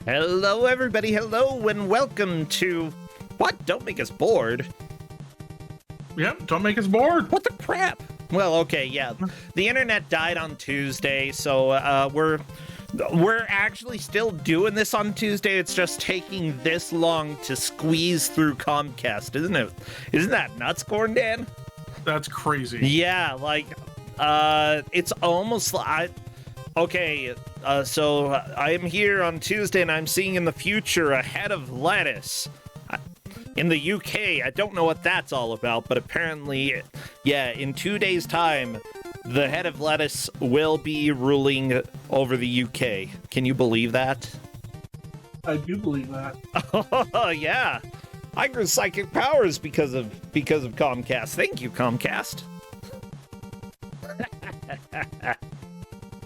Hello, everybody. Hello, and welcome to... What? Don't make us bored. Yep, don't make us bored. What the crap? Well, okay, yeah. The internet died on Tuesday, so we're actually still doing this on Tuesday. It's just taking this long to squeeze through Comcast, isn't it? Isn't that nuts, Corndan? That's crazy. Yeah, like, it's almost like... Okay, so I am here on Tuesday, and I'm seeing in the future a head of lettuce. In the UK, I don't know what that's all about, but apparently, yeah, in 2 days' time, the head of lettuce will be ruling over the UK. Can you believe that? I do believe that. Oh, yeah. I grew psychic powers because of Comcast. Thank you, Comcast.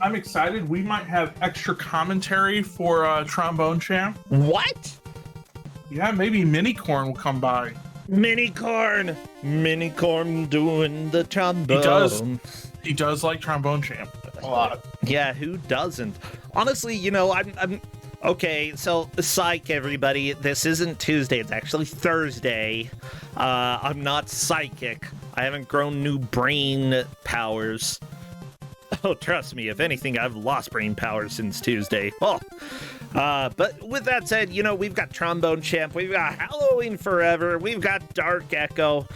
I'm excited. We might have extra commentary for Trombone Champ. What? Yeah, maybe Minicorn will come by. Minicorn doing the trombone. He does like Trombone Champ a lot. Yeah, who doesn't? Honestly, you know, I'm okay. So, psych, everybody. This isn't Tuesday. It's actually Thursday. I'm not psychic. I haven't grown new brain powers. Oh, trust me. If anything, I've lost brain power since Tuesday. Oh. But with that said, you know, we've got Trombone Champ, we've got Halloween Forever, we've got Dark Echo.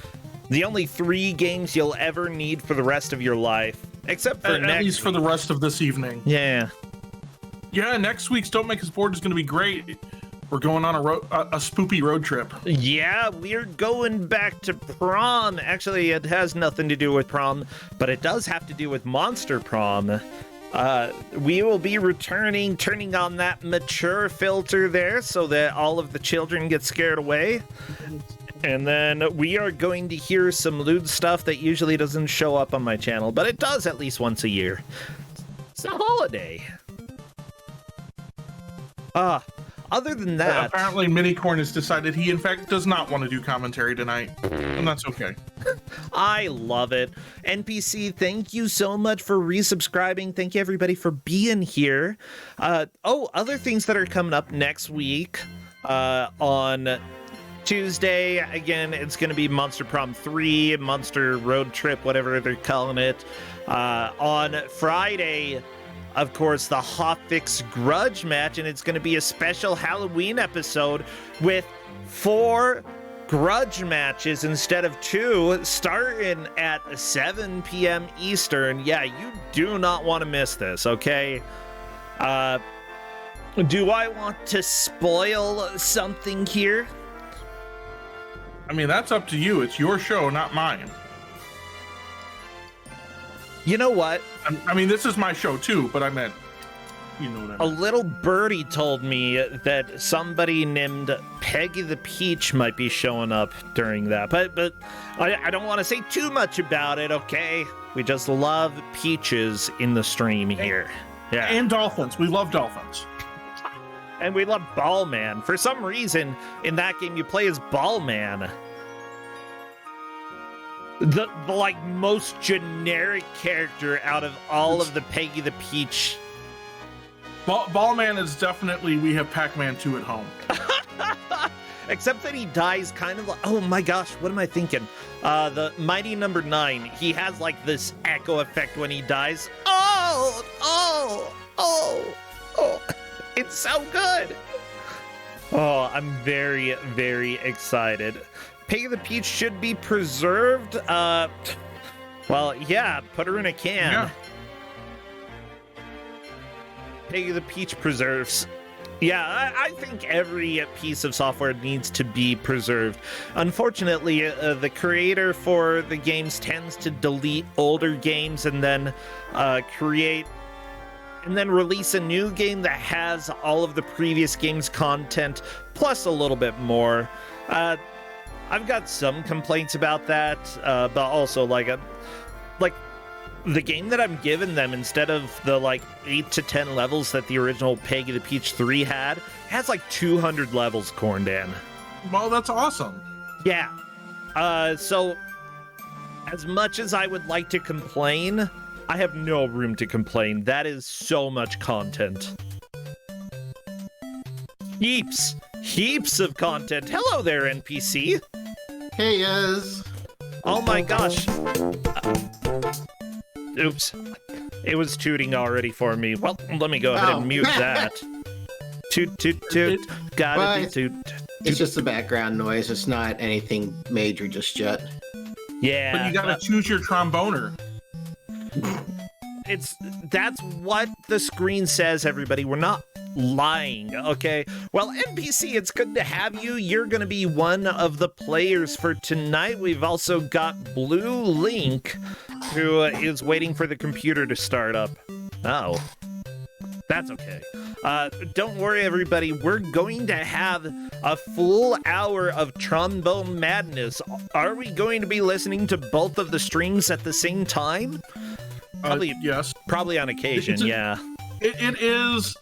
The only 3 games you'll ever need for the rest of your life. Except for next At least for the rest of this evening. Yeah. Yeah, next week's Don't Make Us Bored is going to be great. We're going on a spoopy road trip. Yeah, we're going back to prom. Actually, it has nothing to do with prom, but it does have to do with Monster Prom. We will be turning on that mature filter there so that all of the children get scared away. And then we are going to hear some lewd stuff that usually doesn't show up on my channel, but it does at least once a year. It's a holiday. Other than that... apparently Minicorn has decided he, in fact, does not want to do commentary tonight. And that's okay. I love it. NPC, thank you so much for resubscribing. Thank you, everybody, for being here. Other things that are coming up next week on Tuesday. Again, it's going to be Monster Prom 3, Monster Road Trip, whatever they're calling it. On Friday... Of course, the Hotfix Grudge match, and it's going to be a special Halloween episode with 4 grudge matches instead of 2, starting at 7 p.m. Eastern. Yeah, you do not want to miss this, okay? Do I want to spoil something here? I mean, that's up to you. It's your show, not mine. You know what? I mean, this is my show too, but I meant, you know what I mean. A little birdie told me that somebody named Peggy the Peach might be showing up during that, but I don't want to say too much about it, okay? We just love peaches in the stream here. Yeah. And dolphins. We love dolphins. And we love Ballman. For some reason, in that game, you play as Ballman. The like most generic character out of all of the Peggy the Peach. Ballman is definitely we have Pac-Man 2 at home. Except that he dies kind of like, oh my gosh, what am I thinking? The Mighty Number 9, he has like this echo effect when he dies. Oh, it's so good. Oh, I'm very, very excited. Peggy the Peach should be preserved. Well, yeah, put her in a can. Yeah. Peggy the Peach preserves. Yeah, I think every piece of software needs to be preserved. Unfortunately, the creator for the games tends to delete older games and then release a new game that has all of the previous game's content plus a little bit more. I've got some complaints about that, but also like the game that I'm giving them, instead of the like 8 to 10 levels that the original Peggy the Peach 3 had, has like 200 levels, Corndan. Well, that's awesome. Yeah. So as much as I would like to complain, I have no room to complain. That is so much content. heaps of content. Hello there, NPC. Hey, yes. Oh my gosh. Oops. It was tooting already for me. Well, let me go ahead and mute that. Toot, toot, toot. Gotta do toot. It's just the background noise. It's not anything major just yet. Yeah. But you gotta choose your tromboner. That's what the screen says, everybody. We're not lying, okay? Well, NPC, it's good to have you. You're gonna be one of the players for tonight. We've also got Blue Link, who is waiting for the computer to start up. Oh. That's okay. Don't worry, everybody. We're going to have a full hour of Trombone Madness. Are we going to be listening to both of the streams at the same time? Probably, yes. Probably on occasion, yeah. It is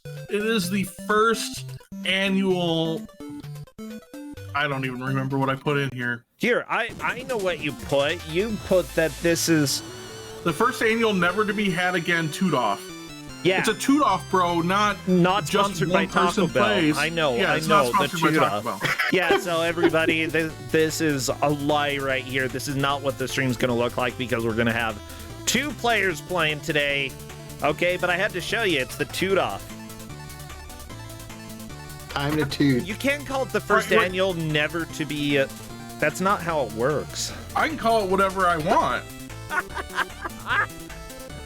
the first annual. I don't even remember what I put in here. Here, I know what you put. You put that this is the first annual Never to Be Had Again Toot Off. Yeah. It's a toot off, bro, not sponsored by Taco Bell. Plays. I know, yeah, I it's know. Not sponsored by Taco Bell. Yeah, so everybody, this is a lie right here. This is not what the stream's going to look like because we're going to have 2 players playing today. Okay, but I had to show you, it's the toot off. Time to toot. You can't call it the first annual Never to Be. That's not how it works. I can call it whatever I want.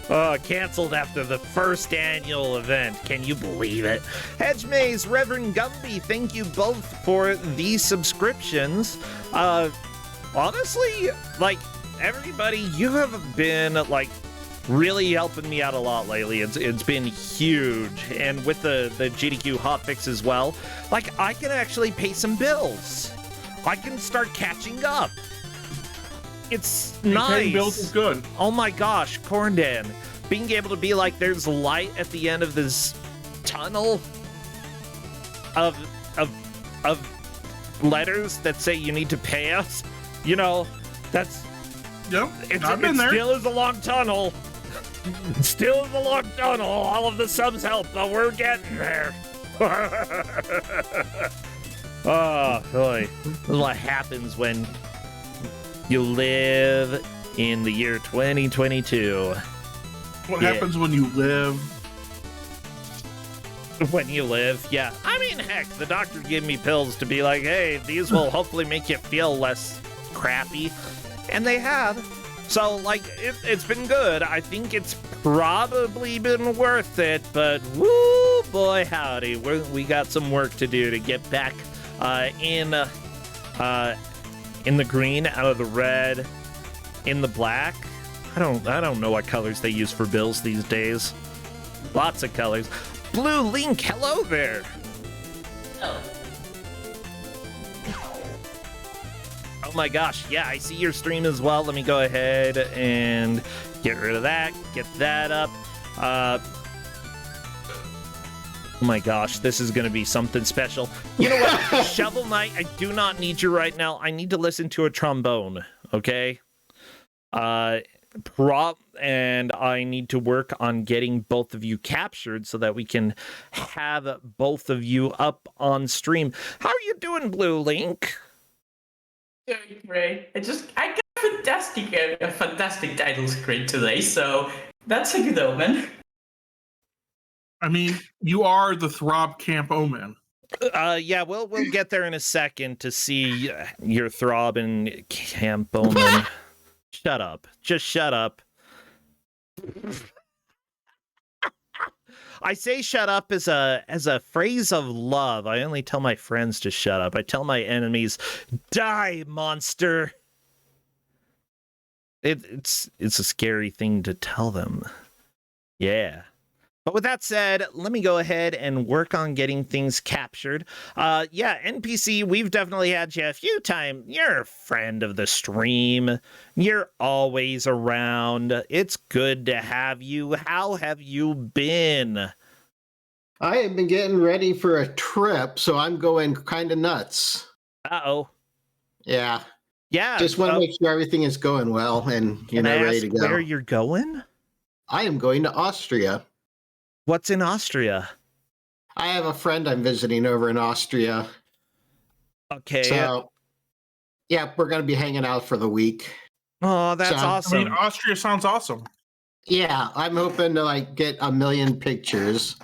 Oh, canceled after the first annual event. Can you believe it? Hedge Maze, Reverend Gumby, thank you both for these subscriptions. Honestly, like, everybody, you have been, like, really helping me out a lot lately. It's been huge. And with the GDQ hotfix as well, like, I can actually pay some bills. I can start catching up. It's nice. Paying bills is good. Oh my gosh, Corndan. Being able to be like, there's light at the end of this tunnel of letters that say you need to pay us. You know, that's... Yep, I've been there. It still is a long tunnel. Still is a long tunnel. All of the subs help, but we're getting there. Oh, boy. This is what happens when you live in the year 2022. What happens when you live? When you live, yeah. I mean, heck, the doctor gave me pills to be like, hey, these will hopefully make you feel less crappy. And they have. So, like, it's been good. I think it's probably been worth it, but woo, boy, howdy. We got some work to do to get back in the green, out of the red, in the black. I don't know what colors they use for bills these days. Lots of colors. Blue Link, hello there. Oh. Oh my gosh, yeah, I see your stream as well. Let me go ahead and get rid of that, get that up. Oh my gosh, this is gonna be something special. You know what? Shovel Knight, I do not need you right now. I need to listen to a trombone, okay? And I need to work on getting both of you captured so that we can have both of you up on stream. How are you doing, Blue Link? Doing great. I got a fantastic title screen today, so that's a good omen. I mean, you are the Throb Camp Omen. Yeah, we'll get there in a second to see your Throb and Camp Omen. Shut up. Just shut up. I say shut up as a phrase of love. I only tell my friends to shut up. I tell my enemies, die, monster. It's a scary thing to tell them. Yeah. But with that said, let me go ahead and work on getting things captured. Yeah, NPC, we've definitely had you a few times. You're a friend of the stream. You're always around. It's good to have you. How have you been? I have been getting ready for a trip, so I'm going kind of nuts. Uh-oh. Yeah. Yeah. Just want to make sure everything is going well and you're ready to go. Where you're going? I am going to Austria. What's in Austria? I have a friend I'm visiting over in Austria. Okay. So, yeah, we're going to be hanging out for the week. Oh, that's So- awesome. I mean, Austria sounds awesome. Yeah, I'm hoping to like get 1 million pictures.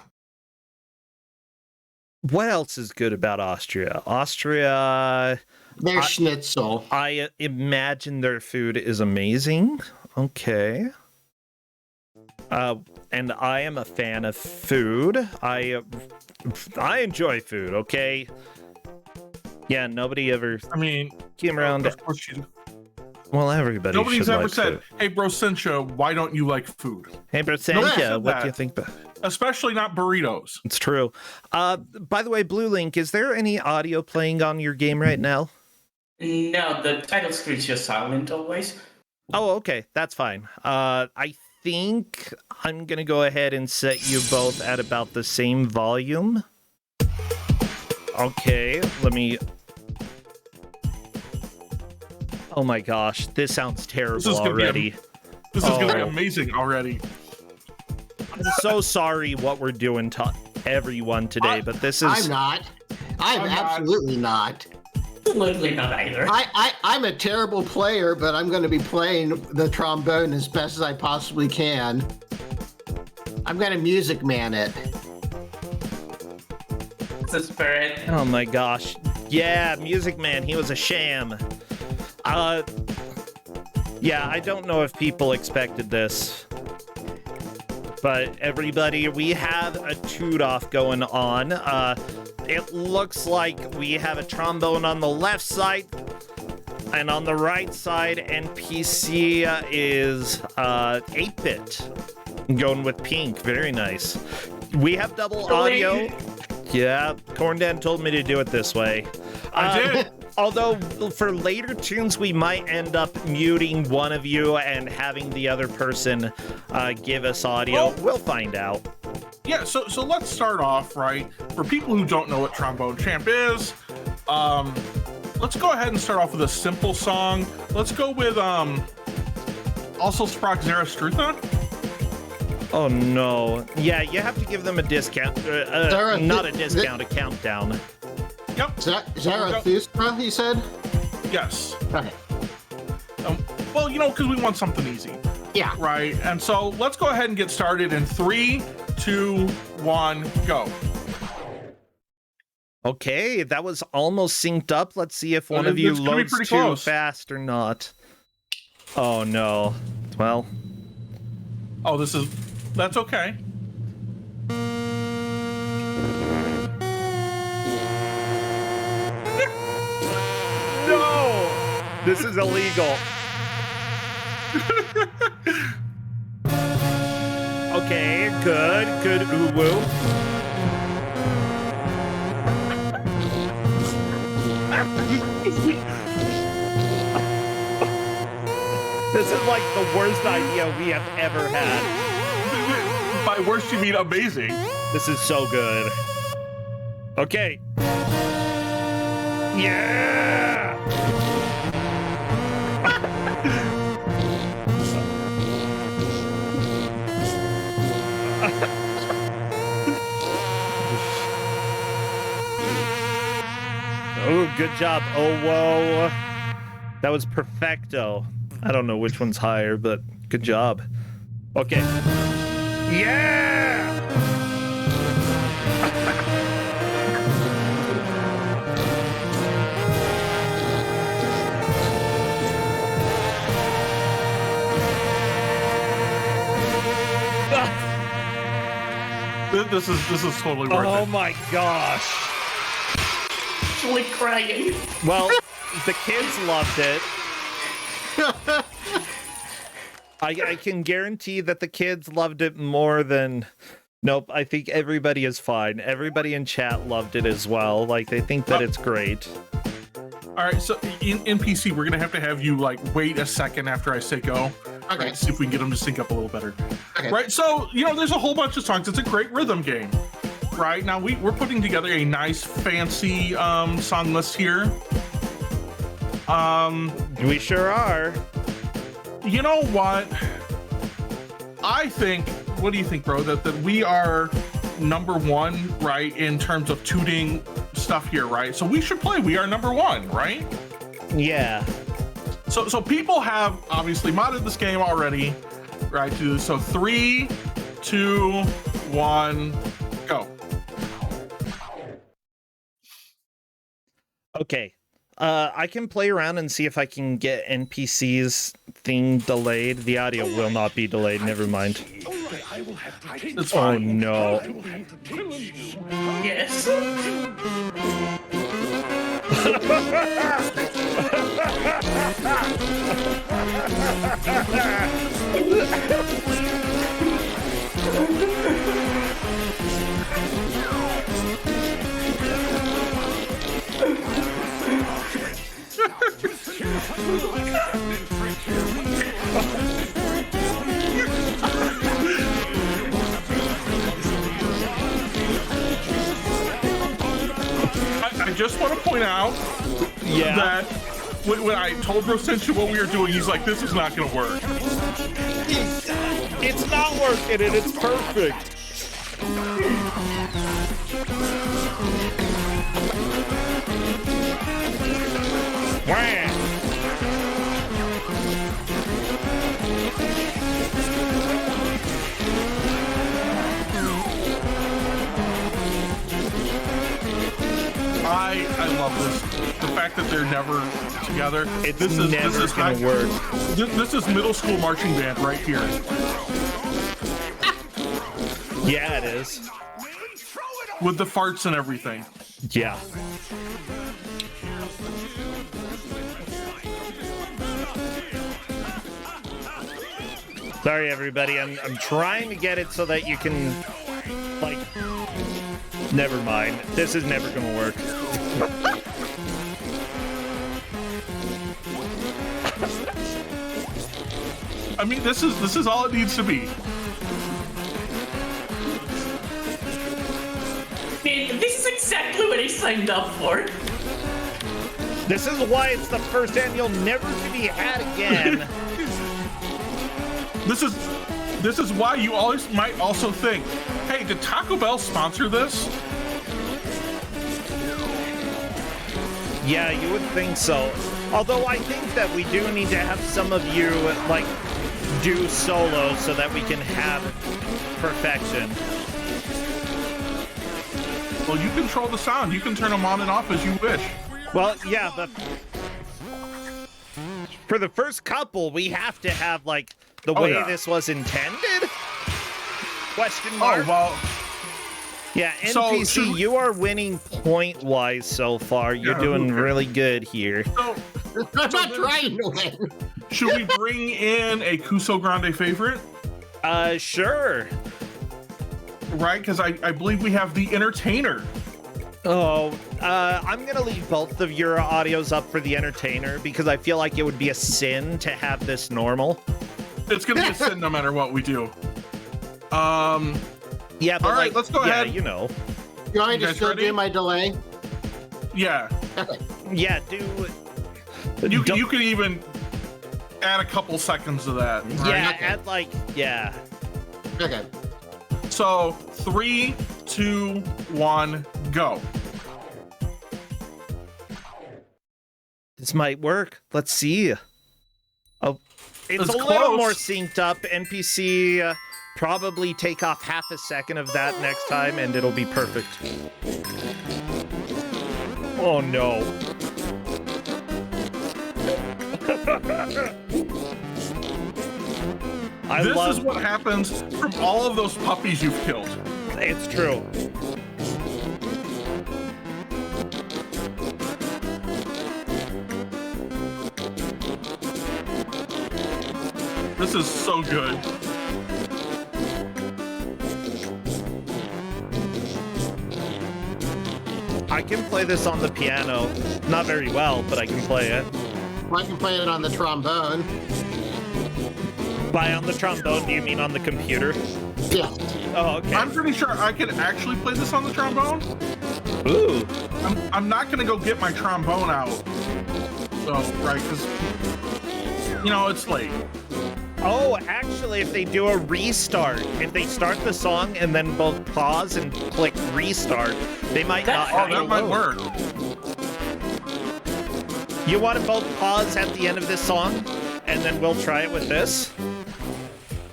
What else is good about Austria? Austria, Their schnitzel. I imagine their food is amazing. Okay. And I am a fan of food. I enjoy food, okay? Yeah, nobody ever I mean, came around. of course you do. Well, everybody Nobody's should ever like said, food. "Hey, Brossentia, why don't you like food?" Hey, Nobody Brossentia, said what do you that. think about Especially not burritos. It's true. By the way, Blue Link, is there any audio playing on your game right now? No, the title screen's just silent always. Oh, okay, that's fine. I think I'm gonna go ahead and set you both at about the same volume. Okay, let me. Oh my gosh, this sounds terrible This is gonna be already. This is going to be Oh. amazing already. I'm so sorry what we're doing to everyone today, but this is. I'm not. I'm I'm not. absolutely not. Absolutely not either. I'm a terrible player, but I'm going to be playing the trombone as best as I possibly can. I'm going to Music Man it. It's a spirit. Oh my gosh. Yeah, Music Man, he was a sham. Yeah, I don't know if people expected this. But everybody, we have a toot-off going on. It looks like we have a trombone on the left side, and on the right side, NPC is 8-bit. Going with pink, very nice. We have double audio. Yeah, Corndan told me to do it this way. I did. Although for later tunes, we might end up muting one of you and having the other person give us audio. Well- We'll find out. Yeah, so let's start off, right? For people who don't know what Trombone Champ is, let's go ahead and start off with a simple song. Let's go with also Sprock Zarastrutha. Oh no. Yeah, you have to give them a discount. Not a discount, a countdown. Yep. Zarathustra, he said? Yes. Okay. Well, you know, because we want something easy, Yeah. right? And so let's go ahead and get started in 3, 2, 1, go. Okay, that was almost synced up. Let's see if one of you It's gonna be loads pretty too close. fast or not. Oh no. Well, Oh, that's okay. no! This is illegal. Okay, good uwu. This is like the worst idea we have ever had. By worst, you mean amazing. This is so good. Okay. Yeah! Oh, good job. Oh, whoa. That was perfecto. I don't know which one's higher, but good job. Okay. Yeah! This is totally worth Oh it. my gosh. Actually crying. Well, the kids loved it. I can guarantee that the kids loved it more than... Nope, I think everybody is fine. Everybody in chat loved it as well. Like, they think that it's great. All right, so in NPC, we're gonna have you like wait a second after I say go. Okay. Right, see if we can get them to sync up a little better. Okay. Right, so you know, there's a whole bunch of songs. It's a great rhythm game. Right now, we're putting together a nice, fancy song list here. We sure are. You know what? I think. What do you think, bro? That we are number one, right, in terms of tooting stuff here, right? So we should play We Are Number One, right? Yeah. So people have obviously modded this game already, right? So 3, 2, 1, go. Okay. I can play around and see if I can get NPC's thing delayed. The audio will not be delayed. Never mind. It's Oh fine. no. Yes. I just want to point out that when I told Brossentia what we were doing, he's like, this is not going to work. It's not working and it's perfect. Wah. I love this. The fact that they're never together. It's never gonna work. This is middle school marching band right here. Yeah, it is. With the farts and everything. Yeah. Sorry, everybody. I'm trying to get it so that you can, like, never mind. This is never gonna work. I mean, this is all it needs to be. Man, this is exactly what I signed up for. This is why it's the first and you'll never to be had again. This is why you always might also think, hey, did Taco Bell sponsor this? Yeah, you would think so. Although I think that we do need to have some of you, like, do solo so that we can have perfection. Well, you control the sound. You can turn them on and off as you wish. Well, yeah, but for the first couple, we have to have, like, the way this was intended? Question mark? Oh, well. Yeah, NPC, you are winning point-wise so far. You're doing really good here. So, I'm not trying to win. should we bring in a Cuso Grande favorite? Sure. Right, because I believe we have the Entertainer. Oh, I'm gonna leave both of your audios up for the Entertainer because I feel like it would be a sin to have this normal. It's gonna be a sin no matter what we do. Yeah, but all right, like, let's go ahead. Yeah, you know. You want me You to guys still ready? do my delay? Yeah. Okay. Yeah, do. You don't- could even add a couple seconds to that. Right? Yeah, Okay. add like, yeah. Okay. So 3, 2, 1, go. This might work. Let's see. Oh, it's It's a little close. more synced up. NPC probably take off half a second of that next time, and it'll be perfect. Oh no. This is what happens from all of those puppies you've killed. It's true. This is so good. I can play this on the piano. Not very well, but I can play it. Well, I can play it on the trombone. By on the trombone, do you mean on the computer? Yeah. Oh, okay. I'm pretty sure I could actually play this on the trombone. Ooh. I'm not gonna go get my trombone out. So, right, because, you know, it's late. Oh, actually, if they do a restart, if they start the song and then both pause and click restart, they might not have to that might load. work. You want to both pause at the end of this song, and then we'll try it with this?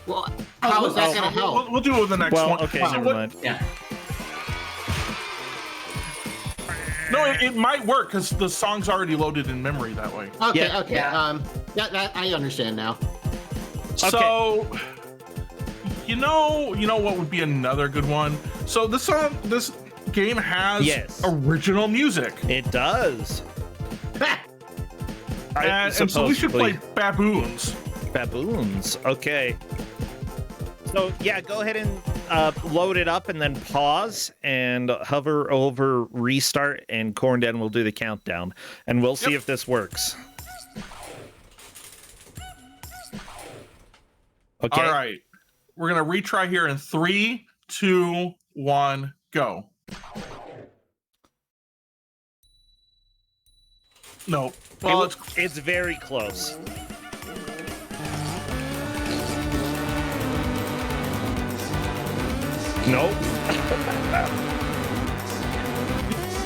Well, how is that going to help? We'll do it with the next Well, one. okay, So never what- mind. Yeah. No, it might work because the song's already loaded in memory that way. Okay, Yeah. okay. Yeah. That I understand now. So, you know what would be another good one? So this game has Yes. original music, It does. and so we should play Baboons. Baboons. Okay. So yeah, go ahead and load it up and then pause and hover over restart, and Corndan will do the countdown, and we'll see Yep. if this works. Okay. All right, we're gonna retry here in 3, 2, 1, go. No, well, It's very close. Nope.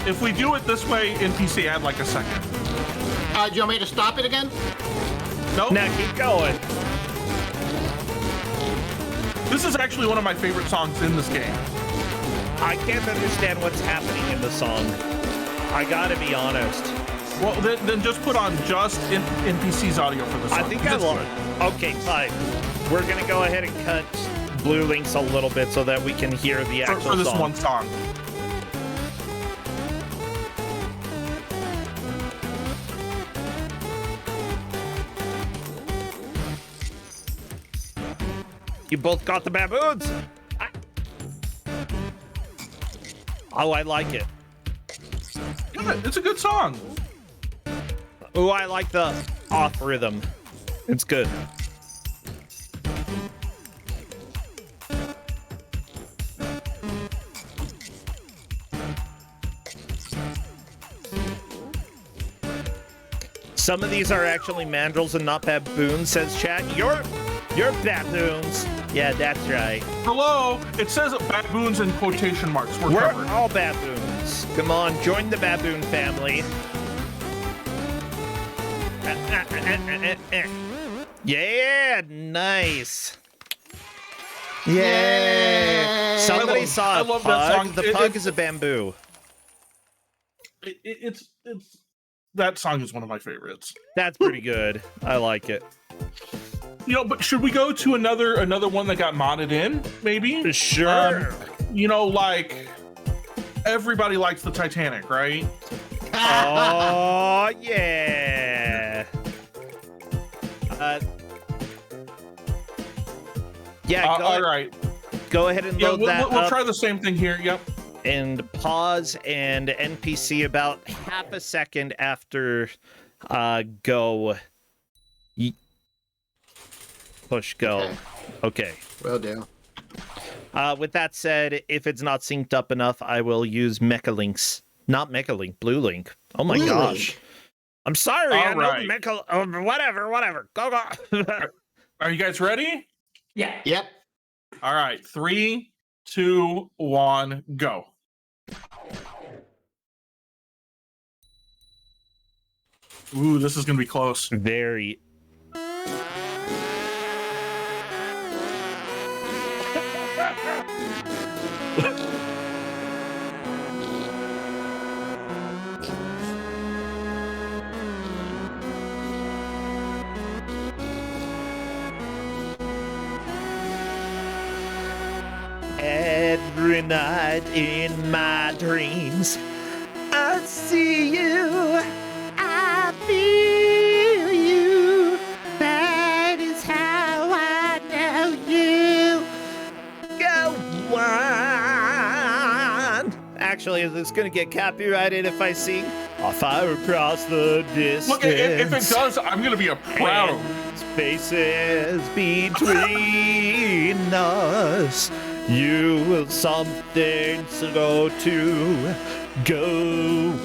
if we do it this way, NPC add like a second. Do you want me to stop it again? Nope. Now keep going. This is actually one of my favorite songs in this game. I can't understand what's happening in the song. I gotta be honest. Well, then just put on just NPC's audio for this song. I think I It's love good. it. Okay, fine. We're gonna go ahead and cut Blue Links a little bit so that we can hear the actual for this song. one song. You both got the baboons? Oh, I like it. Yeah, it's a good song. Oh, I like the off rhythm. It's good. Some of these are actually mandrills and not baboons, says chat. You're baboons. Yeah, that's right. Hello, it says baboons in quotation marks. We're We're covered. all baboons. Come on, join the baboon family. Yeah, nice. Yeah. Somebody Yay. saw I a love that pug. song. The pug is a bamboo. It's that song is one of my favorites. That's pretty good. I like it. You know, but should we go to another one that got modded in? Maybe. Sure. You know, like everybody likes the Titanic, right? Oh, yeah. Yeah, All right. go ahead and Yeah, load that we'll up try the same thing here. Yep. and pause and NPC about half a second after go. Push go. Okay. Will do. With that said, if it's not synced up enough, I will use Mechalinks. Not Mechalink, Blue Link. Oh my Blue gosh. Link. I'm sorry. All I know right. whatever. Go. Are you guys ready? Yeah. Yep. All right. 3, 2, 1, go. Ooh, this is gonna be close. Very. Every night in my dreams, I see you, I feel you. That is how I know you. Go on. Actually, is this gonna get copyrighted if I sing? I'll fire across the distance. Look, if it does, I'm gonna be proud. And spaces between us. You will something to go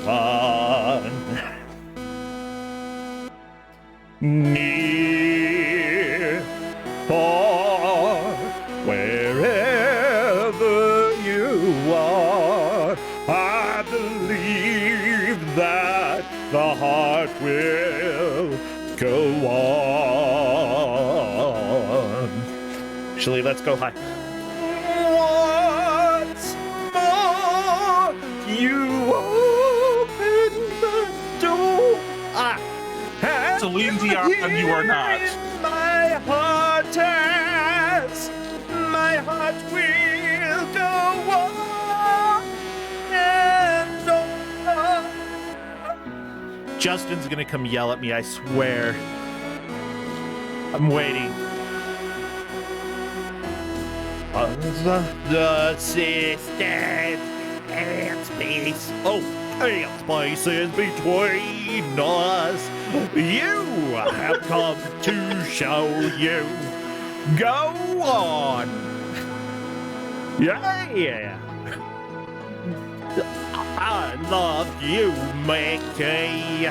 on. Near Actually, let's go high. Once more, you open the door. Celine Dion, you are not. My heart has, my heart will go on and on. Justin's gonna come yell at me, I swear. I'm waiting. The sisters and space. Oh, and spaces between us. You have come to show you. Go on. Yeah. I love you, Mickey.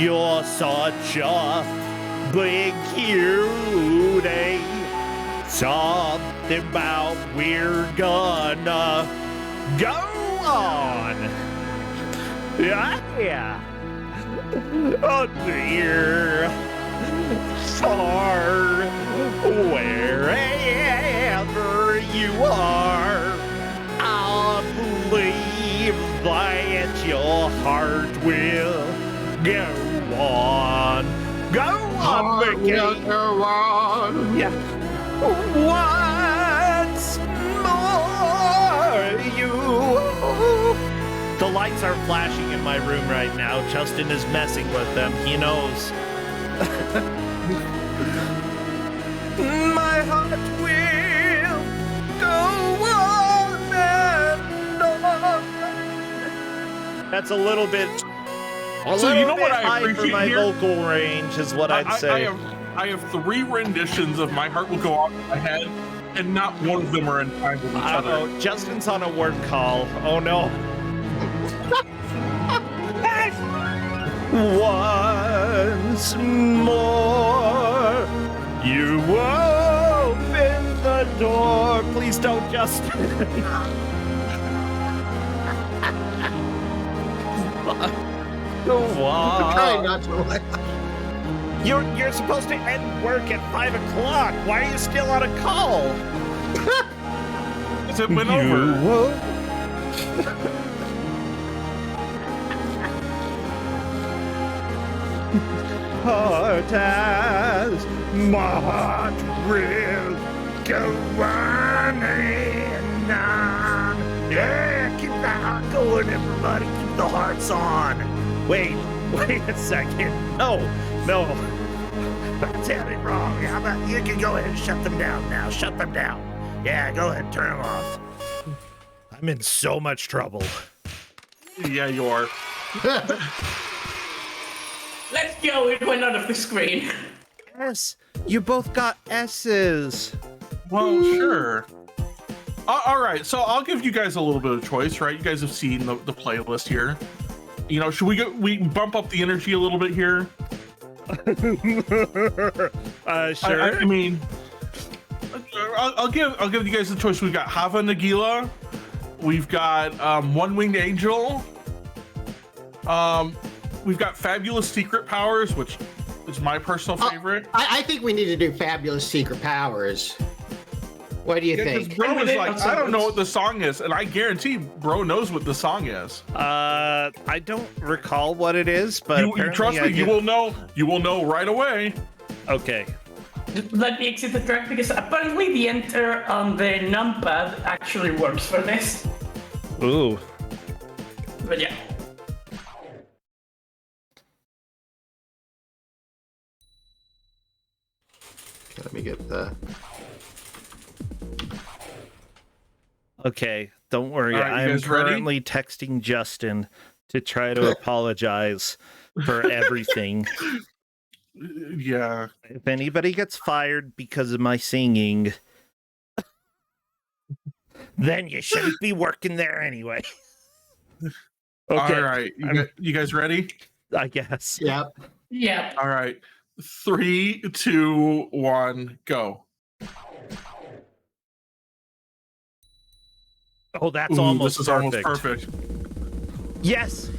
You're such a big cutie. Something about we're gonna go on. Yeah. Oh dear. Far, wherever you are, I believe that your heart will go on. Go on, Mickey. Go on. Yeah. Once more, you. The lights are flashing in my room right now. Justin is messing with them. He knows. My heart will go on and on. That's a little bit. So you know what I high for appreciate my here? vocal range is what I'd say. I have 3 renditions of My Heart Will Go On in my head, and not one of them are in time with each other. Oh, Justin's on a work call. Oh no. Once more, you open the door. Please don't, Justin. Go I'm trying on. not to laugh. You're supposed to end work at 5 o'clock. Why are you still on a call? Has it been over? Heart has, my heart will go on and on. Yeah, keep the heart going, everybody. Keep the hearts on. Wait a second. No. I said it wrong. How about you can go ahead and shut them down now. Shut them down. Yeah, go ahead and turn them off. I'm in so much trouble. Yeah, you are. Let's go, it went out of the screen. S. You both got S's. Well, sure. All right, so I'll give you guys a little bit of choice, right? You guys have seen the playlist here. You know, should we bump up the energy a little bit here? Sure. I mean, I'll give you guys the choice. We've got Hava Nagila, we've got One Winged Angel, we've got Fabulous Secret Powers, which is my personal favorite. I think we need to do Fabulous Secret Powers. What do you Because think? Bro is like, I don't know what the song is, and I guarantee Bro knows what the song is. I don't recall what it is, but You trust me, you will know. You will know right away. Okay. Let me exit the track because apparently the enter on the numpad actually works for this. Ooh. But yeah. Let me get the. Okay, don't worry. All right, I you am guys ready? currently texting Justin to try to apologize for everything. Yeah. If anybody gets fired because of my singing, then you shouldn't be working there anyway. Okay. All right. You guys ready? I guess. Yep. Yeah. All right. 3, 2, 1, go. Oh, that's Ooh, almost this is perfect. almost perfect. Yes.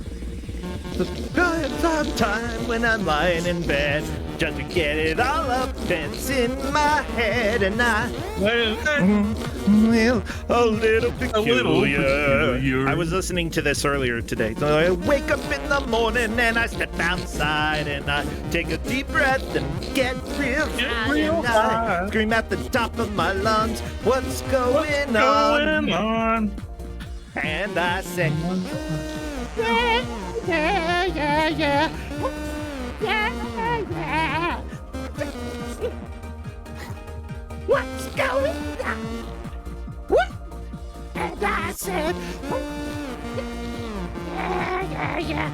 Sometime when I'm lying in bed, just to get it all up, that's in my head, and I well, a little peculiar. I was listening to this earlier today. So I wake up in the morning and I step outside and I take a deep breath and get real high. And I scream at the top of my lungs, what's going on? And I say, yeah, yeah, yeah, yeah. Yeah, yeah. What's going on? What? And I said, yeah, yeah, yeah.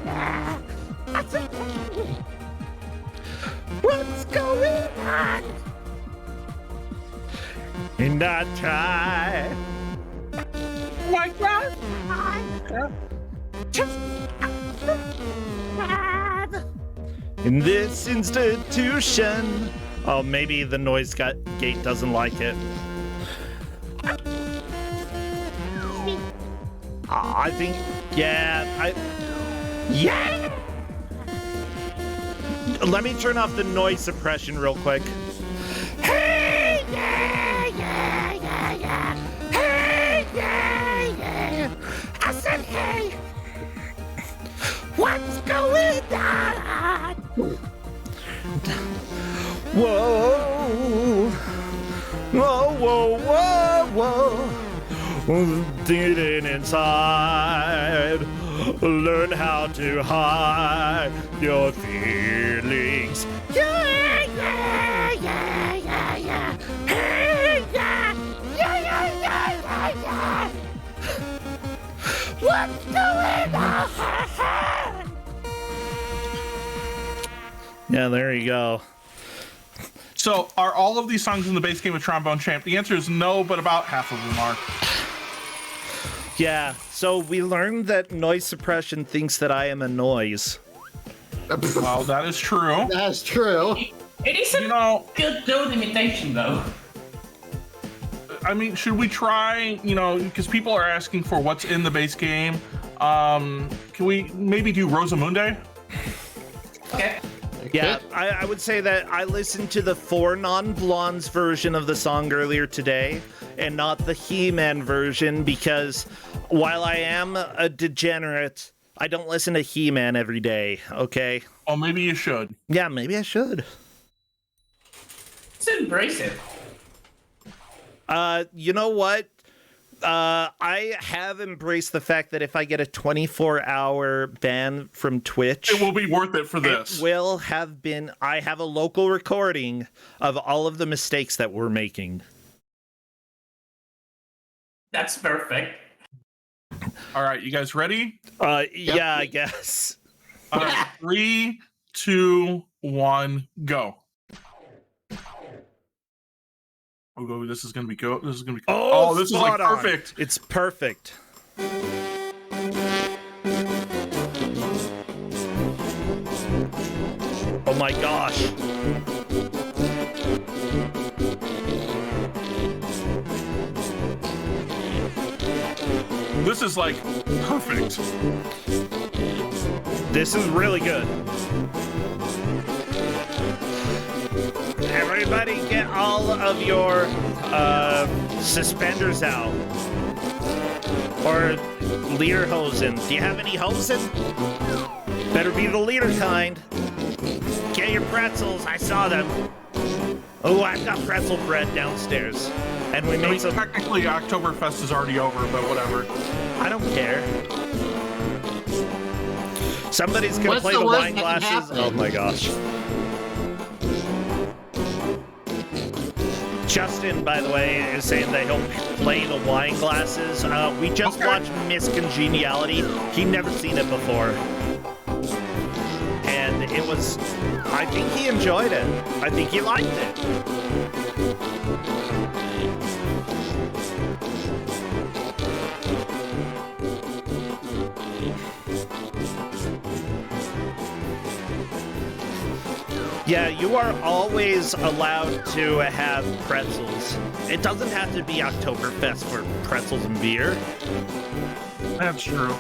Yeah. I said, what's going on? And I try. Why not? In this institution. Oh, maybe the noise gate doesn't like it. I think, yeah, yeah! Let me turn off the noise suppression real quick. Hey, yeah, yeah, yeah, yeah. Hey, yeah, yeah. I said, hey. What's going on? Whoa. Whoa, whoa, whoa, whoa. Dig it inside. Learn how to hide your feelings. Yeah, yeah, yeah, yeah, yeah. Hey, yeah, yeah, yeah, yeah, yeah, yeah. What's going on? Yeah, there you go. So, are all of these songs in the base game of Trombone Champ? The answer is no, but about half of them are. Yeah, so we learned that noise suppression thinks that I am a noise. Well, that is true. That's true. It is a good build imitation, though. I mean, should we try, because people are asking for what's in the base game. Can we maybe do Rosamunde? Okay. Yeah, I would say that I listened to the Four Non-Blondes version of the song earlier today and not the He-Man version because while I am a degenerate, I don't listen to He-Man every day, okay? Oh, maybe you should. Yeah, maybe I should. Let's embrace it. You know what? I have embraced the fact that if I get a 24-hour ban from Twitch, it will be worth it for this. It will have been. I have a local recording of all of the mistakes that we're making. That's perfect. All right, you guys ready? Yeah, I guess. All right, 3, 2, 1, go. Oh, this is gonna be good. This is gonna be. Oh, this is like perfect. It's perfect. Oh my gosh. This is like perfect. This is really good. Everybody get all of your suspenders out. Or lederhosen. Do you have any hosen? Better be the leader kind. Get your pretzels. I saw them. Oh, I've got pretzel bread downstairs. And we made some... Technically, Oktoberfest is already over, but whatever. I don't care. Somebody's gonna play the wine glasses. Oh my gosh. Justin, by the way, is saying that he'll play the wine glasses. We just watched Miss Congeniality. He'd never seen it before. And it was... I think he enjoyed it. I think he liked it. Yeah, you are always allowed to have pretzels. It doesn't have to be Oktoberfest for pretzels and beer. That's true.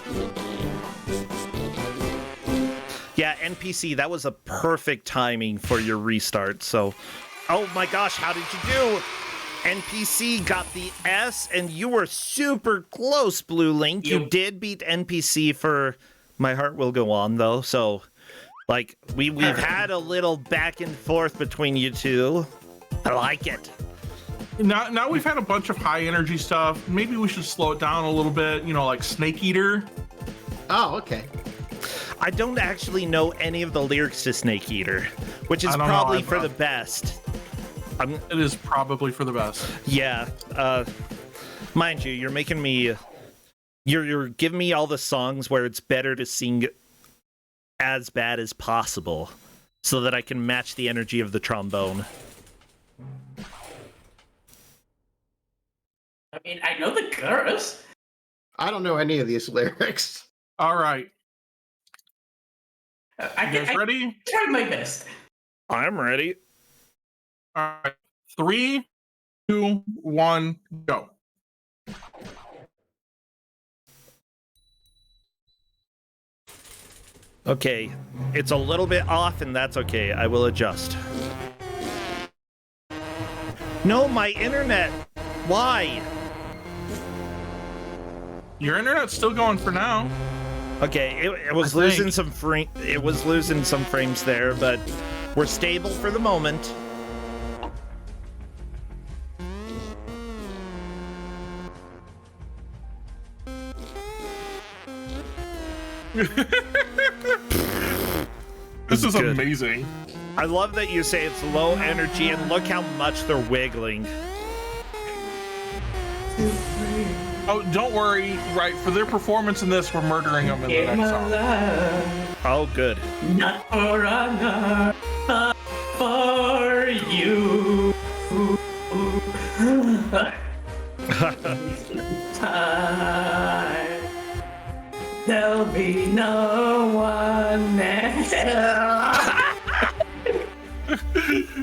Yeah, NPC, that was a perfect timing for your restart. So, oh my gosh, how did you do? NPC got the S, and you were super close, Blue Link. You did beat NPC for My Heart Will Go On, though. So, like, we've had a little back and forth between you two. I like it. Now we've had a bunch of high energy stuff. Maybe we should slow it down a little bit. You know, like Snake Eater. Oh, okay. I don't actually know any of the lyrics to Snake Eater, which is probably for the best. It is probably for the best. Yeah. Mind you, you're making me... You're giving me all the songs where it's better to sing as bad as possible so that I can match the energy of the trombone. I mean, I know the chorus. I don't know any of these lyrics. All right. You guys ready? Try my best. I'm ready. All right. 3, 2, 1, go. Okay, it's a little bit off, and that's okay. I will adjust. No, my internet. Why? Your internet's still going for now. Okay, it was losing some frame. It was losing some frames there, but we're stable for the moment. This is good. amazing. I love that you say it's low energy, and look how much they're wiggling. Oh, don't worry. Right, for their performance in this, we're murdering them in the next song. Oh, good. Not for honor, but for you. Time. There'll be no one else.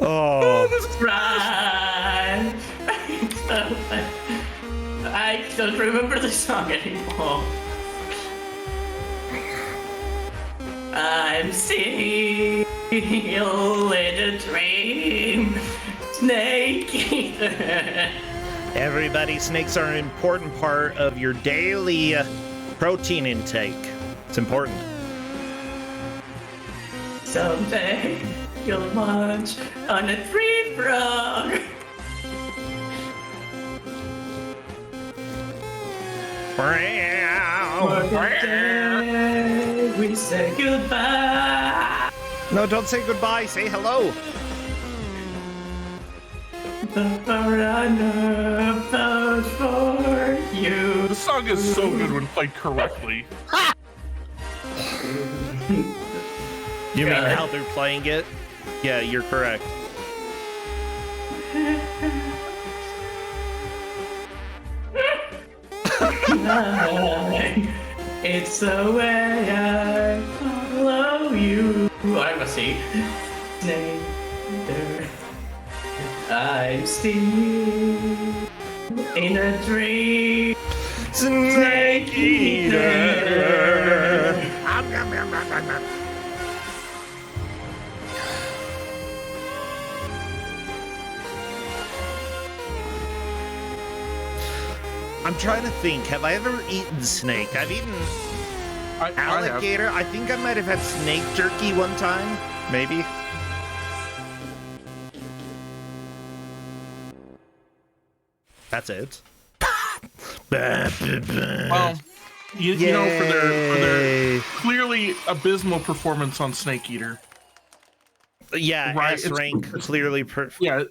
Oh. Right. I don't remember the song anymore. I'm still in a dream, Snake Eater. Everybody, snakes are an important part of your daily protein intake. It's important. Someday you'll munch on a tree frog. For the day we say goodbye. No, don't say goodbye. Say hello. The runner votes for you. This song is so good when played correctly. You mean how they're playing it? Yeah, you're correct. It's the way I follow you. I must see. Snake Eater. I'm still in a dream. Snake Eater. I'm trying to think. Have I ever eaten snake? I've eaten alligator. I think I might have had snake jerky one time. Maybe. That's it. Well, you know, for their clearly abysmal performance on Snake Eater. Yeah, Right, S rank clearly. Yeah.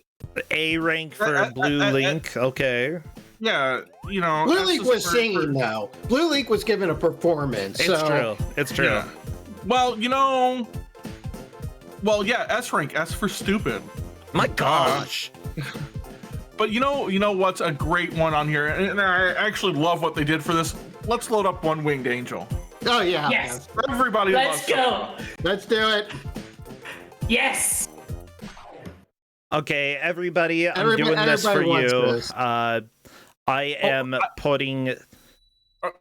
A rank for Blue Link. Okay. Yeah, you know. Blue Link was singing, though. Blue Link was given a performance. It's true. It's true. Yeah. Well, you know. Well, yeah, S rank. S for stupid. My gosh. But you know what's a great one on here, and I actually love what they did for this. Let's load up One Winged Angel. Oh yeah. Yes. Everybody Let's loves go. Let's do it. Yes. Okay, everybody, I'm doing this for everybody wants you. this. I am putting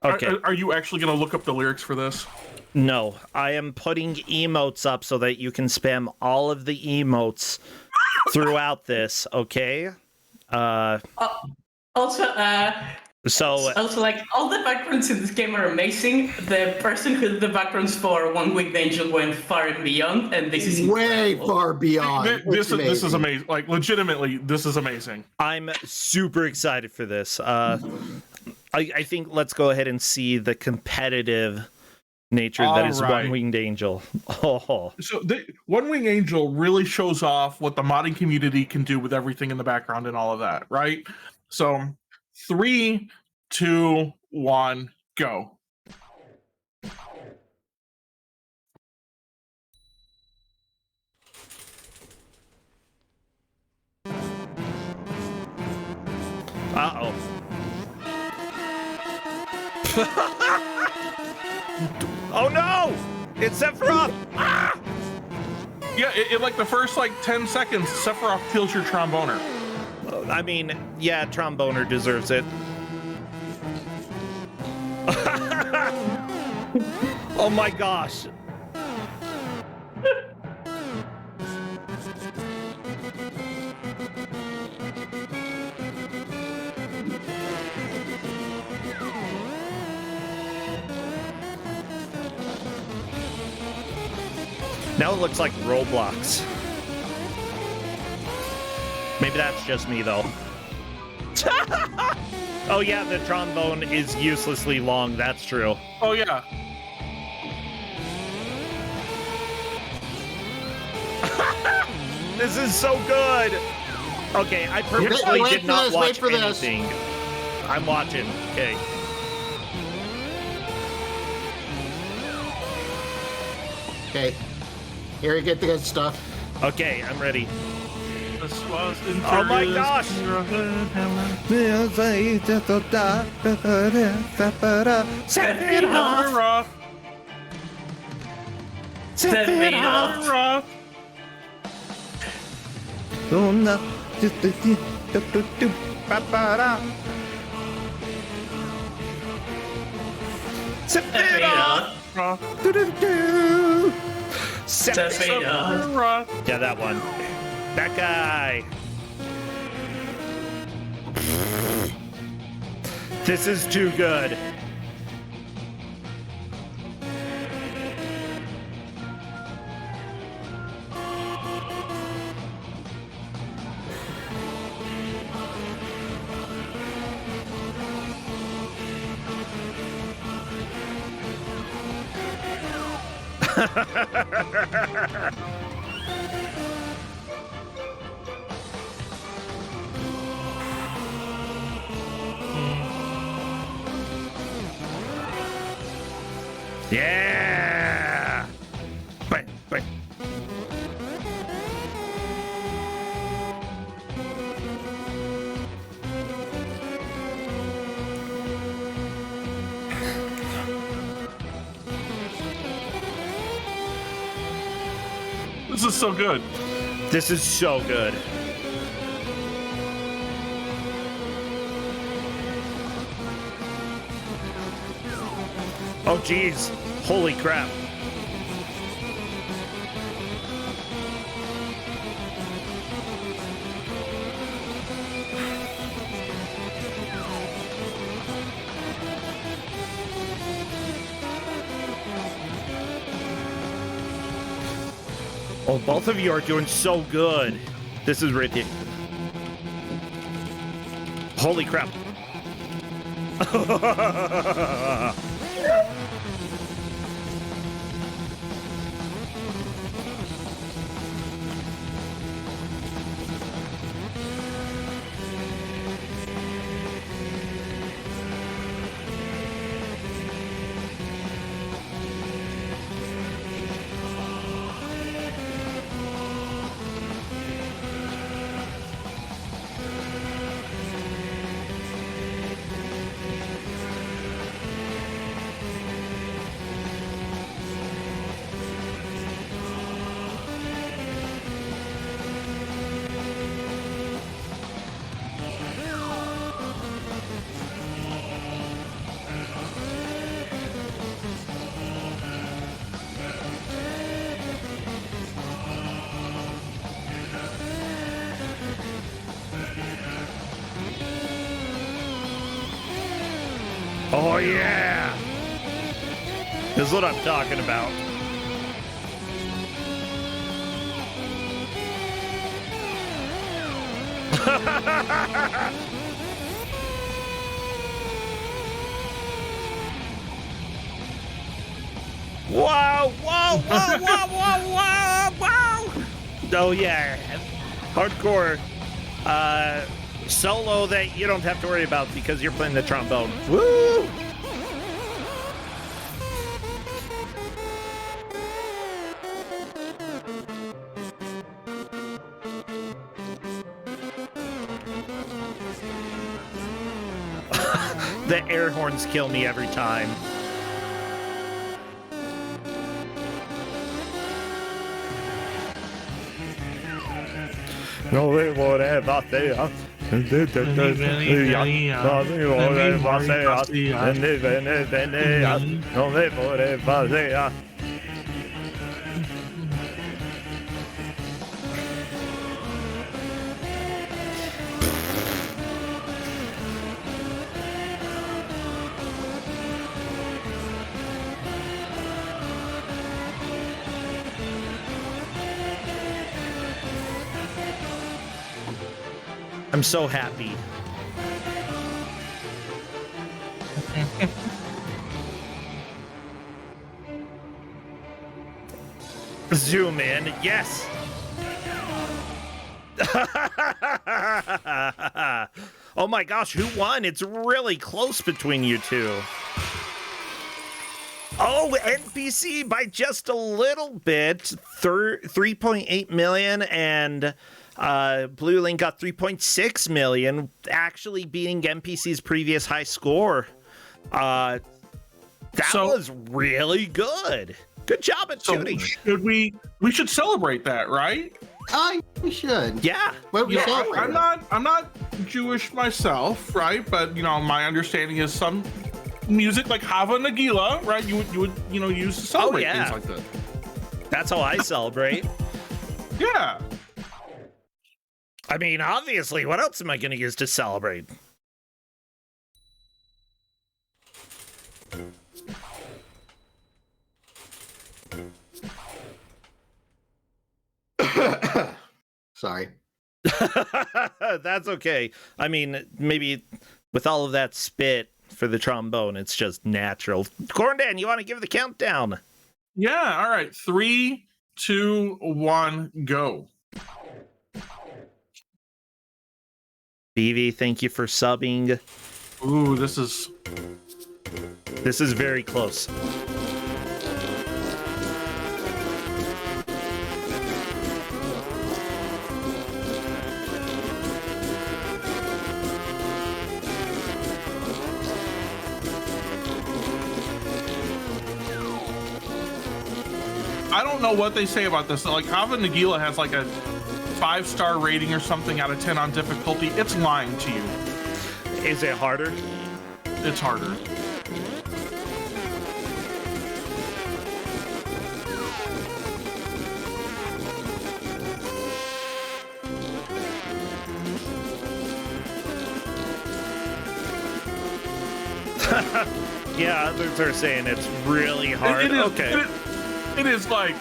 Okay. Are you actually going to look up the lyrics for this? No, I am putting emotes up so that you can spam all of the emotes throughout this, okay? Also, So, like, all the backgrounds in this game are amazing. The person who did the backgrounds for One Winged Angel went far and beyond, and this is Way incredible. far beyond. This is amazing. Like, legitimately, this is amazing. I'm super excited for this. I think let's go ahead and see the competitive nature that is Alright. One Winged Angel. Oh. So One Wing Angel really shows off what the modding community can do with everything in the background and all of that, right? So 3, 2, 1, go. Uh-oh. Oh no! It's Sephiroth! Ah! Yeah, in like the first like 10 seconds, Sephiroth kills your tromboner. I mean, yeah, Tromboner deserves it. Oh my gosh. Now it looks like Roblox. Maybe that's just me, though. Oh, yeah, the trombone is uselessly long. That's true. Oh yeah. This is so good. Okay, I purposely Wait did for not this, watch wait for this. anything. I'm watching. Okay. Okay. Here you get the good stuff. Okay, I'm ready. This was Oh my gosh! Sephiroth. Sephiroth. Sephiroth. Sephiroth. Yeah, that one. That guy. This is too good. Yeah! Bang, bang. This is so good. This is so good. Oh, geez. Holy crap. Oh, both of you are doing so good. This is ridiculous. Holy crap. Oh, yeah. This is what I'm talking about. Wow, whoa, whoa, whoa, whoa, whoa, whoa! Oh, yeah. Hardcore solo that you don't have to worry about because you're playing the trombone. Woo! The air horns kill me every time. No, whatever they are. I'm so happy. Zoom in, yes. Oh my gosh, who won? It's really close between you two. Oh, NPC by just a little bit, 3.8 million, and Blue Link got 3.6 million, actually beating NPC's previous high score. That was really good. Good job at tuning. We should celebrate that, right? We should. Yeah. What we celebrate? I'm not Jewish myself, right? But my understanding is some music like Hava Nagila, right? You would use to celebrate things like that. That's how I celebrate. Yeah. I mean, obviously, what else am I going to use to celebrate? Sorry. That's okay. I mean, maybe with all of that spit for the trombone, it's just natural. Corndan, you want to give the countdown? Yeah, all right. 3, 2, 1, go. BV, thank you for subbing. Ooh, this is very close. I don't know what they say about this. Like, Hava Nagila has like a 5-star rating or something out of 10 on difficulty. It's lying to you. Is it harder? It's harder. Yeah, others are saying it's really hard. It is like,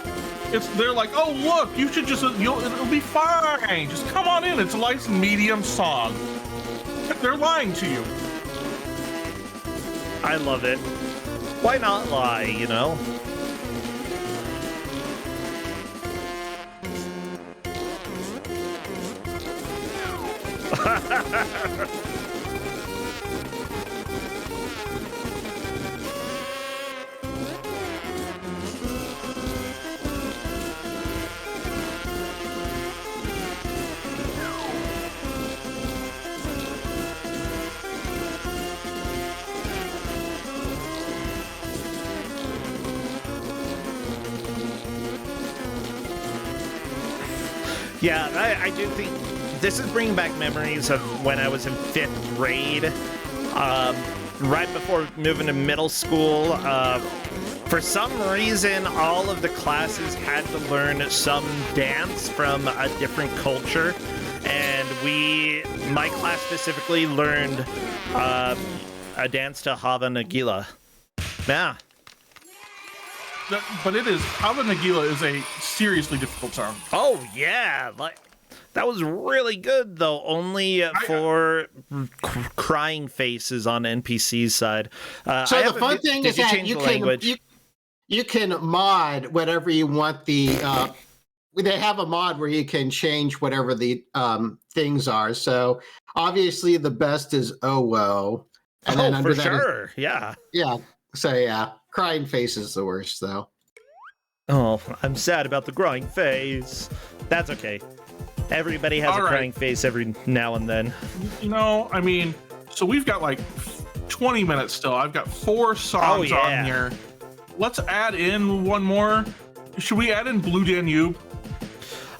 they're like, oh look, you should just, it'll be fine. Just come on in. It's a light medium song. They're lying to you. I love it. Why not lie, you know? Yeah, I do think this is bringing back memories of when I was in 5th grade, right before moving to middle school. For some reason, all of the classes had to learn some dance from a different culture, and my class specifically learned A Dance to Hava Nagila. Yeah. But it is, Hava Nagila is a seriously difficult song. Oh yeah, like that was really good though. Only for crying faces on NPC's side. So the fun thing is that you can mod whatever you want. They have a mod where you can change whatever the things are. So obviously the best is Owo. And then under for that sure. Yeah. Yeah. So yeah, crying face is the worst though. Oh, I'm sad about the crying face. That's okay. Everybody has a crying face every now and then. You know, I mean, so we've got like 20 minutes still. I've got 4 songs on here. Let's add in one more. Should we add in Blue Danube?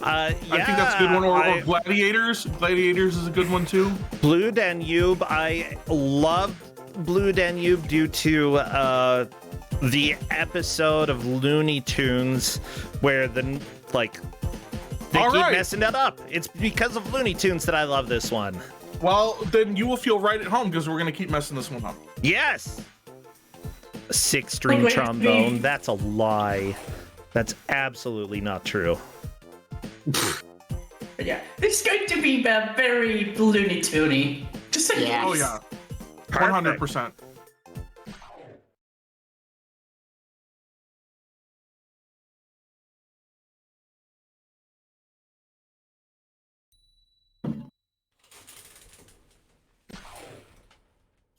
I think that's a good one. Or Gladiators. Gladiators is a good one too. Blue Danube. I love Blue Danube due to the episode of Looney Tunes where they keep messing it up. It's because of Looney Tunes that I love this one. Well, then you will feel right at home because we're going to keep messing this one up. Yes! A 6-string trombone. That's a lie. That's absolutely not true. Yeah, it's going to be very Looney Tuny. Just say yes. Oh yeah, 100%.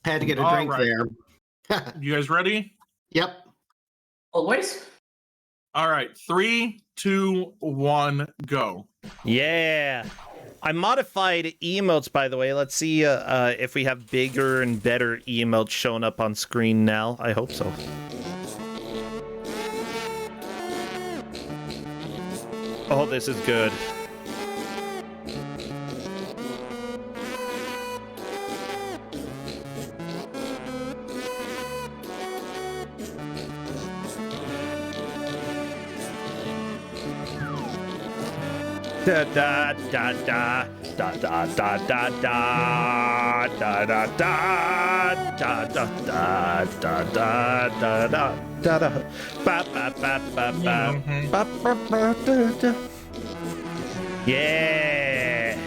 Had to get a drink there. You guys ready? Yep. Always. All right, 3, 2, 1, go. Yeah. I modified emotes, by the way. Let's see if we have bigger and better emotes showing up on screen now. I hope so. Oh, this is good. Da da da da da da da da da da da da da da da da da da da da ba ba ba ba ba ba ba da da. Yeah.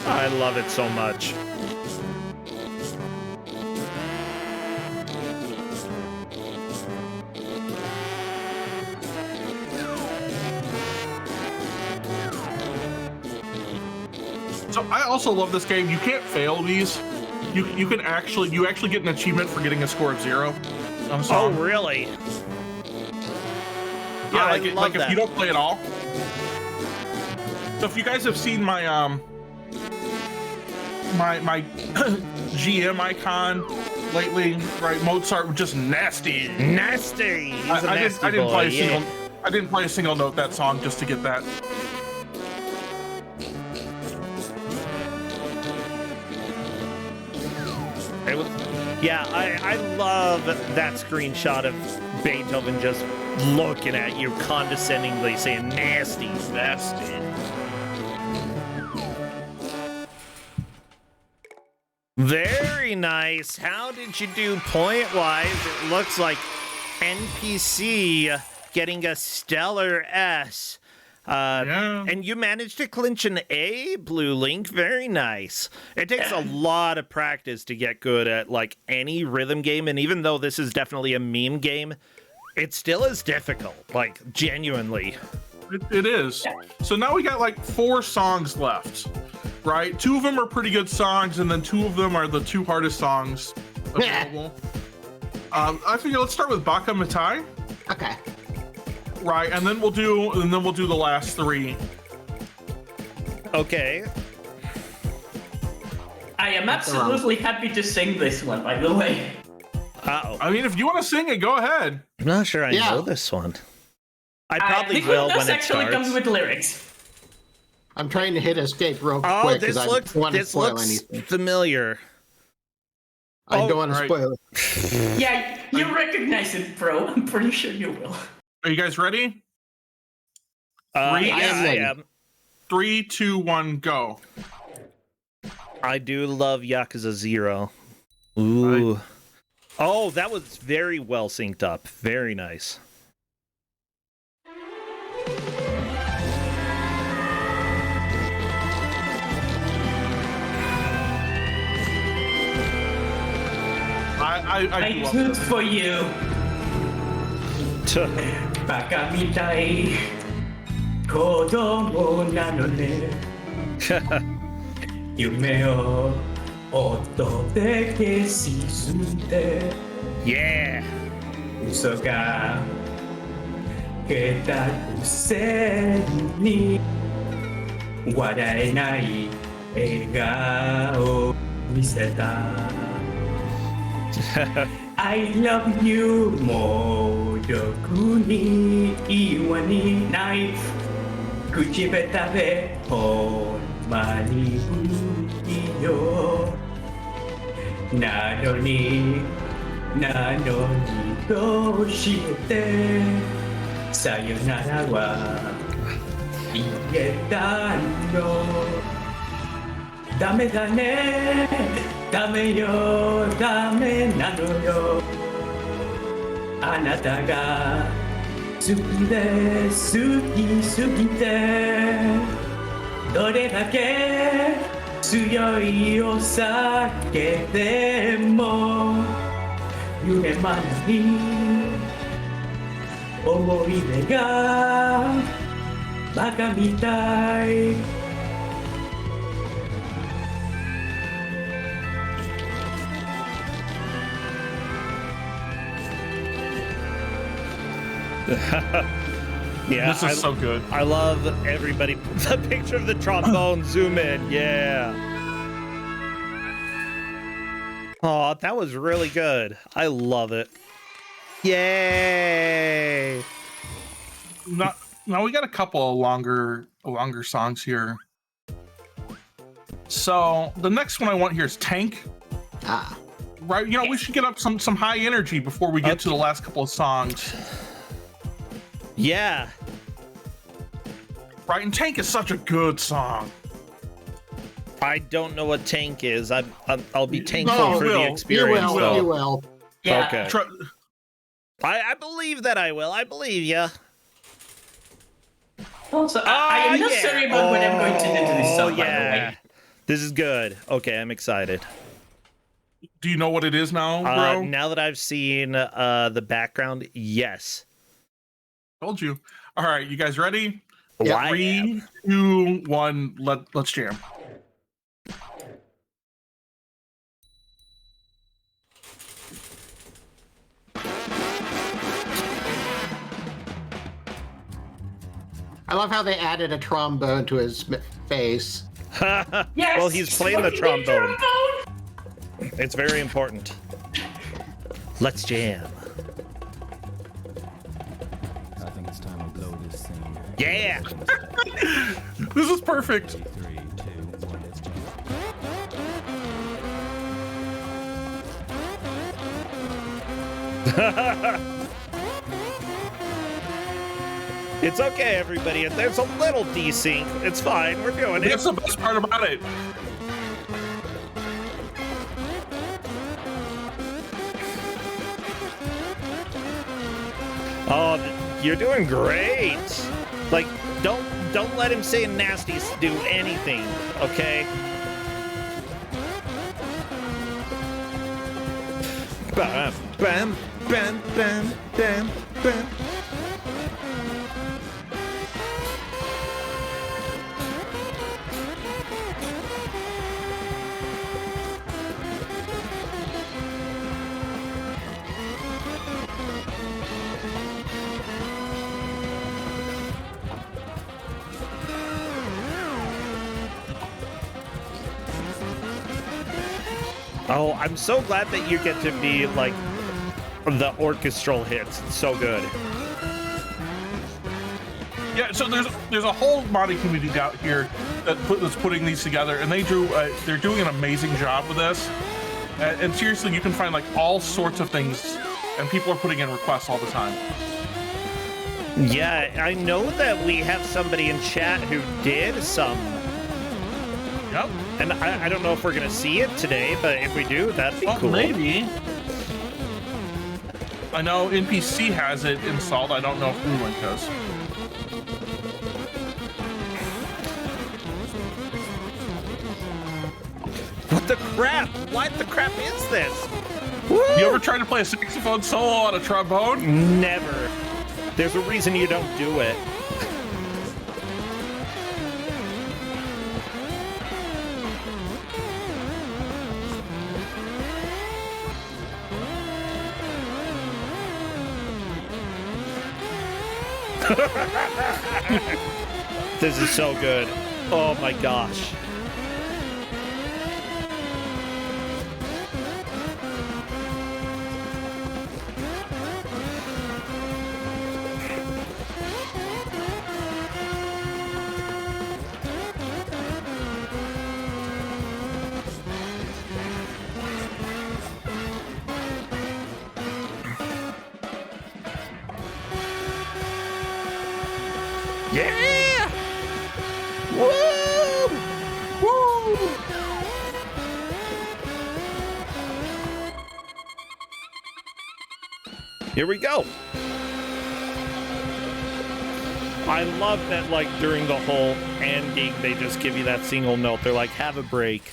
I love it so much. So I also love this game. You can't fail these. You actually get an achievement for getting a score of 0. Oh, really? Yeah, I like love if that. you don't play at all. So if you guys have seen my my GM icon lately, right? Mozart was just nasty. Nasty. He's a nasty I didn't boy, play a yeah. single. I didn't play a single note that song just to get that. It was, yeah, I love that screenshot of Beethoven just looking at you condescendingly saying nasty, nasty. Very nice. How did you do point-wise? It looks like NPC getting a stellar S. Yeah. And you managed to clinch an A, Blue Link. Very nice. It takes a lot of practice to get good at like any rhythm game, and even though this is definitely a meme game, it still is difficult, like genuinely. It is. So now we got like 4 songs left, right? 2 of them are pretty good songs, and then 2 of them are the 2 hardest songs available. I figure let's start with Baka Mitai. Okay. Right, and then we'll do the last 3. Okay. I am absolutely happy to sing this one, by the way. Uh-oh. I mean, if you want to sing it, go ahead. I'm not sure I know this one. I probably will when it actually starts. comes with lyrics. I'm trying to hit escape real quick because I don't want to spoil anything. Familiar. I don't want to spoil it. Yeah, you recognize it, bro. I'm pretty sure you will. Are you guys ready? I am. 3, 2, 1, go. I do love Yakuza 0. Ooh. Oh, that was very well synced up. Very nice. I do love for you. Baka mitai kodomo nano ne. Yume o oto deke shizunde. Yeah. Uso ga ketaku sen ni waraenai egao miseta. I love you modoku ni iwa ni nai kuchibeta de honmani buki yo nano ni doshite sayonara wa ieta no dame da ne dame yo dame nano yo anata ga suki de sugite dore dake tsuyoi o sakete mo yume mana ni omoide ga baka mitai. Yeah, this is so good. I love everybody. The picture of the trombone zoom in. Yeah. Oh, that was really good. I love it. Yay! Now we got a couple of longer songs here. So the next one I want here is Tank. Right, you know, we should get up some high energy before we get to the last couple of songs. Yeah. Right, and Tank is such a good song. I don't know what Tank is. I'll be thankful for the experience. You will. Yeah. Okay. I believe that I will. I believe ya. Also, I am not sure about what I'm going to do to this song, by the way. This is good. Okay, I'm excited. Do you know what it is now, bro? Now that I've seen the background, yes. Told you. All right, you guys ready? Yeah. 3, 2, 1, let's jam. I love how they added a trombone to his face. Yes, well, he's playing the trombone. It's very important. Let's jam. I think it's time to blow this thing. Yeah. This is perfect. 3, 2, 1, let's jam. It's okay, everybody. There's a little desync. It's fine. We're doing it. That's the best part about it. Oh, you're doing great. Like, don't let him say nasty do anything, okay? Bam, bam, bam, bam, bam, bam. Oh, I'm so glad that you get to be like the orchestral hits. It's so good. Yeah, so there's a whole modding community out here that's putting these together, and they're doing an amazing job with this. And seriously, you can find like all sorts of things, and people are putting in requests all the time. Yeah, I know that we have somebody in chat who did some. Yep. And I don't know if we're gonna see it today, but if we do, that'd be cool. Maybe. I know NPC has it installed. I don't know if BlueLink does. What the crap? What the crap is this? Woo! You ever tried to play a saxophone solo on a trombone? Never. There's a reason you don't do it. This is so good. Oh my gosh. Yeah! Woo! Woo! Here we go. I love that, like, during the whole ending, they just give you that single note. They're like, have a break.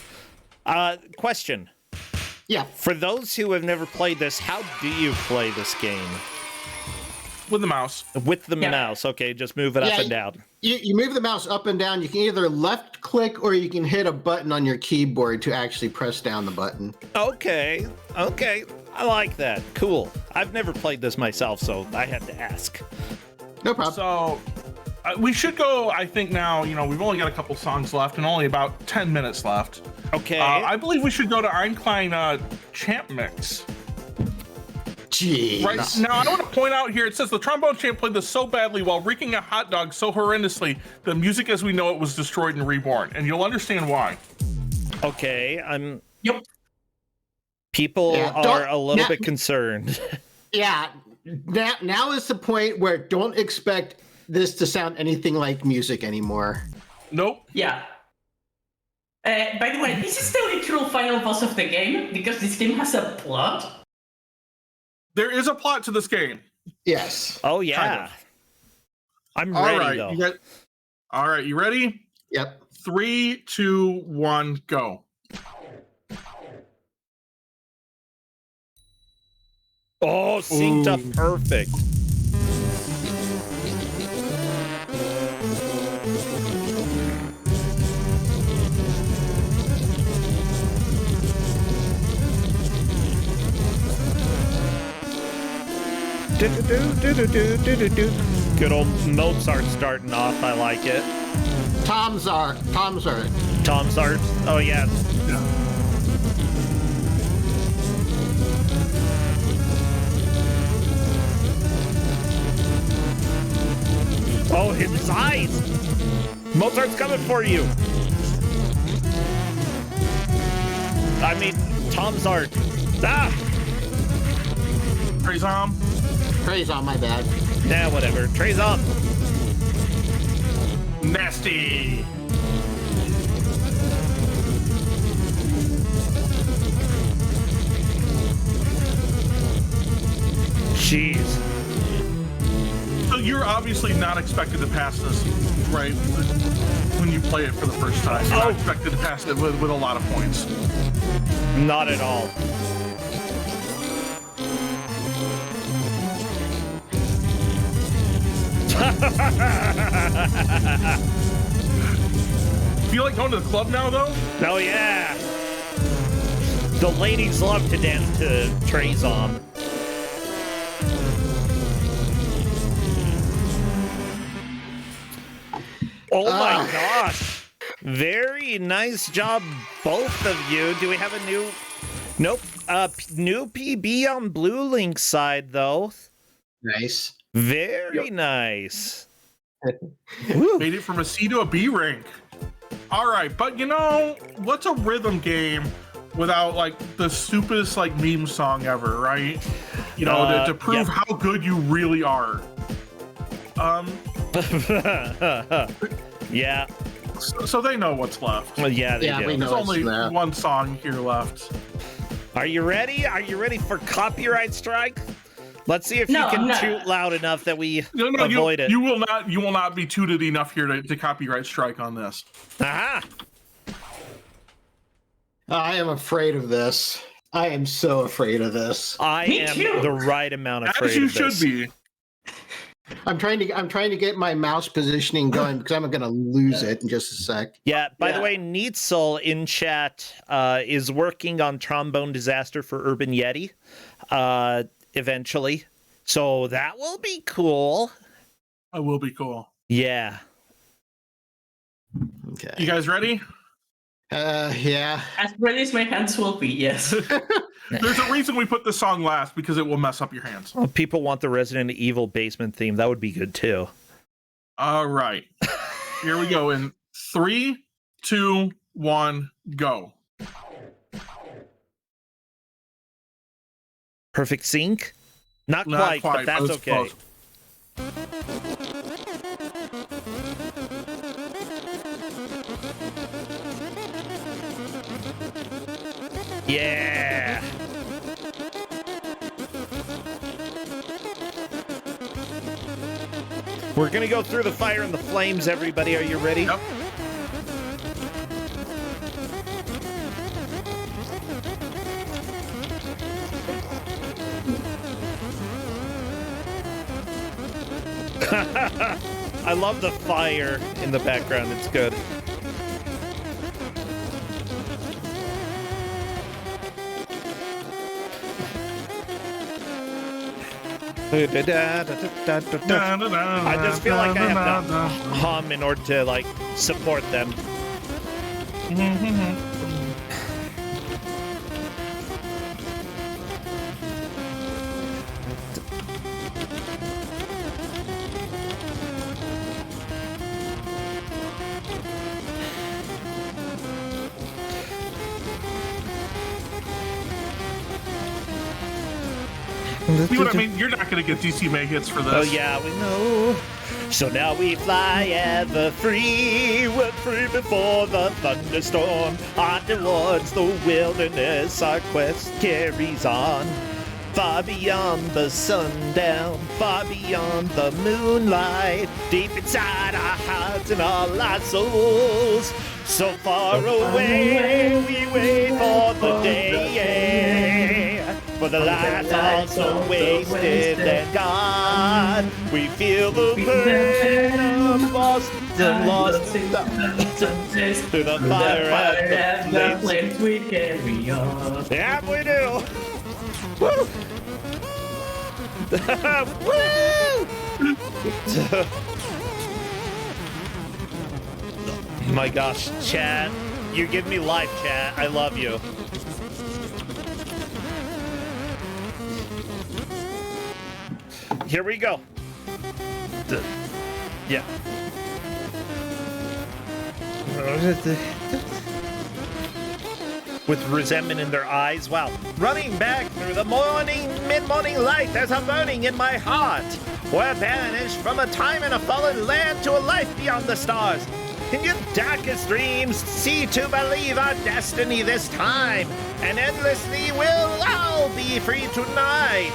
Question. Yeah. For those who have never played this, how do you play this game? With the mouse. With the mouse. Okay, just move it up and down. You move the mouse up and down. You can either left click or you can hit a button on your keyboard to actually press down the button. Okay. Okay. I like that. Cool. I've never played this myself, so I had to ask. No problem. So we should go, I think now, you know, we've only got a couple songs left and only about 10 minutes left. Okay. I believe we should go to Einklein Champ Mix. Jeez. Right now, I want to point out here, it says the trombone champ played this so badly while reeking a hot dog so horrendously, the music as we know it was destroyed and reborn. And you'll understand why. Okay, I'm... Yep. People are a little bit concerned. Yeah, now is the point where don't expect this to sound anything like music anymore. Nope. Yeah. By the way, this is the literal final boss of the game, because this game has a plot. There is a plot to this game. Yes. Oh, yeah. Kind of. I'm All ready, right, though. All right, you ready? Yep. 3, 2, 1, go. Oh, synced up perfect. Good old Mozart starting off. I like it. Tom's art. Oh, yeah. Oh, his eyes! Mozart's coming for you! I mean, Tom's art. Ah! Praise on. Praise on, my bad. Nah, whatever. Trey's up. Nasty. Jeez. So you're obviously not expected to pass this, right? When you play it for the first time, you're not expected to pass it with a lot of points. Not at all. Feel like going to the club now, though? Oh, yeah. The ladies love to dance to Trezom. Oh my gosh. Very nice job, both of you. Do we have a new Nope. New PB on Blue Link's side, though. Nice. Very nice. Made it from a C to a B rank. All right, but you know, what's a rhythm game without like the stupidest like meme song ever, right? You know, to prove how good you really are. Yeah. So they know what's left. Well, yeah, they do. We know There's only left. one song here left. Are you ready? Are you ready for copyright strike? Let's see if you can toot loud enough that we avoid it. You will not be tooted enough here to copyright strike on this. Aha! I am afraid of this. I am so afraid of this. I am the right amount afraid As you of this. should be. I'm trying to get my mouse positioning going because I'm gonna lose it in just a sec. Yeah, by the way, Neatsoul in chat is working on Trombone Disaster for Urban Yeti eventually. So that will be cool. That will be cool. Yeah. Okay. You guys ready? Yeah. As ready as my hands will be, yes. There's a reason we put the song last, because it will mess up your hands. Well, people want the Resident Evil basement theme. That would be good too. All right. Here we go in 3, 2, 1, go. Perfect sync? Not quite, but that's it's okay. close. Yeah. We're gonna go through the fire and the flames, everybody. Are you ready? Yep. I love the fire in the background. It's good. I just feel like I have to hum in order to like support them. See what I mean? You're not going to get DC May hits for this. Oh yeah, we know. So now we fly ever free. We're free before the thunderstorm. On towards the wilderness, our quest carries on. Far beyond the sundown, far beyond the moonlight, deep inside our hearts and all our souls. So far away, we wait for the day. For the lights all so wasted and gone. We feel the pain of lost in the through the fire and the flames we carry on. Yeah, we do. Woo! Woo! My gosh, chat. You give me life, chat. I love you. Here we go. Yeah. With resentment in their eyes. Wow. Running back through the mid-morning light, there's a burning in my heart. We're banished from a time in a fallen land to a life beyond the stars. In your darkest dreams, see to believe our destiny this time, and endlessly we'll all be free tonight.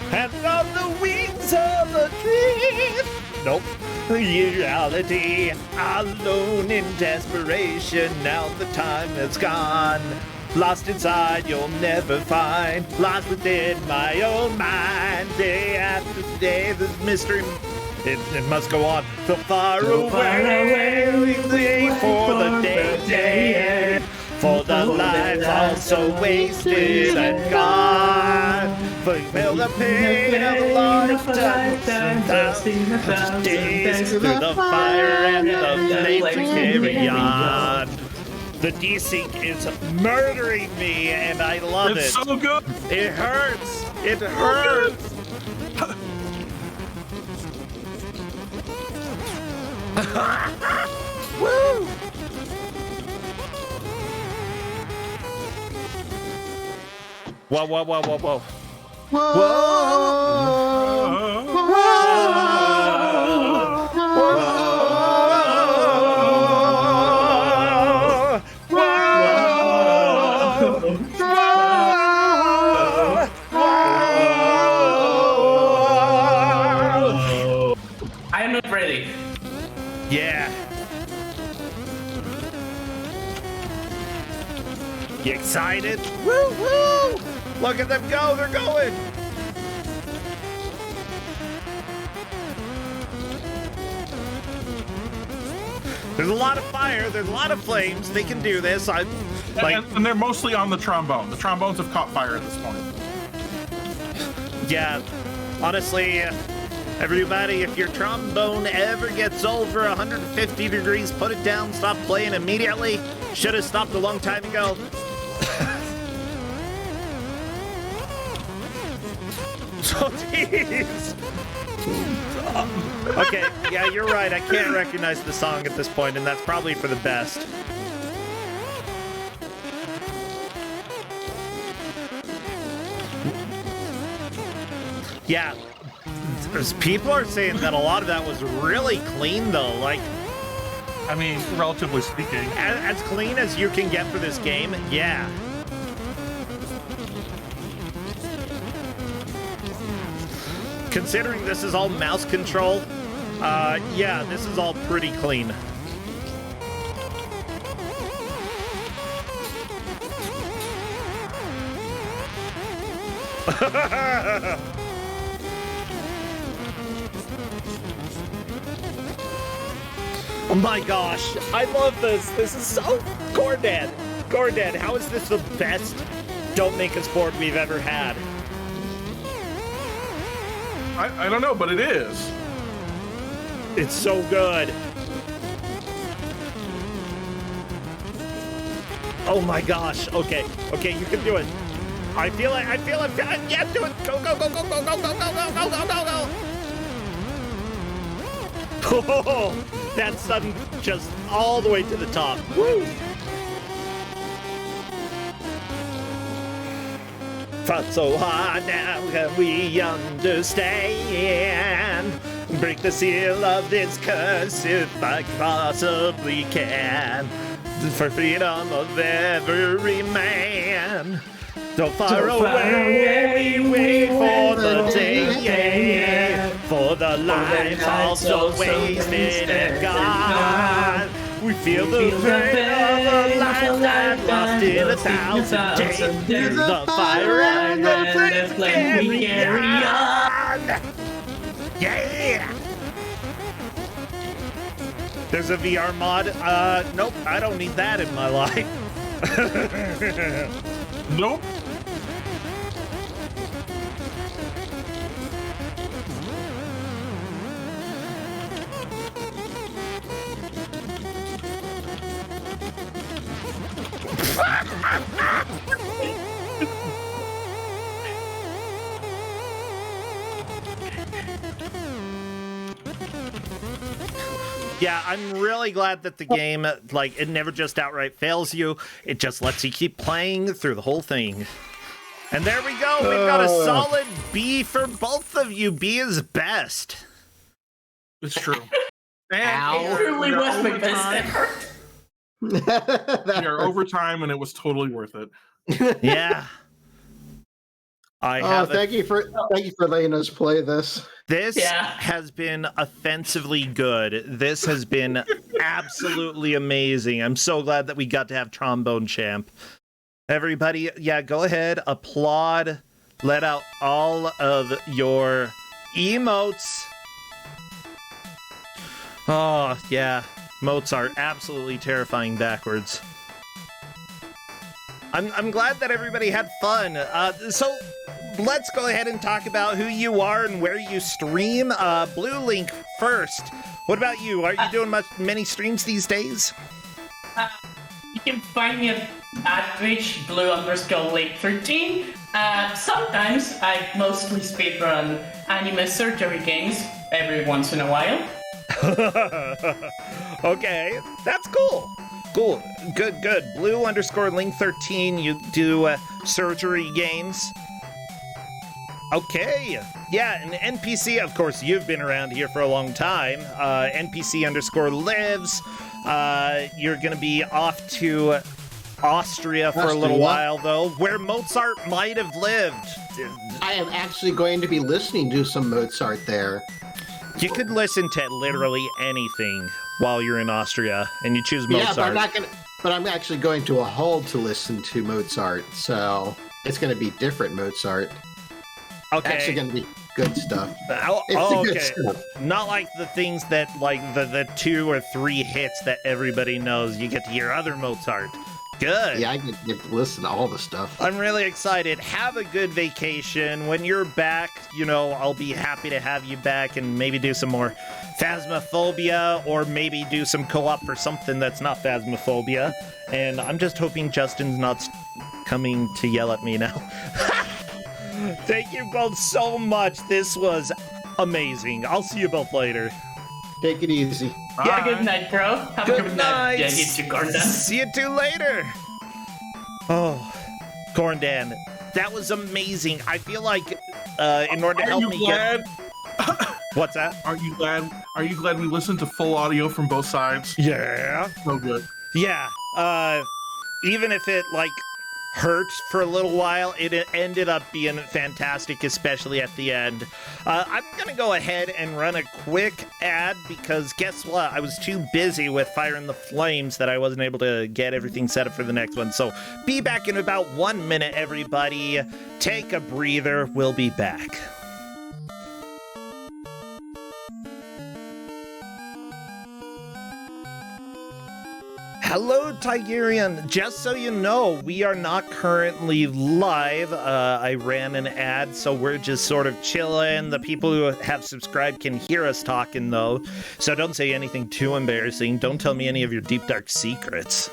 And on the wings of a dream, nope, reality, alone in desperation, now the time has gone. Lost inside, you'll never find, lost within my own mind. Day after day, this mystery, it must go on. So far away, we wait for the day, for the life all so wasted and gone. Fulfill the pain of a lifetime, days through the fire and the flames we carry on. The desync is murdering me, and I love it. It's so good. It hurts. It hurts. Woo! Whoa, whoa, whoa, whoa, whoa. Whoa! Whoa! I am not ready. Yeah. You excited? Woo woo! Look at them go, they're going! There's a lot of fire, there's a lot of flames, they can do this. And they're mostly on the trombone. The trombones have caught fire at this point. Yeah, honestly, everybody, if your trombone ever gets over 150 degrees, put it down, stop playing immediately. Should have stopped a long time ago. Oh, jeez. Okay, yeah, you're right. I can't recognize the song at this point, and that's probably for the best. Yeah, people are saying that a lot of that was really clean, though. Like, I mean, relatively speaking. as clean as you can get for this game, yeah. Considering this is all mouse control, yeah, this is all pretty clean. Oh my gosh, I love this. This is so Corndan. Corndan, how is this the best Don't Make Us board we've ever had? I don't know, but it is. It's so good. Oh my gosh. Okay, you can do it. I feel it. Yeah, do it. Go, go, go, go, go, go, go, go, go, go, go, go, go. Oh, that sudden just all the way to the top. Woo! Fought so hard, now we understand. Break the seal of this curse if I possibly can. For freedom of every man. So far away, we wait for the day, for the life also wasted and gone. We feel the pain of a lifetime lost in 1,000 days. The fire and the flame we carry on. Yeah! There's a VR mod. Nope, I don't need that in my life. Nope. Yeah, I'm really glad that the game, like, it never just outright fails you. It just lets you keep playing through the whole thing. And there we go. We've got a solid B for both of you. B is best. It's true. It really was my best effort. We are overtime, and it was totally worth it. Yeah. Thank you for letting us play this. This has been offensively good. This has been absolutely amazing. I'm so glad that we got to have Trombone Champ. Everybody, yeah, go ahead, applaud, let out all of your emotes. Oh, yeah, emotes are absolutely terrifying backwards. I'm glad that everybody had fun. So let's go ahead and talk about who you are and where you stream. Blue Link first. What about you? Are you doing many streams these days? You can find me at Twitch, blue_lake13. Sometimes I mostly speedrun anime surgery games every once in a while. Okay, that's cool. Cool. Good. Blue_link13. You do surgery games. Okay. Yeah, and NPC, of course, you've been around here for a long time. NPC_lives. You're going to be off to Austria for a little while, though, where Mozart might have lived. I am actually going to be listening to some Mozart there. You could listen to literally anything while you're in Austria, and you choose Mozart. Yeah, but I'm actually going to a hall to listen to Mozart, so it's going to be different Mozart. Okay. Actually going to be good stuff. Okay. Stuff. Not like the things that, like, the 2 or 3 hits that everybody knows. You get to hear other Mozart. Good. Yeah, I get to listen to all the stuff. I'm really excited. Have a good vacation. When you're back, I'll be happy to have you back and maybe do some more Phasmophobia, or maybe do some co-op for something that's not Phasmophobia. And I'm just hoping Justin's not coming to yell at me now. Thank you both so much. This was amazing. I'll see you both later. Take it easy. Yeah, good night, bro. Have a good night. Yeah, you too, Corndan. See you two later. Oh, Corndan, that was amazing. I feel like in order to help me get... What's that? Are you glad we listened to full audio from both sides? Yeah. So good. Yeah. Even if it, hurt for a little while, it ended up being fantastic, especially at the end. I'm gonna go ahead and run a quick ad, because guess what? I was too busy with Fire in the Flames that I wasn't able to get everything set up for the next one. So be back in about 1 minute, everybody. Take a breather. We'll be back. Hello, Tigerion. Just so you know, we are not currently live. I ran an ad, so we're just sort of chilling. The people who have subscribed can hear us talking, though. So don't say anything too embarrassing. Don't tell me any of your deep, dark secrets.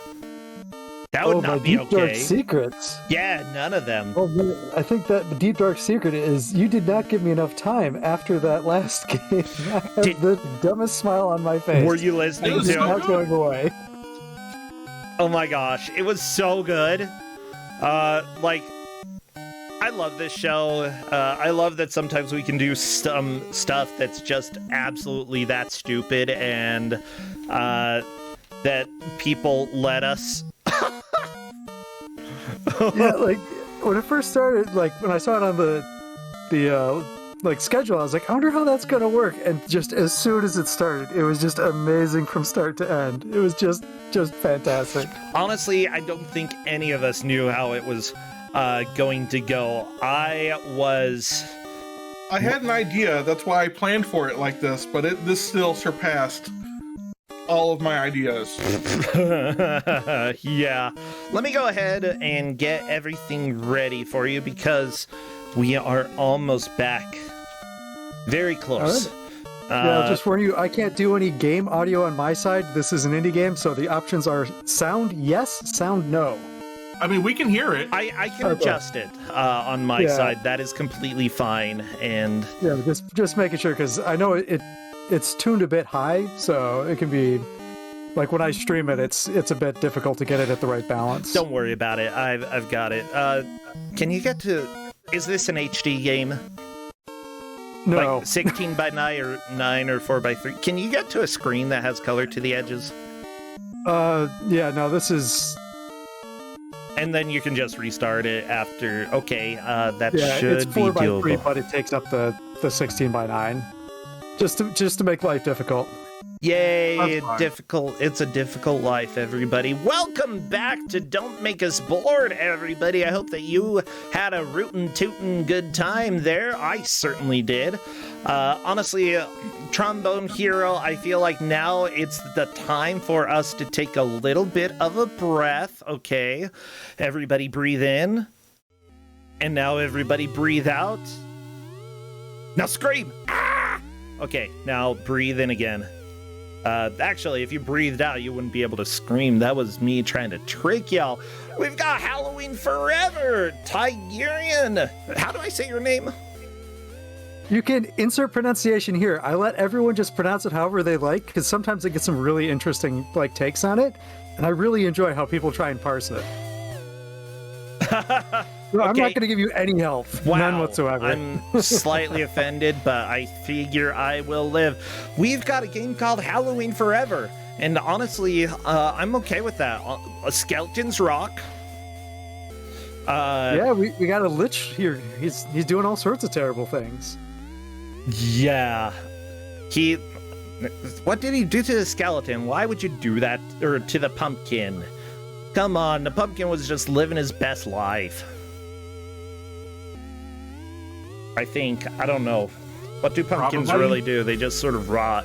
That would not be okay. Deep dark secrets? Yeah, none of them. Well, I think that the deep dark secret is you did not give me enough time after that last game. I have the dumbest smile on my face. Were you listening to it? It's not going away. Oh my gosh, it was so good. I love this show. I love that sometimes we can do some stuff that's just absolutely that stupid, and that people let us. Yeah, when it first started, when I saw it on the schedule, I was like, I wonder how that's gonna work. And just as soon as it started, it was just amazing from start to end. It was just fantastic. Honestly, I don't think any of us knew how it was going to go. I had an idea. That's why I planned for it like this, but this still surpassed all of my ideas. Yeah. Let me go ahead and get everything ready for you, because we are almost back. Very close. Yeah, I'll just warn you, I can't do any game audio on my side. This is an indie game, so the options are sound yes, sound no. I mean, we can hear it. I can adjust it on my side. That is completely fine. And yeah, just making sure, because I know it's tuned a bit high, so it can be when I stream it, it's a bit difficult to get it at the right balance. Don't worry about it. I've got it. Can you get to? Is this an HD game? No. 16 by 9 or 4 by 3. Can you get to a screen that has color to the edges? Yeah, no, this is... And then you can just restart it after. Okay, that should it's 4 by 3, but it takes up the 16 by 9. Just to make life difficult. Yay, difficult. It's a difficult life, everybody. Welcome back to Don't Make Us Bored, everybody. I hope that you had a rootin' tootin' good time there. I certainly did. Honestly, Trombone Hero, I feel like now it's the time for us to take a little bit of a breath, okay? Everybody breathe in. And now everybody breathe out. Now scream! Ah! Okay, now breathe in again. Actually, if you breathed out, you wouldn't be able to scream. That was me trying to trick y'all. We've got Halloween Forever, Tigerion. How do I say your name? You can insert pronunciation here. I let everyone just pronounce it however they like, because sometimes they get some really interesting takes on it, and I really enjoy how people try and parse it. No, I'm not going to give you any help. Wow. None whatsoever. I'm slightly offended, but I figure I will live. We've got a game called Halloween Forever, and honestly, I'm okay with that. Skeletons rock. Yeah, we got a lich here. He's doing all sorts of terrible things. Yeah. What did he do to the skeleton? Why would you do that? Or to the pumpkin? Come on, the pumpkin was just living his best life. I think. I don't know. What do pumpkins really do? They just sort of rot.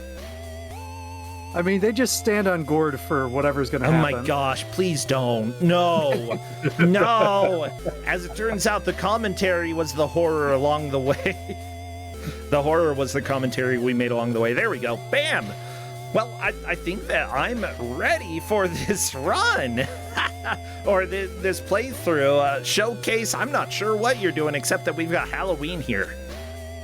I mean, they just stand on gourd for whatever's going to happen. Oh my gosh, please don't. No. No. As it turns out, the commentary was the horror along the way. The horror was the commentary we made along the way. There we go. Bam. Well, I think that I'm ready for this run. Or this playthrough, showcase. I'm not sure what you're doing, except that we've got Halloween here.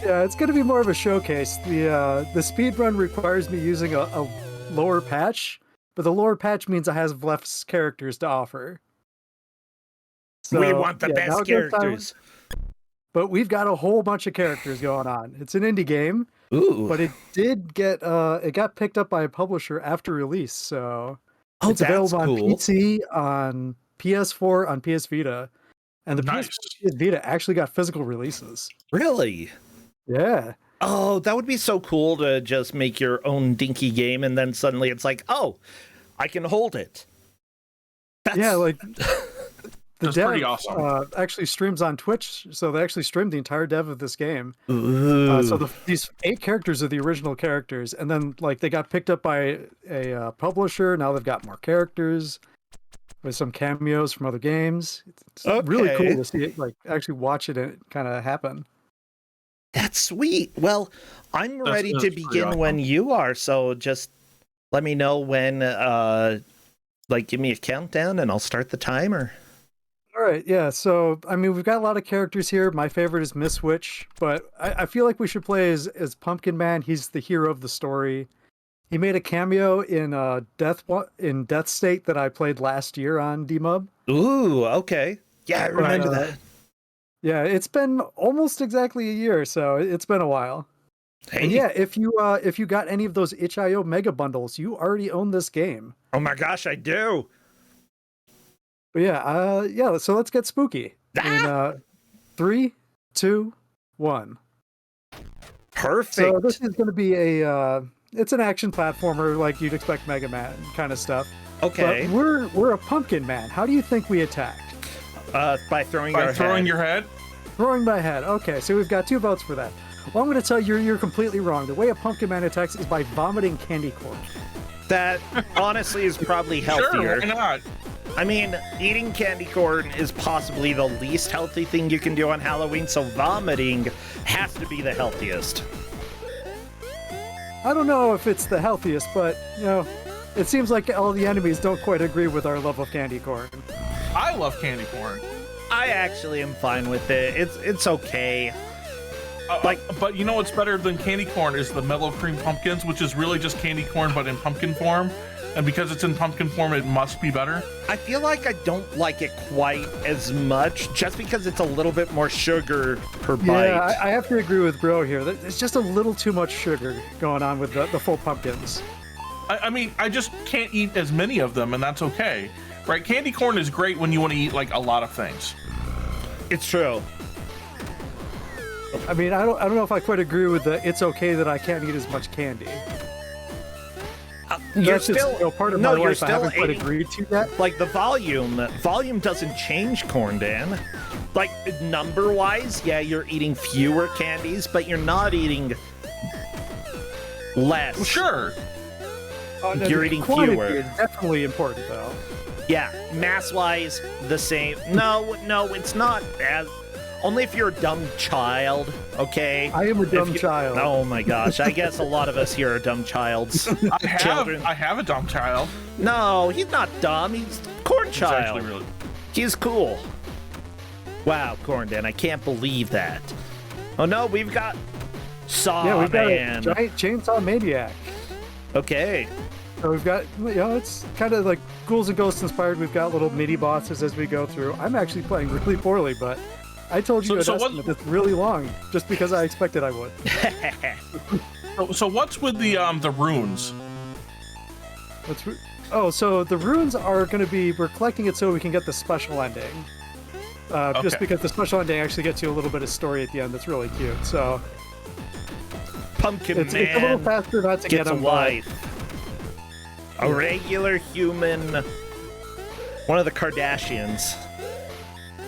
Yeah, it's going to be more of a showcase. The speed run requires me using a lower patch, but the lower patch means I have less characters to offer. So, we want the best characters. But we've got a whole bunch of characters going on. It's an indie game. Ooh. But it did get it got picked up by a publisher after release, so it's that's available on cool. PC, on PS4, on PS Vita, and the PS Vita actually got physical releases. Really? Yeah. Oh, that would be so cool to just make your own dinky game, and then suddenly it's like, oh, I can hold it. Yeah, like the That's dev pretty awesome. Actually streams on Twitch, so they actually streamed the entire dev of this game. Ooh. These 8 characters are the original characters, and then they got picked up by a publisher. Now they've got more characters with some cameos from other games. It's really cool to see it, actually watch it kind of happen. That's sweet. Well, I'm ready to begin awesome. When you are, so just let me know when, give me a countdown and I'll start the timer. All right, yeah, so, I mean, we've got a lot of characters here. My favorite is Miss Witch, but I feel like we should play as Pumpkin Man. He's the hero of the story. He made a cameo in Death State that I played last year on DMub. Ooh, okay. Yeah, I remember that. Yeah, it's been almost exactly a year, so it's been a while. Hey. And yeah, if you got any of those itch.io mega bundles, you already own this game. Oh my gosh, I do. But yeah, so let's get spooky. In 3, 2, 1. Perfect. So this is going to be it's an action platformer like you'd expect Mega Man kind of stuff. Okay. But we're a pumpkin man. How do you think we attack? By throwing your head. Throwing my head. Okay, so we've got 2 votes for that. Well, I'm going to tell you, you're completely wrong. The way a pumpkin man attacks is by vomiting candy corn. That honestly is probably healthier. Sure, why not? I mean, eating candy corn is possibly the least healthy thing you can do on Halloween, so vomiting has to be the healthiest. I don't know if it's the healthiest, but, it seems like all the enemies don't quite agree with our love of candy corn. I love candy corn. I actually am fine with it. It's okay. But you know what's better than candy corn is the mellow cream pumpkins, which is really just candy corn but in pumpkin form. And because it's in pumpkin form, it must be better. I feel like I don't like it quite as much, just because it's a little bit more sugar per bite. Yeah, I have to agree with Bro here. There's just a little too much sugar going on with the full pumpkins. I mean, I just can't eat as many of them, and that's okay. Right? Candy corn is great when you want to eat, a lot of things. It's true. I mean, I don't know if I quite agree with it's okay that I can't eat as much candy. You're still part of my life. I haven't quite agreed to that. Like the volume doesn't change, Corndan. Like number-wise, yeah, you're eating fewer candies, but you're not eating less. Well, sure. You're eating fewer. Is definitely important, though. Yeah, mass-wise, the same. No, it's not as. only if you're a dumb child, okay? I am a dumb child. Oh my gosh, I guess a lot of us here are dumb childs. I have a dumb child. No, he's not dumb. He's Corn Child. Really... He's cool. Wow, Corndan, I can't believe that. Oh no, we've got Saw we've got Man. a giant chainsaw maniac. Okay. So we've got, it's kind of like Ghouls and Ghosts inspired. We've got little mini bosses as we go through. I'm actually playing really poorly, but I told you it's really long just because I expected I would. So what's with the runes? So the runes are going to be, we're collecting it so we can get the special ending. Just because the special ending actually gets you a little bit of story at the end that's really cute. So Pumpkin it's Man a little faster not to gets get a wife. A regular human, one of the Kardashians.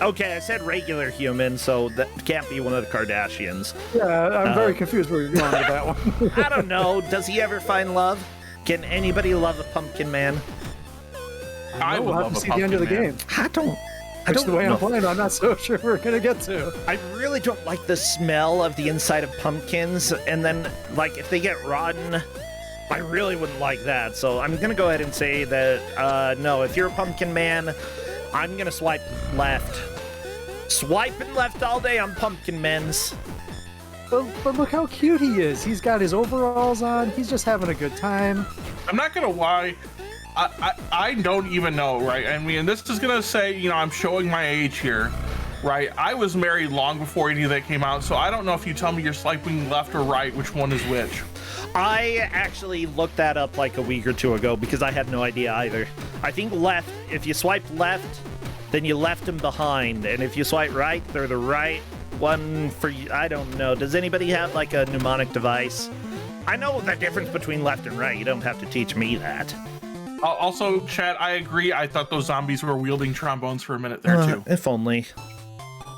Okay, I said regular human, so that can't be one of the Kardashians. Yeah, I'm very confused where you're going with that one. I don't know. Does he ever find love? Can anybody love a Pumpkin Man? I would love a see the end of the game. I don't the way I'm playing, I'm not so sure we're gonna get to. I really don't like the smell of the inside of pumpkins, and then, like, if they get rotten, I really wouldn't like that. So I'm gonna go ahead and say that, no, if you're a Pumpkin Man, I'm gonna swipe left. Swiping left all day on Pumpkin Men's. But look how cute he is. He's got his overalls on. He's just having a good time. I'm not gonna lie. I don't even know, right? I mean, this is gonna say, I'm showing my age here, right? I was married long before any of that came out, so I don't know if you tell me you're swiping left or right, which one is which. I actually looked that up like a week or two ago because I had no idea either. I think left, if you swipe left, then you left them behind, and if you swipe right, they're the right one for you. I don't know. Does anybody have like a mnemonic device? I know the difference between left and right. You don't have to teach me that. Also, chat, I agree. I thought those zombies were wielding trombones for a minute there, too. If only.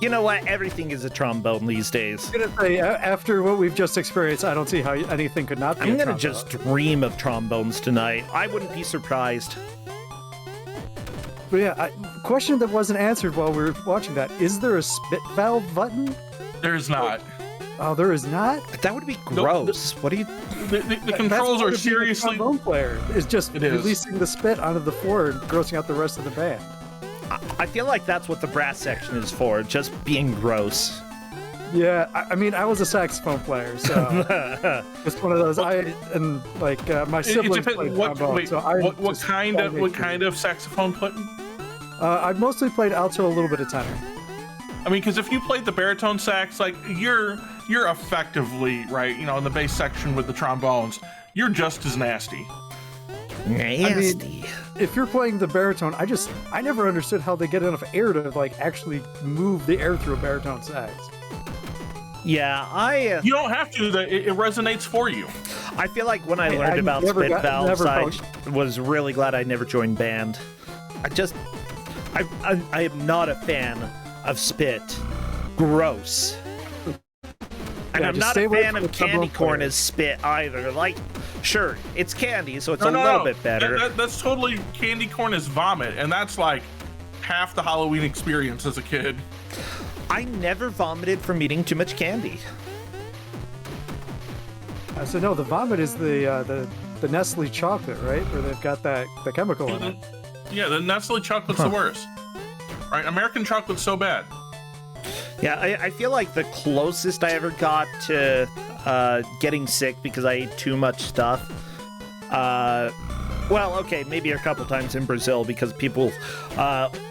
You know what? Everything is a trombone these days. I'm gonna say, after what we've just experienced, I don't see how anything could not be I'm gonna just dream of trombones tonight. I wouldn't be surprised. But yeah, question that wasn't answered while we were watching that. Is there a spit valve button? There's not. Oh, there is not? That would be gross. What do you... The controls are seriously... The trombone player is just releasing the spit onto the floor and grossing out the rest of the band. I feel like that's what the brass section is for, just being gross. Yeah, I mean, I was a saxophone player, so it's one of those. My siblings played trombone, so what kind of saxophone playing? I mostly played alto, a little bit of tenor. I mean, because if you played the baritone sax, like you're effectively right, in the bass section with the trombones, you're just as nasty. Nasty. I mean, if you're playing the baritone, I never understood how they get enough air to actually move the air through a baritone sax. Yeah, you don't have to. It resonates for you. I feel like when I learned about spit valves, I was really glad I never joined band. I am not a fan of spit. Gross. And I'm not a fan of candy corn as spit either. Like, sure, it's candy, so it's a little bit better. That's totally candy corn is vomit, and that's like half the Halloween experience as a kid. I never vomited from eating too much candy. So no, the vomit is the Nestle chocolate, right? Where they've got the chemical in it. Yeah, the Nestle chocolate's the worst. Right, American chocolate's so bad. Yeah, I feel like the closest I ever got to getting sick because I ate too much stuff. Well, okay, maybe a couple times in Brazil because people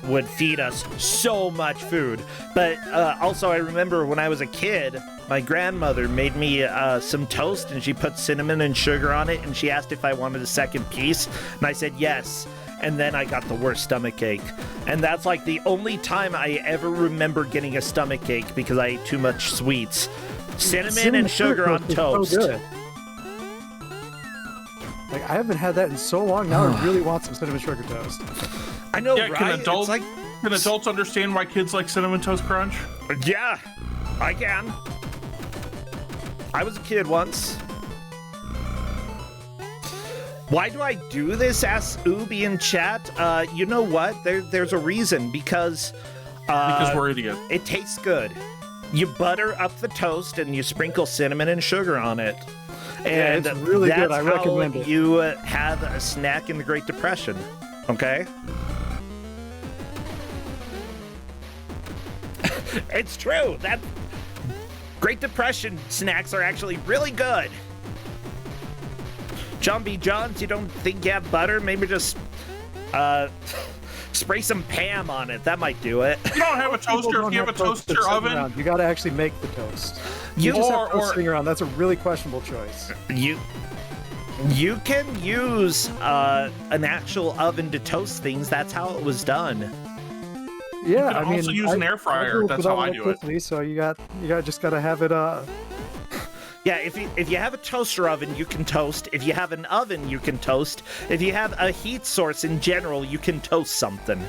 would feed us so much food. But also, I remember when I was a kid, my grandmother made me some toast and she put cinnamon and sugar on it and she asked if I wanted a second piece. And I said yes. And then I got the worst stomach ache. And that's like the only time I ever remember getting a stomach ache because I ate too much sweets. Cinnamon and sugar on toast. So good. Like, I haven't had that in so long. Now I really want some cinnamon sugar toast. I know, yeah, right? Can adults understand why kids like Cinnamon Toast Crunch? Yeah, I can. I was a kid once. Why do I do this? Asks Ubi in chat. You know what? There's a reason. Because we're idiots. It tastes good. You butter up the toast and you sprinkle cinnamon and sugar on it. And it's really good. I recommend it. You have a snack in the Great Depression. Okay? It's true. That Great Depression snacks are actually really good. John B. Johns, you don't think you have butter? Maybe just spray some Pam on it. That might do it. You don't have a toaster. If you have a toaster oven, you got to actually make the toast. You just have toast sitting around. That's a really questionable choice. You can use an actual oven to toast things. That's how it was done. Yeah, I mean, also use an air fryer. That's how I do it. So you just got to have it. Yeah, if you have a toaster oven, you can toast. If you have an oven, you can toast. If you have a heat source in general, you can toast something.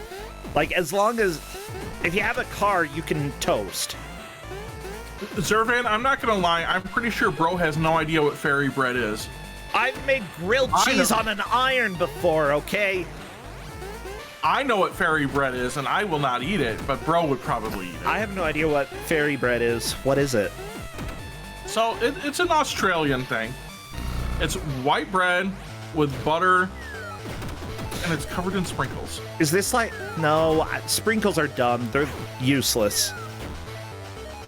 Like, as long as... If you have a car, you can toast. Zervan, I'm not going to lie. I'm pretty sure Bro has no idea what fairy bread is. I've made grilled cheese on an iron before, okay? I know what fairy bread is, and I will not eat it, but Bro would probably eat it. I have no idea what fairy bread is. What is it? So it's an Australian thing. It's white bread with butter, and it's covered in sprinkles. Is this like... No, sprinkles are dumb. They're useless.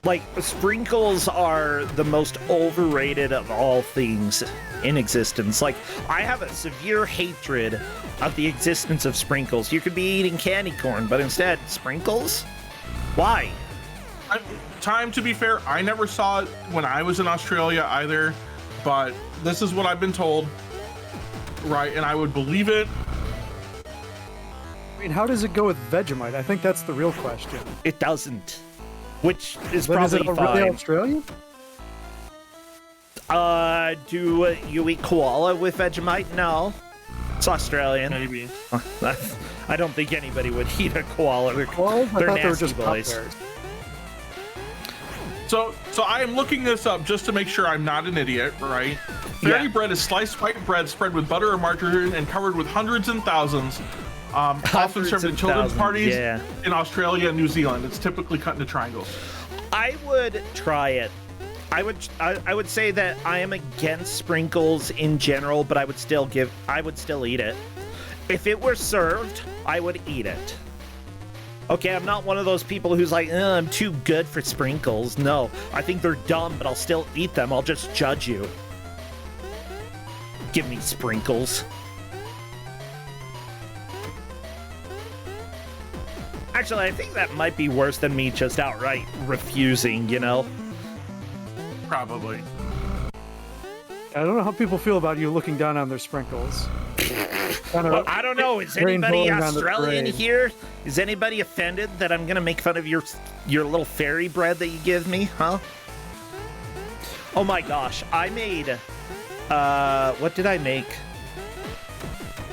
Like, sprinkles are the most overrated of all things in existence. Like, I have a severe hatred of the existence of sprinkles. You could be eating candy corn, but instead, sprinkles? Why? To be fair, I never saw it when I was in Australia either, but this is what I've been told, right? And I would believe it. I mean, how does it go with Vegemite? I think that's the real question. It doesn't. Which is but probably is it fine. Really Australian? Do you eat koala with Vegemite? No. It's Australian. Maybe. I don't think anybody would eat a koala. They're nasty boys. So I am looking this up just to make sure I'm not an idiot, right? Fairy bread is sliced white bread spread with butter or margarine and covered with hundreds and thousands. Often served at children's parties in Australia and New Zealand. It's typically cut into triangles. I would try it. I would say that I am against sprinkles in general, but I would still eat it. If it were served, I would eat it. Okay, I'm not one of those people who's like, I'm too good for sprinkles. No, I think they're dumb, but I'll still eat them. I'll just judge you. Give me sprinkles. Actually, I think that might be worse than me just outright refusing, you know? Probably. I don't know how people feel about you looking down on their sprinkles. Well, I don't know. Is anybody Australian here? Is anybody offended that I'm gonna make fun of your little fairy bread that you give me, huh? Oh my gosh, I made what did I make?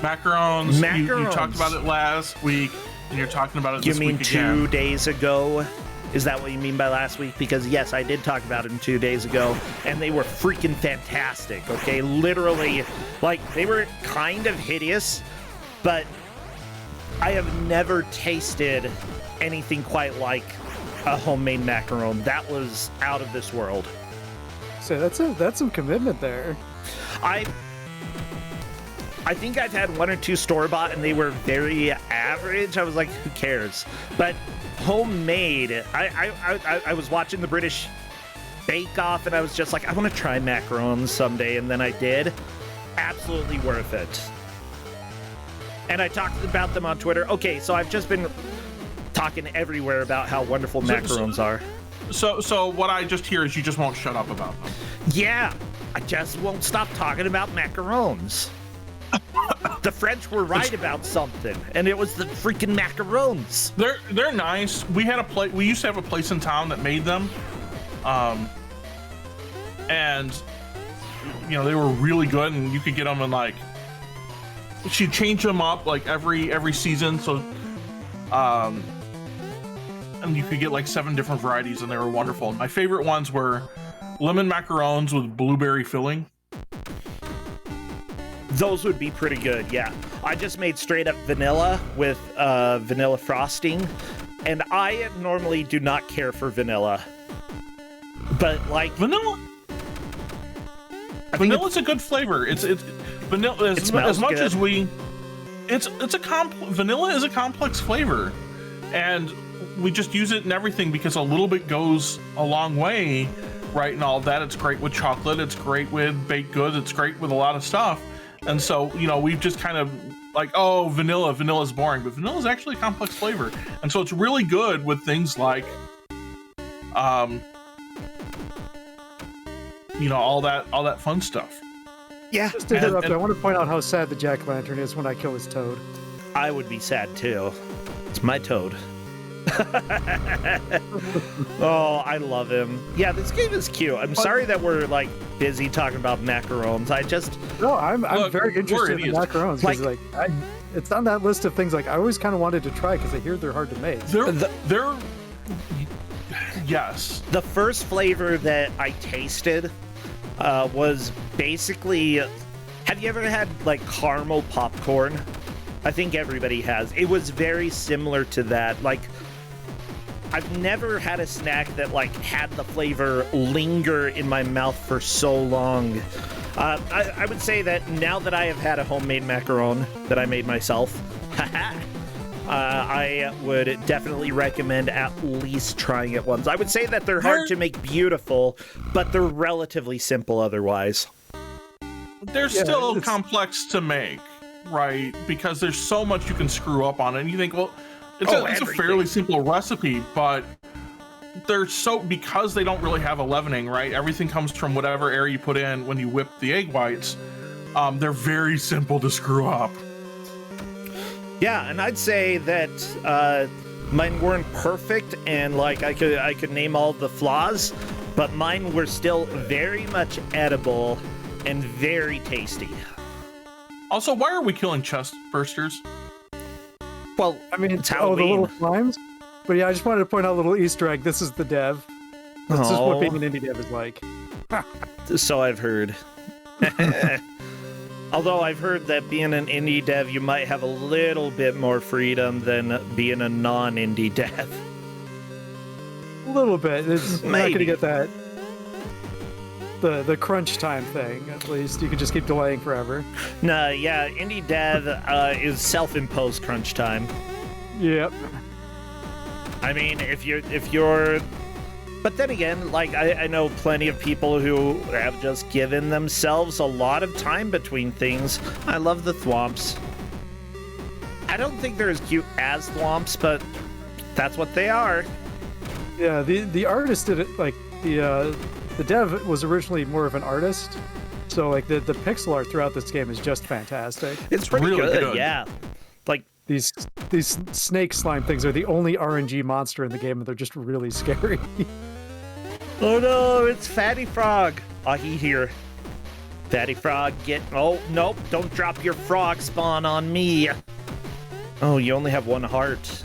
Macarons. You talked about it last week, and you're talking about it this week again. You mean 2 days ago? Is that what you mean by last week? Because yes, I did talk about them 2 days ago, and they were freaking fantastic, okay? Literally, like, they were kind of hideous, but I have never tasted anything quite like a homemade macaron. That was out of this world. So that's some commitment there. I think I've had 1 or 2 store-bought, and they were very average. I was like, who cares? But homemade, I was watching the British Bake Off, and I was just like, I want to try macarons someday, and then I did. Absolutely worth it. And I talked about them on Twitter. Okay, so I've just been talking everywhere about how wonderful macarons are. So what I just hear is you just won't shut up about them. Yeah, I just won't stop talking about macarons. The French were right about something, and it was the freaking macarons. They're nice. We used to have a place in town that made them, and you know, they were really good, and you could get them in, like, she'd change them up like every season, so and you could get like 7 different varieties, and they were wonderful. My favorite ones were lemon macarons with blueberry filling. Those would be pretty good, yeah. I just made straight up vanilla with vanilla frosting, and I normally do not care for vanilla. But like vanilla's a good flavor. It's vanilla as much good. as we. Vanilla is a complex flavor, and we just use it in everything because a little bit goes a long way, right? And all of that. It's great with chocolate. It's great with baked goods. It's great with a lot of stuff. And so, you know, we've just kind of like, oh, vanilla's boring, but vanilla is actually a complex flavor, and so it's really good with things like, you know, all that fun stuff. Yeah. Just to interrupt, I want to point out how sad the jack-o'-lantern is when I kill his toad. I would be sad too. It's my toad. Oh, I love him. Yeah, this game is cute. I'm sorry that we're like busy talking about macarons. I'm very interested in macarons because it's on that list of things like I always kind of wanted to try because I hear they're hard to make. They're yes. The first flavor that I tasted was basically, have you ever had like caramel popcorn? I think everybody has. It was very similar to that. Like, I've never had a snack that like had the flavor linger in my mouth for so long. I would say that now that I have had a homemade macaron that I made myself, I would definitely recommend at least trying it once. I would say that they're hard to make beautiful, but they're relatively simple otherwise. They're still complex to make, right? Because there's so much you can screw up on it. And you think, well, it's a fairly simple recipe, but they're because they don't really have a leavening, right? Everything comes from whatever air you put in when you whip the egg whites. They're very simple to screw up. Yeah, and I'd say that mine weren't perfect, and like I could name all the flaws, but mine were still very much edible and very tasty. Also, why are we killing chest bursters? Well, I mean, it's Halloween. The little slimes. But yeah, I just wanted to point out a little Easter egg. This is the dev. This is what being an indie dev is like. So I've heard. Although I've heard that being an indie dev, you might have a little bit more freedom than being a non-indie dev. A little bit. You're not going to get that. The crunch time thing, at least. You can just keep delaying forever. Nah, yeah, indie dev is self-imposed crunch time. Yep. I mean, if you're... But then again, like, I know plenty of people who have just given themselves a lot of time between things. I love the thwomps. I don't think they're as cute as thwomps, but that's what they are. Yeah, the artist did it, like, the dev was originally more of an artist, so, like, the pixel art throughout this game is just fantastic. It's pretty really good, yeah. Like, These snake slime things are the only RNG monster in the game, and they're just really scary. oh no, it's Fatty Frog. He's here. Fatty Frog, oh, nope, don't drop your frog spawn on me. Oh, you only have one heart.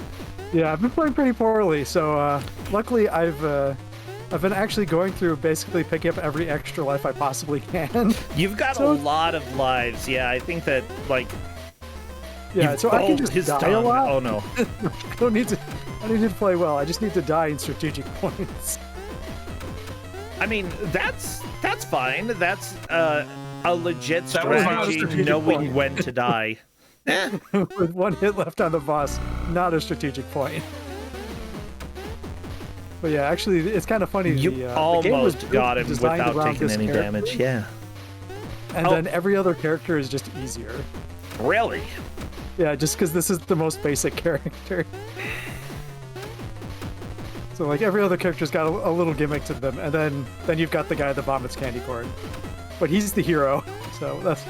Yeah, I've been playing pretty poorly, so luckily I've been actually going through basically picking up every extra life I possibly can. You've got a lot of lives, yeah, I think that, like... Yeah, so I can just die a lot. Oh no. I don't need to play well. I just need to die in strategic points. I mean, that's fine. That's a legit strategy, knowing when to die. With one hit left on the boss, not a strategic point. But yeah, actually, it's kind of funny. You almost got him without taking any damage, yeah. And then every other character is just easier. Really? Yeah, just because this is the most basic character. So, like, every other character's got a little gimmick to them, and then you've got the guy that vomits candy corn. But he's the hero, so that's...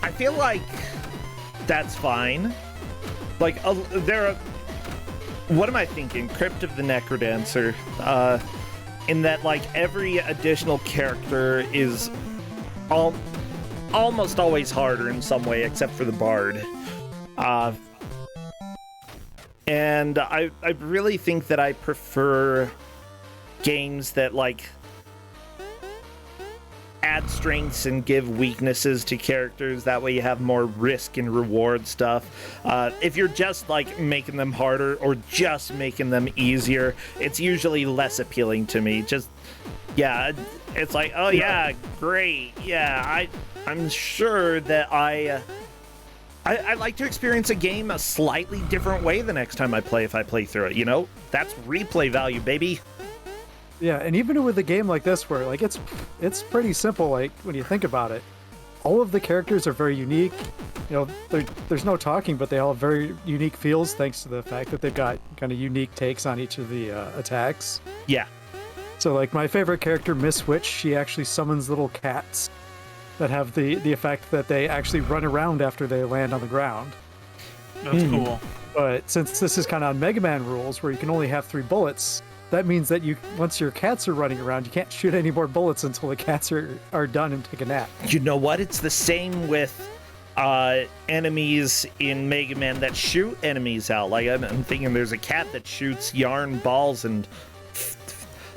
I feel like that's fine. Like, what am I thinking? Crypt of the Necrodancer. In that, like, every additional character is almost always harder in some way, except for the bard. And I really think that I prefer games that, like, add strengths and give weaknesses to characters. That way you have more risk and reward stuff. If you're just like making them harder or just making them easier, it's usually less appealing to me. Just, yeah, it's like, oh yeah, great. Yeah, I'm sure that I like to experience a game a slightly different way the next time I play if I play through it, you know? That's replay value, baby. Yeah, and even with a game like this where like it's pretty simple, like when you think about it. All of the characters are very unique. You know, there's no talking, but they all have very unique feels thanks to the fact that they've got kind of unique takes on each of the attacks. Yeah. So like my favorite character, Miss Witch, she actually summons little cats that have the effect that they actually run around after they land on the ground. That's cool. But since this is kind of on Mega Man rules where you can only have 3 bullets, that means that once your cats are running around, you can't shoot any more bullets until the cats are done and take a nap. You know what? It's the same with enemies in Mega Man that shoot enemies out. Like I'm thinking there's a cat that shoots yarn balls and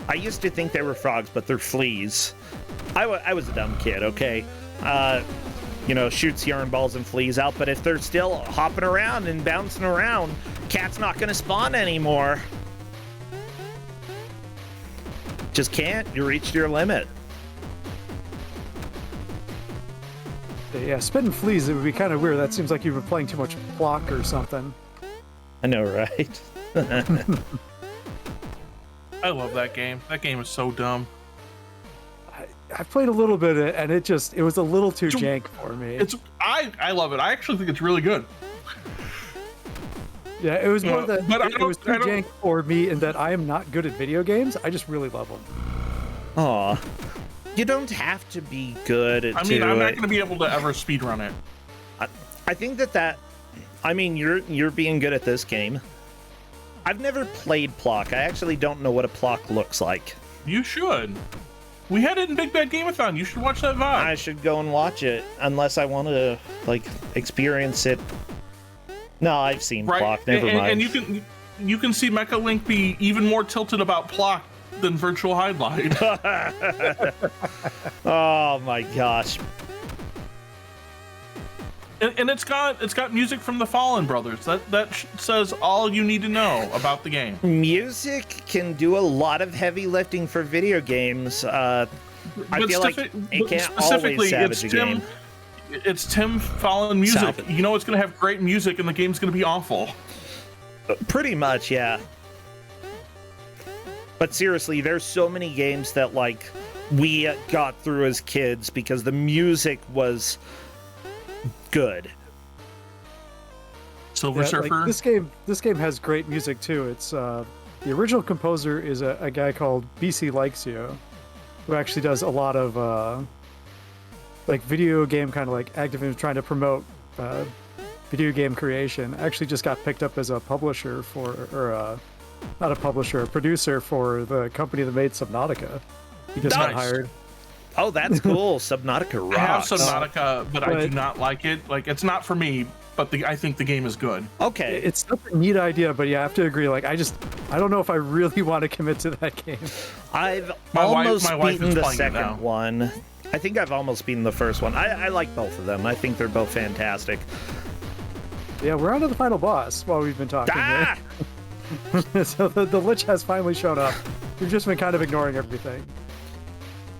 I used to think they were frogs, but they're fleas. I was a dumb kid, okay? You know, shoots yarn balls and fleas out, but if they're still hopping around and bouncing around, cat's not gonna spawn anymore. Just can't. You reached your limit. Yeah, spitting fleas, it would be kind of weird. That seems like you've been playing too much block or something. I know, right? I love that game. That game is so dumb. I played a little bit of it, and it was a little too jank for me. I love it. I actually think it's really good. Yeah, it was more that it was too jank for me in that I am not good at video games. I just really love them. Aw. You don't have to be good at I'm not going to be able to ever speedrun it. I think that I mean, you're being good at this game. I've never played Plock. I actually don't know what a Plock looks like. You should. We had it in Big Bad Game-a-thon. You should watch that VOD. I should go and watch it, unless I want to, like, experience it. No, I've seen Plock. Never mind. And you can see Mecha Link be even more tilted about Plock than Virtual Highlight. Oh my gosh. And it's got music from the Fallen Brothers. That says all you need to know about the game. Music can do a lot of heavy lifting for video games. I feel like it can't always savage a game. It's Tim Fallon music. You know it's going to have great music and the game's going to be awful. Pretty much, yeah. But seriously, there's so many games that like we got through as kids because the music was good. Silver Surfer. Like this game has great music too. It's the original composer is a guy called BC Likes You, who actually does a lot of like video game kind of like activism, trying to promote video game creation. Actually just got picked up as a publisher not a publisher, a producer for the company that made Subnautica. He just got hired. Oh, that's cool. Subnautica rocks. I have Subnautica, but I do not like it. Like, it's not for me, but I think the game is good. Okay. It's such a neat idea, but yeah, I have to agree. Like, I don't know if I really want to commit to that game. I've almost beaten the second one. I think I've almost beaten the first one. I like both of them. I think they're both fantastic. Yeah, we're on to the final boss while we've been talking. Ah! So the Lich has finally shown up. We've just been kind of ignoring everything.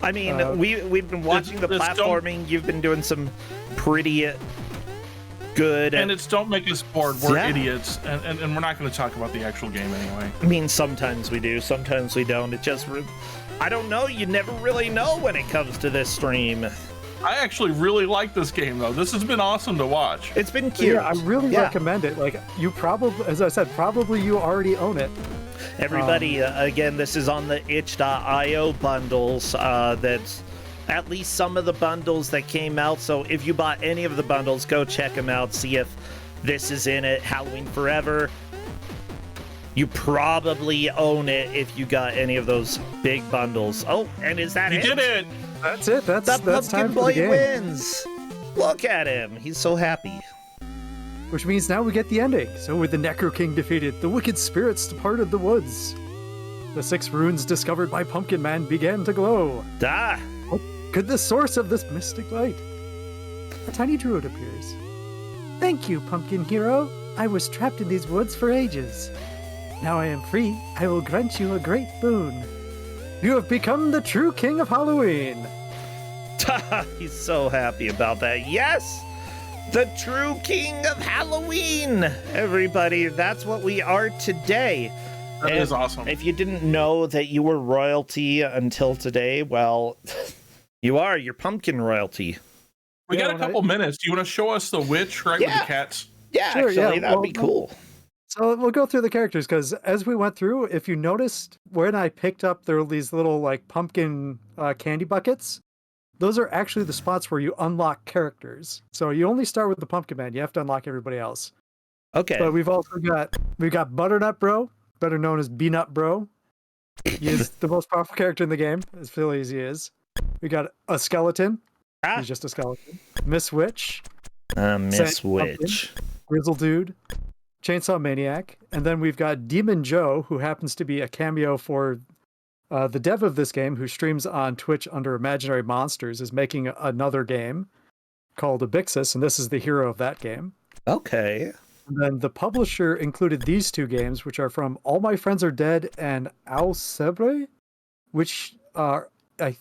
I mean, we've been watching the platforming. You've been doing some pretty good. And it's don't make us bored. We're idiots, and we're not going to talk about the actual game anyway. I mean, sometimes we do, sometimes we don't. It just, I don't know. You never really know when it comes to this stream. I actually really like this game, though. This has been awesome to watch. It's been cute. Yeah, I really recommend it. Like, you probably, as I said, probably you already own it. Everybody, again, this is on the itch.io bundles. That's at least some of the bundles that came out. So if you bought any of the bundles, go check them out. See if this is in it. Halloween Forever. You probably own it if you got any of those big bundles. Oh, and is that it? You did it! That's it. That's Pumpkin time Boy for the game. Wins. Look at him. He's so happy. Which means now we get the ending. So with the Necro King defeated, the wicked spirits departed the woods. The 6 runes discovered by Pumpkin Man began to glow. could the source of this mystic light? A tiny druid appears. Thank you, pumpkin hero. I was trapped in these woods for ages. Now I am free. I will grant you a great boon. You have become the true king of Halloween. He's so happy about that. Yes! The true king of Halloween! Everybody, that's what we are today. That is awesome. If you didn't know that you were royalty until today, well, you are. You're pumpkin royalty. We got a couple minutes. Do you want to show us the witch with the cats? Yeah, sure, actually, that'd be cool. So we'll go through the characters, because as we went through, if you noticed, when I picked up, there were these little like pumpkin candy buckets. Those are actually the spots where you unlock characters. So you only start with the Pumpkin Man. You have to unlock everybody else. Okay. But we've got Butternut Bro, better known as Beanut Bro. He is the most powerful character in the game, as silly as he is. We got a skeleton. He's just a skeleton. Miss Witch. Miss Witch. Grizzle Dude. Chainsaw Maniac. And then we've got Demon Joe, who happens to be a cameo for the dev of this game, who streams on Twitch under Imaginary Monsters, is making another game called Abixis, and this is the hero of that game. Okay. And then the publisher included these two games, which are from All My Friends Are Dead and Al Sebre, which are, I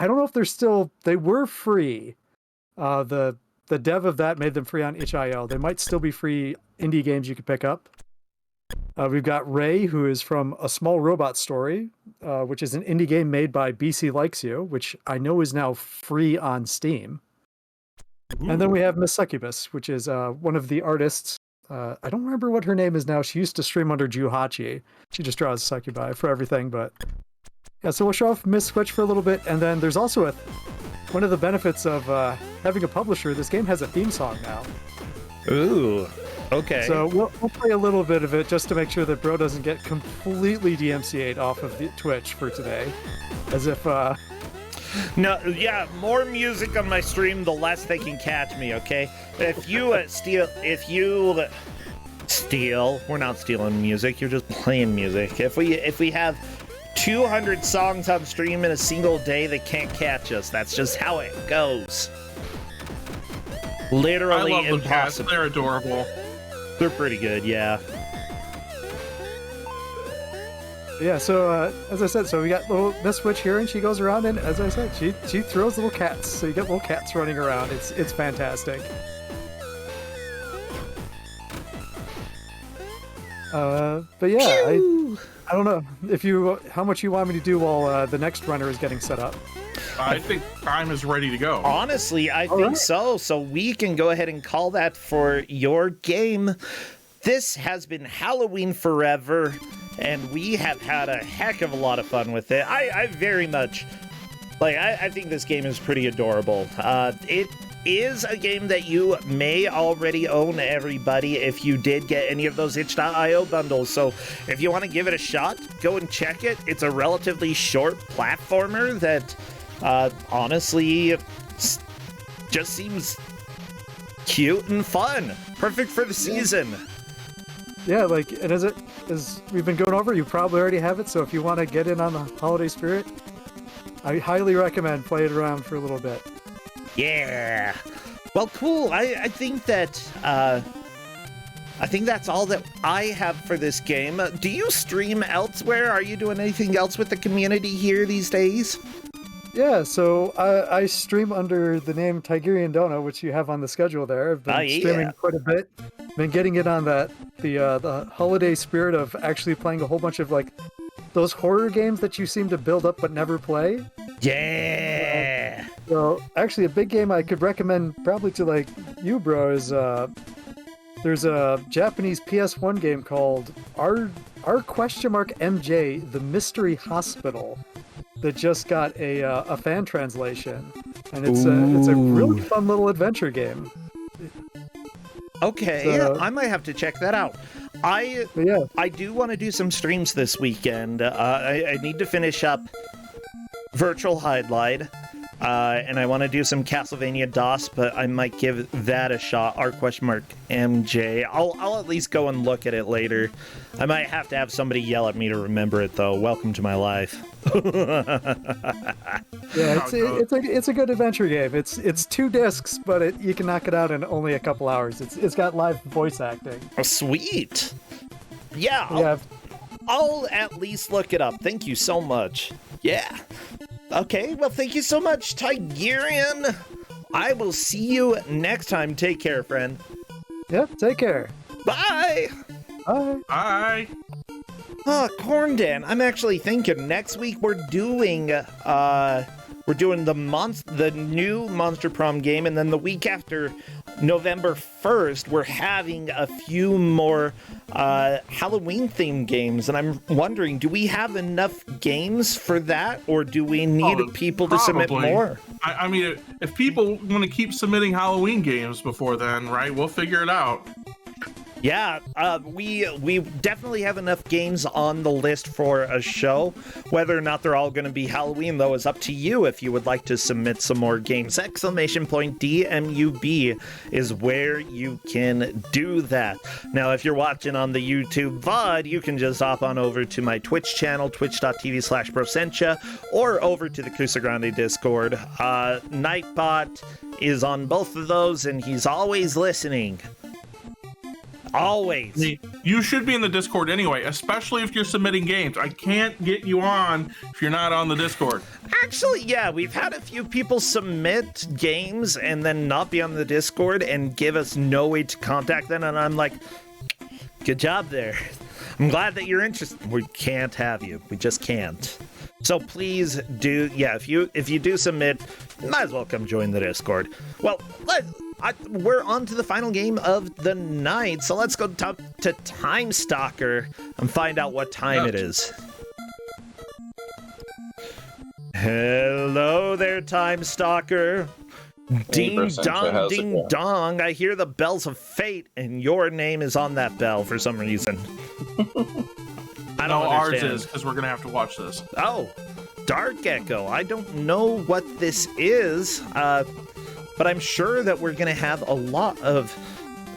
don't know if they were free. The dev of that made them free on itch.io. They might still be free indie games you can pick up. We've got Ray, who is from A Small Robot Story, which is an indie game made by BC Likes You, which I know is now free on Steam. Ooh. And then we have Miss Succubus, which is one of the artists. I don't remember what her name is now. She used to stream under Juhachi. She just draws succubi for everything. But yeah, so we'll show off Miss Switch for a little bit. And then there's also one of the benefits of having a publisher. This game has a theme song now. Ooh. Okay. So we'll play a little bit of it just to make sure that Bro doesn't get completely DMCA'd off of the Twitch for today. As if, No, yeah, more music on my stream, the less they can catch me, okay? If you steal, we're not stealing music, you're just playing music. If we have 200 songs on stream in a single day, they can't catch us. That's just how it goes. Literally I love impossible. The cats. They're adorable. They're pretty good, yeah. Yeah, so as I said, so we got little Miss Switch here, and she goes around, and as I said, she throws little cats. So you get little cats running around. It's fantastic. But yeah, I don't know how much you want me to do while the next runner is getting set up. I think time is ready to go. Honestly, I think so. So we can go ahead and call that for your game. This has been Halloween Forever, and we have had a heck of a lot of fun with it. I very much, I think this game is pretty adorable. It is a game that you may already own, everybody, if you did get any of those itch.io bundles. So if you want to give it a shot, go and check it. It's a relatively short platformer that honestly just seems cute and fun. Perfect for the season. Yeah, and as we've been going over, you probably already have it, so if you want to get in on the holiday spirit, I highly recommend play it around for a little bit. Yeah. Well, cool. I think that I think that's all that I have for this game. Do you stream elsewhere? Are you doing anything else with the community here these days? Yeah, so I stream under the name TigerionDono, which you have on the schedule there. I've been streaming quite a bit. Been getting it on the holiday spirit of actually playing a whole bunch of those horror games that you seem to build up but never play. Yeah. So actually, a big game I could recommend probably to you, Bro, is there's a Japanese PS1 game called R?MJ: The Mystery Hospital that just got a fan translation, and it's a really fun little adventure game. Okay, I might have to check that out. I do want to do some streams this weekend. I need to finish up Virtual Highlight, And I want to do some Castlevania DOS, but I might give that a shot. R?MJ. I'll at least go and look at it later. I might have to have somebody yell at me to remember it, though. Welcome to my life. Yeah, it's a good adventure game. It's 2 discs, but you can knock it out in only a couple hours. It's got live voice acting. Oh, sweet. Yeah, I'll at least look it up. Thank you so much. Yeah. Okay, well, thank you so much, Tigerion. I will see you next time. Take care, friend. Yep, take care. Bye. Bye. Bye. Corndan, I'm actually thinking next week we're doing the new Monster Prom game, and then the week after, November 1st, we're having a few more Halloween-themed games, and I'm wondering, do we have enough games for that, or do we need people to submit more? I mean, if people want to keep submitting Halloween games before then, right, we'll figure it out. Yeah, we definitely have enough games on the list for a show. Whether or not they're all going to be Halloween, though, is up to you if you would like to submit some more games. ! DMUB is where you can do that. Now, if you're watching on the YouTube VOD, you can just hop on over to my Twitch channel, twitch.tv/Brossentia, or over to the Crusa Grande Discord. Nightbot is on both of those, and he's always listening. Always. You should be in the Discord anyway, especially if you're submitting games. I can't get you on if you're not on the Discord. Actually, yeah, we've had a few people submit games and then not be on the Discord and give us no way to contact them, and I'm like, good job there. I'm glad that you're interested. We can't have you. We just can't. So please do, yeah, if you do submit, might as well come join the Discord. Well, we're on to the final game of the night, so let's go to Tymestalker and find out what time it is. Hello there, Tymestalker. Ding dong, ding dong. I hear the bells of fate, and your name is on that bell for some reason. I don't understand. Ours is, because we're going to have to watch this. Oh, Dark Echo. I don't know what this is, but I'm sure that we're going to have a lot of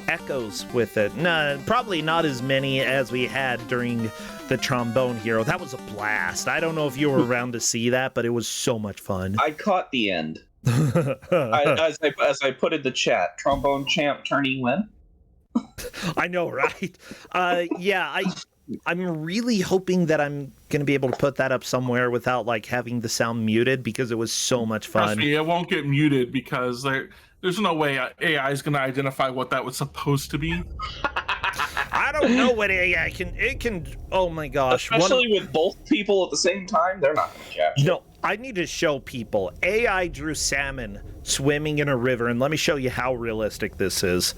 echoes with it. No, probably not as many as we had during the Trombone Hero. That was a blast. I don't know if you were around to see that, but it was so much fun. I caught the end. As I put in the chat, Trombone Champ turning win. I know, right? Yeah, I'm really hoping that I'm going to be able to put that up somewhere without like having the sound muted, because it was so much fun. Trust me, it won't get muted because there's no way AI is going to identify what that was supposed to be. I don't know what AI can. It can. Oh my gosh! Especially with both people at the same time, they're not going to capture. No, I need to show people. AI drew salmon swimming in a river, and let me show you how realistic this is.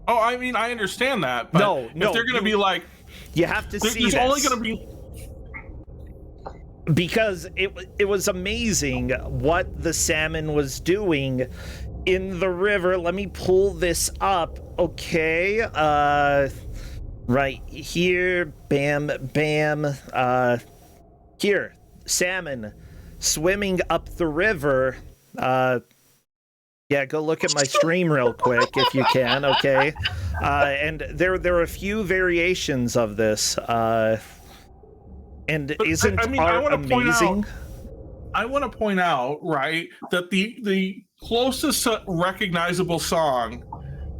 Oh, I mean, I understand that, but no, if they're going to be like, you have to see there's this. only going to be, because it was amazing what the salmon was doing in the river. Let me pull this up. Okay, right here, bam, bam. Here, salmon swimming up the river. Yeah, go look at my stream real quick if you can, okay? And there are a few variations of this. And but isn't art amazing? I want to point out, right, that the closest recognizable song,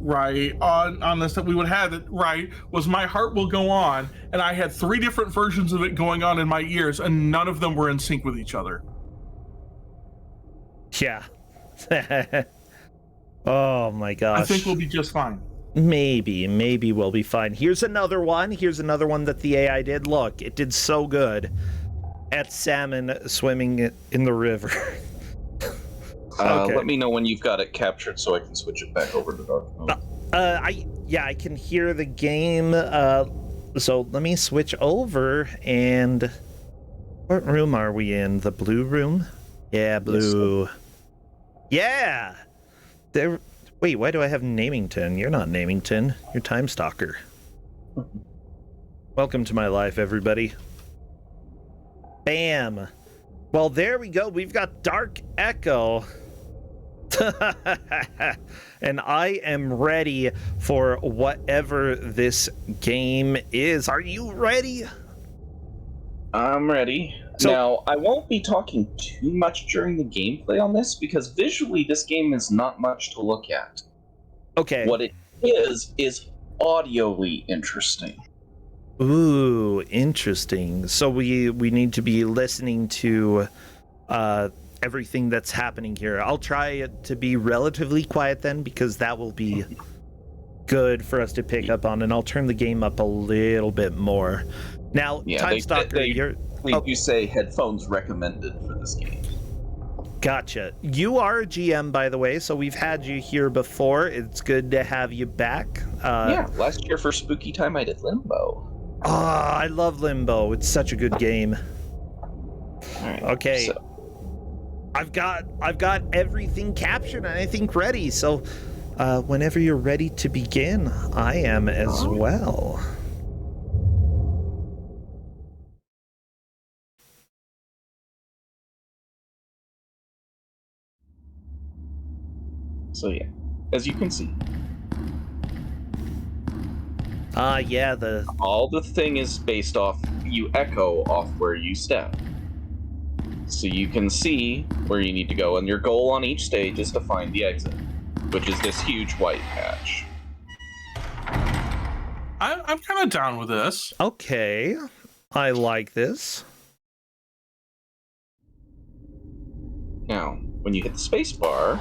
right, on this that we would have, right, was My Heart Will Go On, and I had 3 different versions of it going on in my ears, and none of them were in sync with each other. Yeah. Oh my gosh. I think we'll be just fine. Maybe we'll be fine. Here's another one that the AI did. Look, it did so good at salmon swimming in the river. Okay. Let me know when you've got it captured so I can switch it back over to dark mode. I can hear the game. So let me switch over. And what room are we in? The blue room? Yeah, blue. Yes, yeah. There. Wait, why do I have Namington? You're not Namington. You're Tymestalker. Welcome to my life, everybody. Bam. Well, there we go. We've got Dark Echo. And I am ready for whatever this game is. Are you ready? I'm ready. So, now, I won't be talking too much during the gameplay on this because visually this game is not much to look at. Okay. What it is audioly interesting. Ooh, interesting. So we need to be listening to everything that's happening here. I'll try to be relatively quiet then, because that will be good for us to pick up on, and I'll turn the game up a little bit more. Now, Tymestalker, you say headphones recommended for this game. Gotcha. You are a GM, by the way, so we've had you here before. It's good to have you back. Yeah, last year for Spooky Time I did Limbo. Oh, I love Limbo. It's such a good game. All right, okay. So. I've got everything captured and I think ready. So whenever you're ready to begin, I am as well. So yeah, as you can see. Yeah, all the thing is based off, you echo off where you step. So you can see where you need to go, and your goal on each stage is to find the exit, which is this huge white patch. I'm kind of down with this. Okay, I like this. Now, when you hit the space bar,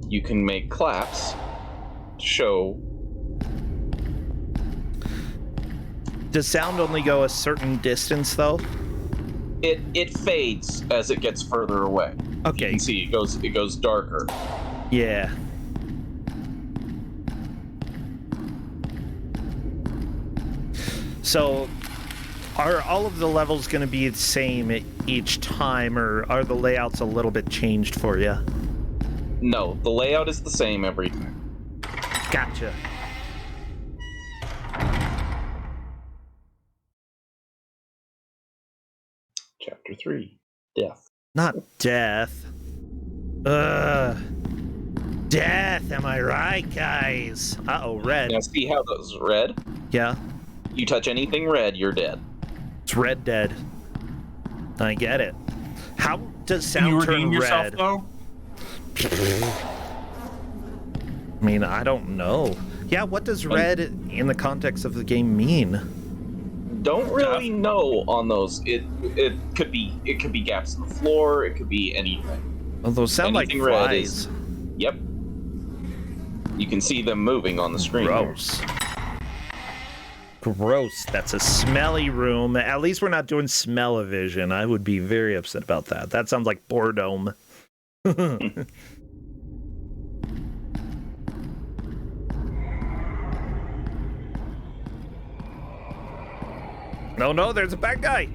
you can make claps to show. Does sound only go a certain distance, though? It fades as it gets further away. Okay. You can see it goes darker. Yeah. So, are all of the levels going to be the same each time, or are the layouts a little bit changed for you? No, the layout is the same every time. Gotcha. Chapter 3, Death. Not death. Death, am I right, guys? Uh-oh, red. Now see how those red? Yeah. You touch anything red, you're dead. It's Red Dead. I get it. How does sound you turn redeem yourself, red? Though? I mean, I don't know. Yeah, what does red in the context of the game mean? Don't really know on those. It could be gaps in the floor. It could be anything. Oh, those sound anything like red flies. is. Yep. You can see them moving on the screen. Gross. Gross. That's a smelly room. At least we're not doing smell-o-vision. I would be very upset about that. That sounds like boredom. No, there's a bad guy.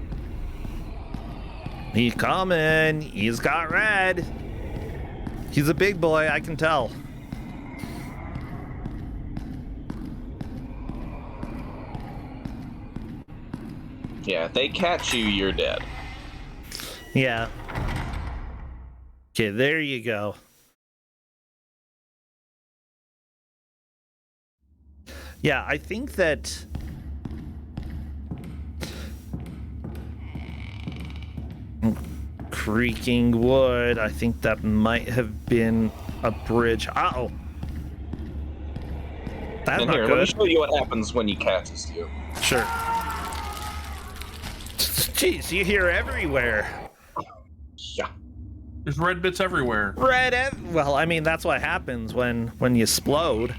He's coming. He's got red. He's a big boy, I can tell. Yeah, if they catch you, you're dead. Yeah. Okay, there you go. Yeah, I think that creaking wood, I think that might have been a bridge. Uh-oh. That's and not here, good. let me show you what happens when he catches you. Sure. Jeez, you hear everywhere. Yeah. There's red bits everywhere. Well, I mean, that's what happens when you explode.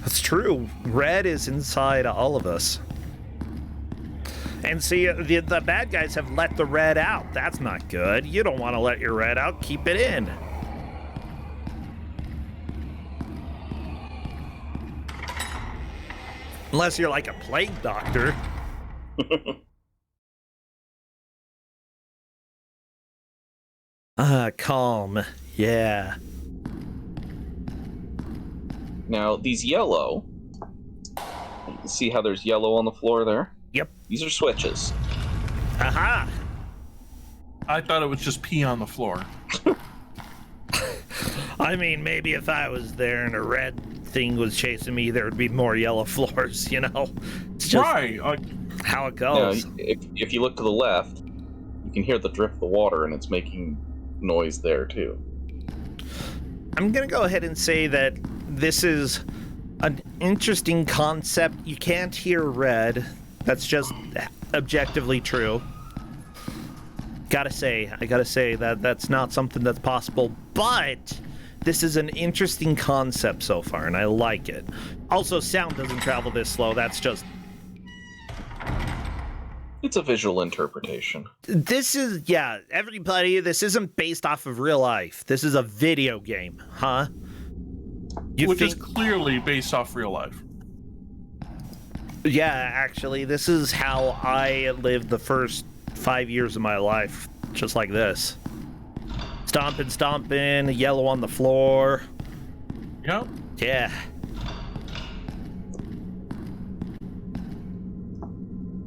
That's true. Red is inside all of us. And see, the bad guys have let the red out. That's not good. You don't want to let your red out. Keep it in. Unless you're like a plague doctor. Calm. Yeah. Now, these yellow You can see how there's yellow on the floor there? Yep. These are switches. Aha! I thought it was just pee on the floor. I mean, maybe if I was there and a red thing was chasing me, there would be more yellow floors, you know? It's just Right. how it goes. If you look to the left, you can hear the drip of the water, and it's making noise there, too. I'm going to go ahead and say that this is an interesting concept. You can't hear red. That's just objectively true. I gotta say that that's not something that's possible, but this is an interesting concept so far, and I like it. Also, sound doesn't travel this slow. That's just... It's a visual interpretation. This is, yeah, everybody, this isn't based off of real life. This is a video game, huh? Which is clearly based off real life. Yeah, actually, this is how I lived the first 5 years of my life, just like this. Stomping, yellow on the floor. Yep. Yeah.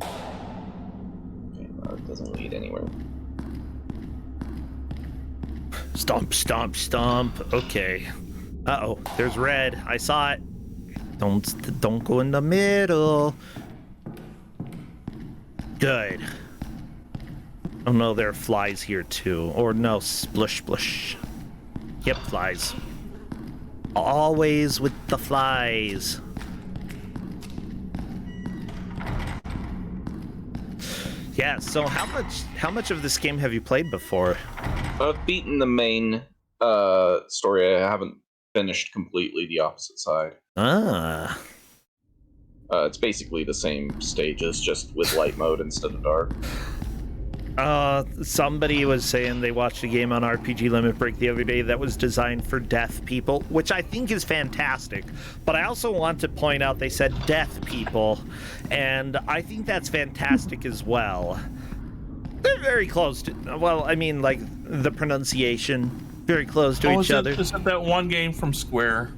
Okay, no, it doesn't lead anywhere. Stomp. Okay. Uh-oh, there's red. I saw it. Don't go in the middle. Good. Oh no, there are flies here too. Or no, splush. Yep, flies. Always with the flies. Yeah, so how much of this game have you played before? I've beaten the main story. I haven't finished completely the opposite side. Ah. It's basically the same stages, just with light mode instead of dark. Somebody was saying they watched a game on RPG Limit Break the other day that was designed for deaf people, which I think is fantastic. But I also want to point out they said deaf people, and I think that's fantastic as well. They're very close to, well, I mean, like, the pronunciation, very close to each other. Is it that one game from Square?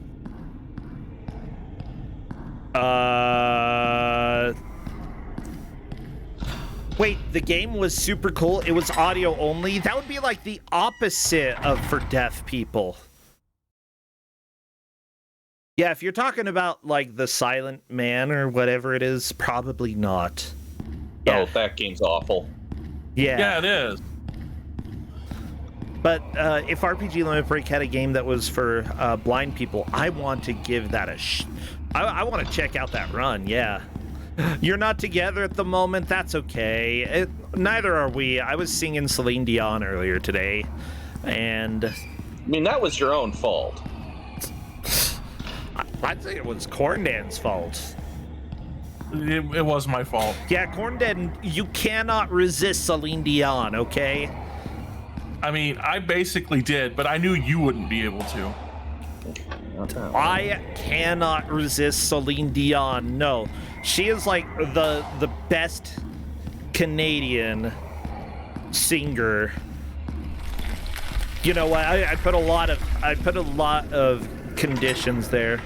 Wait, the game was super cool. It was audio only. That would be like the opposite of for deaf people. Yeah, if you're talking about like the Silent Man or whatever it is, probably not. Yeah. Oh, that game's awful. Yeah. Yeah, it is. But if RPG Limit Break had a game that was for blind people, I want to give that a I want to check out that run, yeah. You're not together at the moment, that's okay. Neither are we. I was singing Celine Dion earlier today, and... I mean, that was your own fault. I'd say it was Corndan's fault. It was my fault. Yeah, Corndan, you cannot resist Celine Dion, okay? I mean, I basically did, but I knew you wouldn't be able to. I cannot resist Celine Dion. No, she is like the best Canadian singer. You know what? I put a lot of conditions there,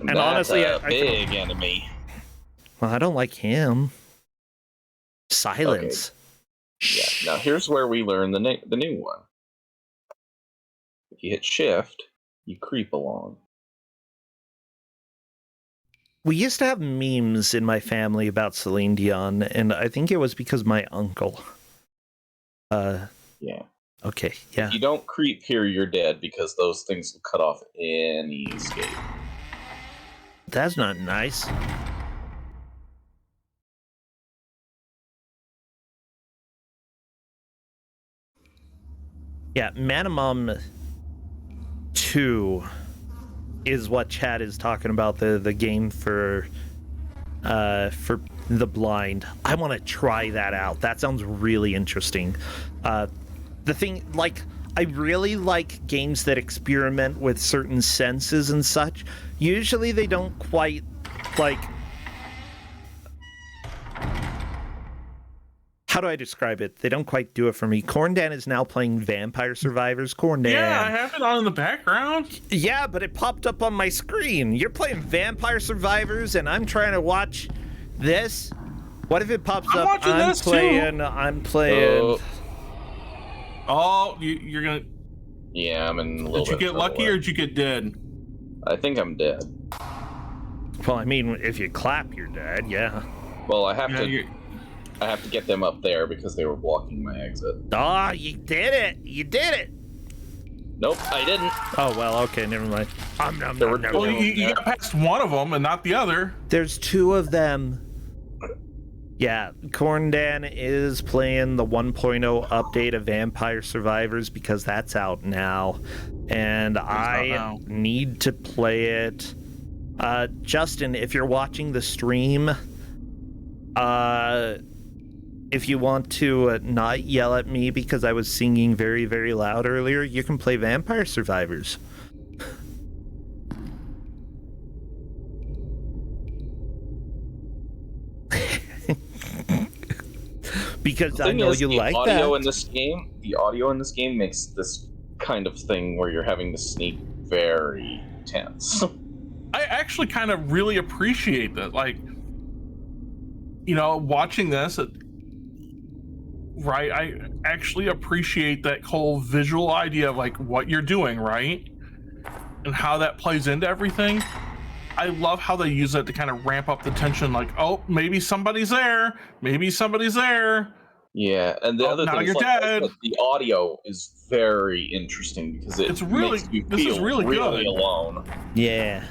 and that's honestly, a big enemy. Well, I don't like him. Silence. Okay. Yeah. Now here's where we learn the new one. If you hit shift, you creep along. We used to have memes in my family about Celine Dion, and I think it was because my uncle. Yeah. Okay, yeah. If you don't creep here, you're dead, because those things will cut off any escape. That's not nice. Yeah, Manamom 2 is what Chad is talking about, the game for the blind. I want to try that out. That sounds really interesting. The thing, like, I really like games that experiment with certain senses and such. Usually they don't quite, like... how do I describe it? They don't quite do it for me. Corndan is now playing Vampire Survivors. Corndan. Yeah, I have it on in the background. Yeah, but it popped up on my screen. You're playing Vampire Survivors, and I'm trying to watch this. What if it pops up? I'm playing. Oh, you're gonna. Yeah, I'm in a little Did you get lucky or did you get dead? I think I'm dead. Well, I mean, if you clap, you're dead. Yeah. Well, I have to get them up there because they were blocking my exit. Ah, you did it! You did it! Nope, I didn't. Oh well, okay, never mind. Well, you got past one of them and not the other. There's two of them. Yeah, Corndan is playing the 1.0 update of Vampire Survivors because that's out now, and I need to play it. Justin, if you're watching the stream, if you want to not yell at me because I was singing very, very loud earlier, you can play Vampire Survivors. Because I know you like that. The audio in this game makes this kind of thing where you're having to sneak very tense. I actually kind of really appreciate that. Like, you know, watching this, right? I actually appreciate that whole visual idea of like what you're doing, right? And how that plays into everything. I love how they use it to kind of ramp up the tension, like, oh, maybe somebody's there. Maybe somebody's there. Yeah, and the other thing is dead. The audio is very interesting because it's really, makes you feel really good. Alone. Yeah.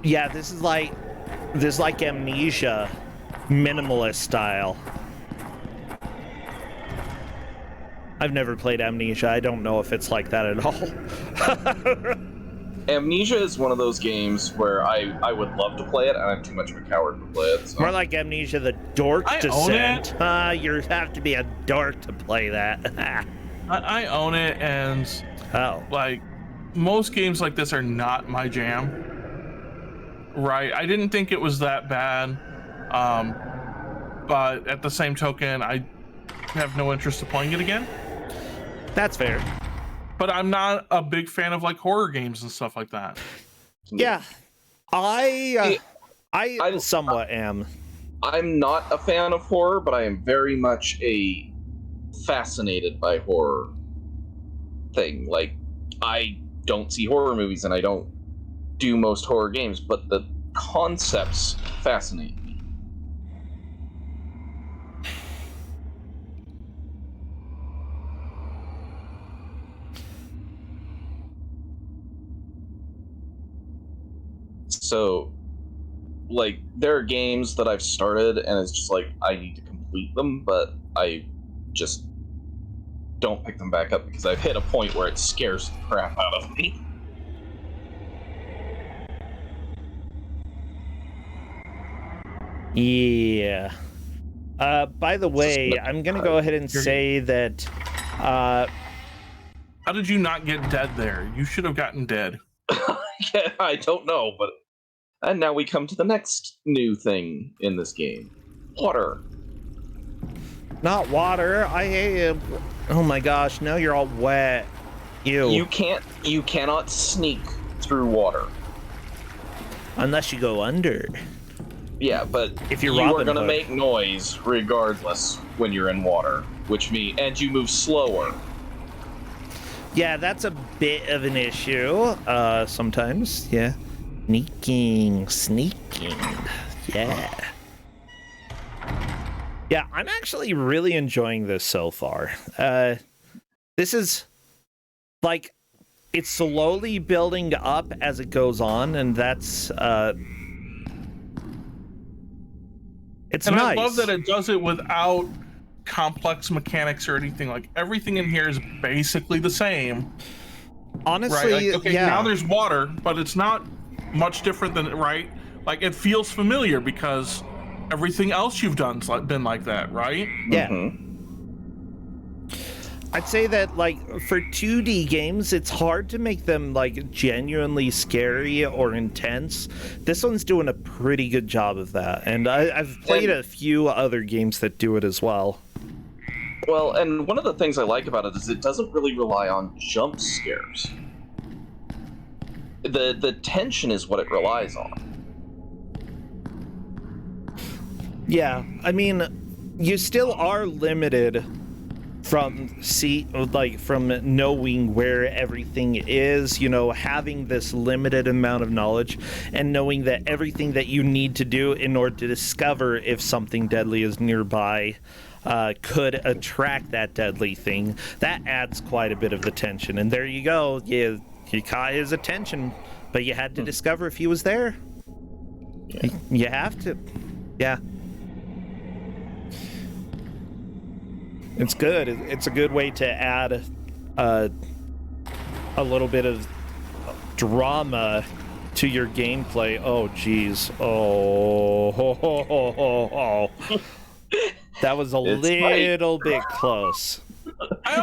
Yeah, this is like Amnesia, minimalist style. I've never played Amnesia. I don't know if it's like that at all. Amnesia is one of those games where I would love to play it, and I'm too much of a coward to play it. So. More like Amnesia, the Dork Descent. You have to be a dork to play that. I own it, and like most games like this are not my jam. Right? I didn't think it was that bad, but at the same token, I have no interest in playing it again. That's fair. But I'm not a big fan of like horror games and stuff like that. Yeah, I somewhat am. I'm not a fan of horror, but I am very much fascinated by horror thing. Like, I don't see horror movies and I don't do most horror games, but the concepts fascinate me. So, like, there are games that I've started and it's just like, I need to complete them, but I just don't pick them back up because I've hit a point where it scares the crap out of me. Yeah. By the way, I'm gonna go ahead and say that, how did you not get dead there? You should have gotten dead. Yeah, I don't know, but... And now we come to the next new thing in this game. Water. Not water. Oh my gosh, now you're all wet. Ew. You cannot sneak through water. Unless you go under. Yeah, but if you are gonna make noise regardless when you're in water, and you move slower. Yeah, that's a bit of an issue. Sometimes, yeah. Sneaking. Yeah. Yeah, I'm actually really enjoying this so far. This is, like, it's slowly building up as it goes on, and that's, it's and nice. I love that it does it without complex mechanics or anything. Like, everything in here is basically the same. Honestly, right? Like, okay, yeah. Now there's water, but it's not much different than, right? Like, it feels familiar because everything else you've done's been like that, right? Yeah. I'd say that, like, for 2D games, it's hard to make them, like, genuinely scary or intense. This one's doing a pretty good job of that, and I've played a few other games that do it as well. Well, and one of the things I like about it is it doesn't really rely on jump scares. The tension is what it relies on. Yeah, I mean, you still are limited from knowing where everything is, you know, having this limited amount of knowledge and knowing that everything that you need to do in order to discover if something deadly is nearby could attract that deadly thing. That adds quite a bit of the tension. And there you go. You caught his attention, but you had to discover if he was there. Yeah. You have to. Yeah. It's good. It's a good way to add a little bit of drama to your gameplay. Oh, geez. Oh. That was a little bit close. I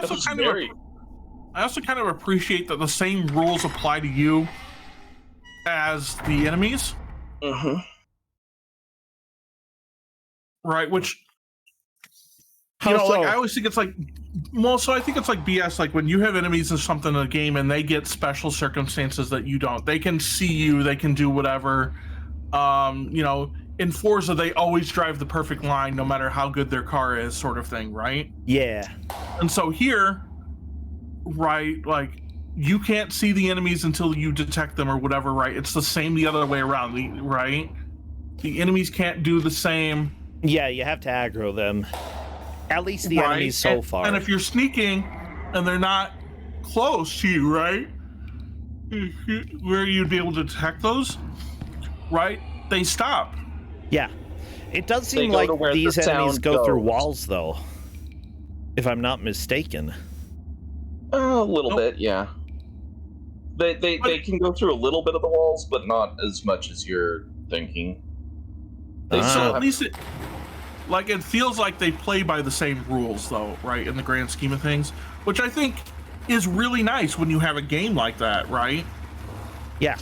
also kind of appreciate that the same rules apply to you as the enemies. Right, which... You know, like, I always think it's like, well, so I think it's like BS, like when you have enemies or something in a game and they get special circumstances that you don't. They can see you, they can do whatever. You know, in Forza, they always drive the perfect line no matter how good their car is, sort of thing, right? Yeah. And so here, right, like, you can't see the enemies until you detect them or whatever, right? It's the same the other way around, right? The enemies can't do the same. Yeah, you have to aggro them. At least the enemies so far. And if you're sneaking and they're not close to you, right? Where you'd be able to detect those, right? They stop. Yeah. It does seem like these enemies go through walls, though. If I'm not mistaken. A little bit, yeah. They can go through a little bit of the walls, but not as much as you're thinking. So at least it feels like they play by the same rules, though, right, in the grand scheme of things, which I think is really nice when you have a game like that, right? Yeah.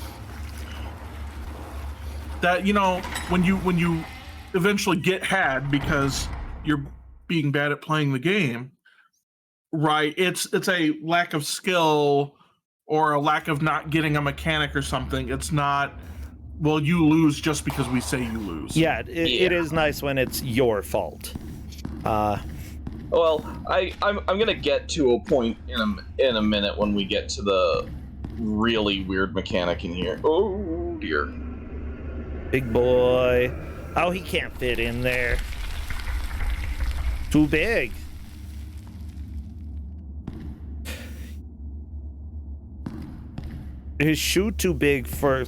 That, you know, when you eventually get had because you're being bad at playing the game, right, it's a lack of skill or a lack of not getting a mechanic or something. It's not, well, you lose just because we say you lose. Yeah, it is nice when it's your fault. Well, I'm gonna get to a point in a minute when we get to the really weird mechanic in here. Oh dear. Big boy. Oh, he can't fit in there. Too big. His shoe too big for...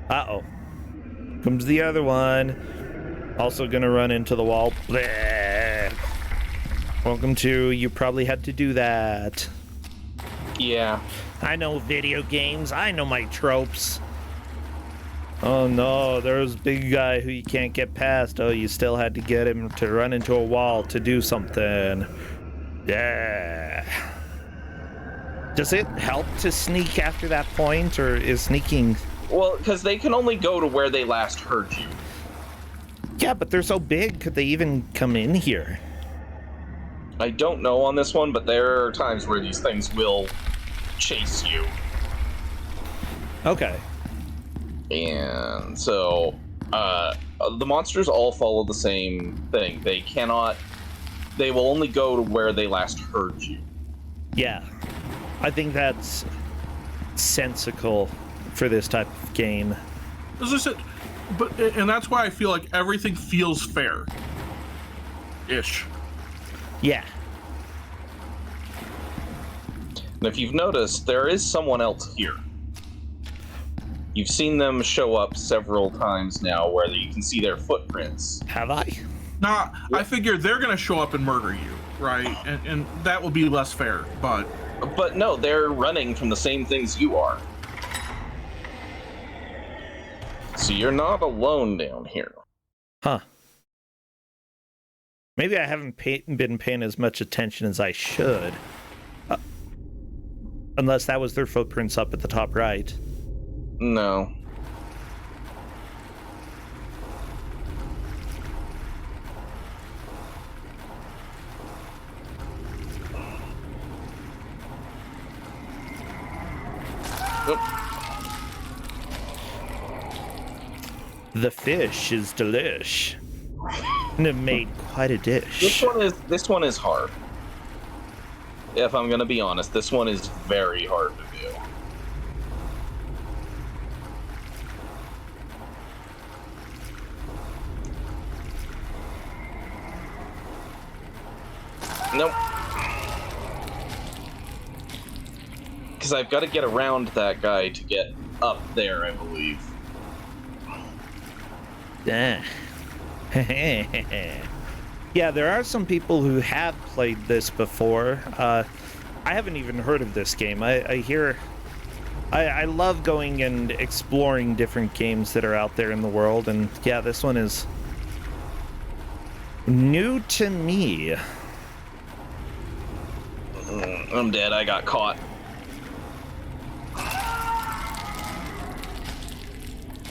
Uh-oh. Comes the other one. Also gonna run into the wall. Bleh. Welcome to You Probably Had to Do That. Yeah. I know video games. I know my tropes. Oh no, there's a big guy who you can't get past. Oh, you still had to get him to run into a wall to do something. Yeah. Does it help to sneak after that point, or is sneaking... Well, because they can only go to where they last heard you. Yeah, but they're so big, could they even come in here? I don't know on this one, but there are times where these things will chase you. Okay. And so, the monsters all follow the same thing. They will only go to where they last heard you. Yeah. I think that's sensical for this type of game. As I said, and that's why I feel like everything feels fair. Ish. Yeah. And if you've noticed, there is someone else here. You've seen them show up several times now where you can see their footprints. Have I? Nah, I figure they're going to show up and murder you, right? And that will be less fair, but... But no, they're running from the same things you are. So you're not alone down here. Huh. Maybe I haven't been paying as much attention as I should. Unless that was their footprints up at the top right. No. Nope. The fish is delish. And it made quite a dish. This one is hard. If I'm gonna be honest, this one is very hard to do. Nope. Because I've got to get around that guy to get up there, I believe. Yeah, there are some people who have played this before. I haven't even heard of this game. I love going and exploring different games that are out there in the world, and yeah, this one is new to me. I'm dead. I got caught.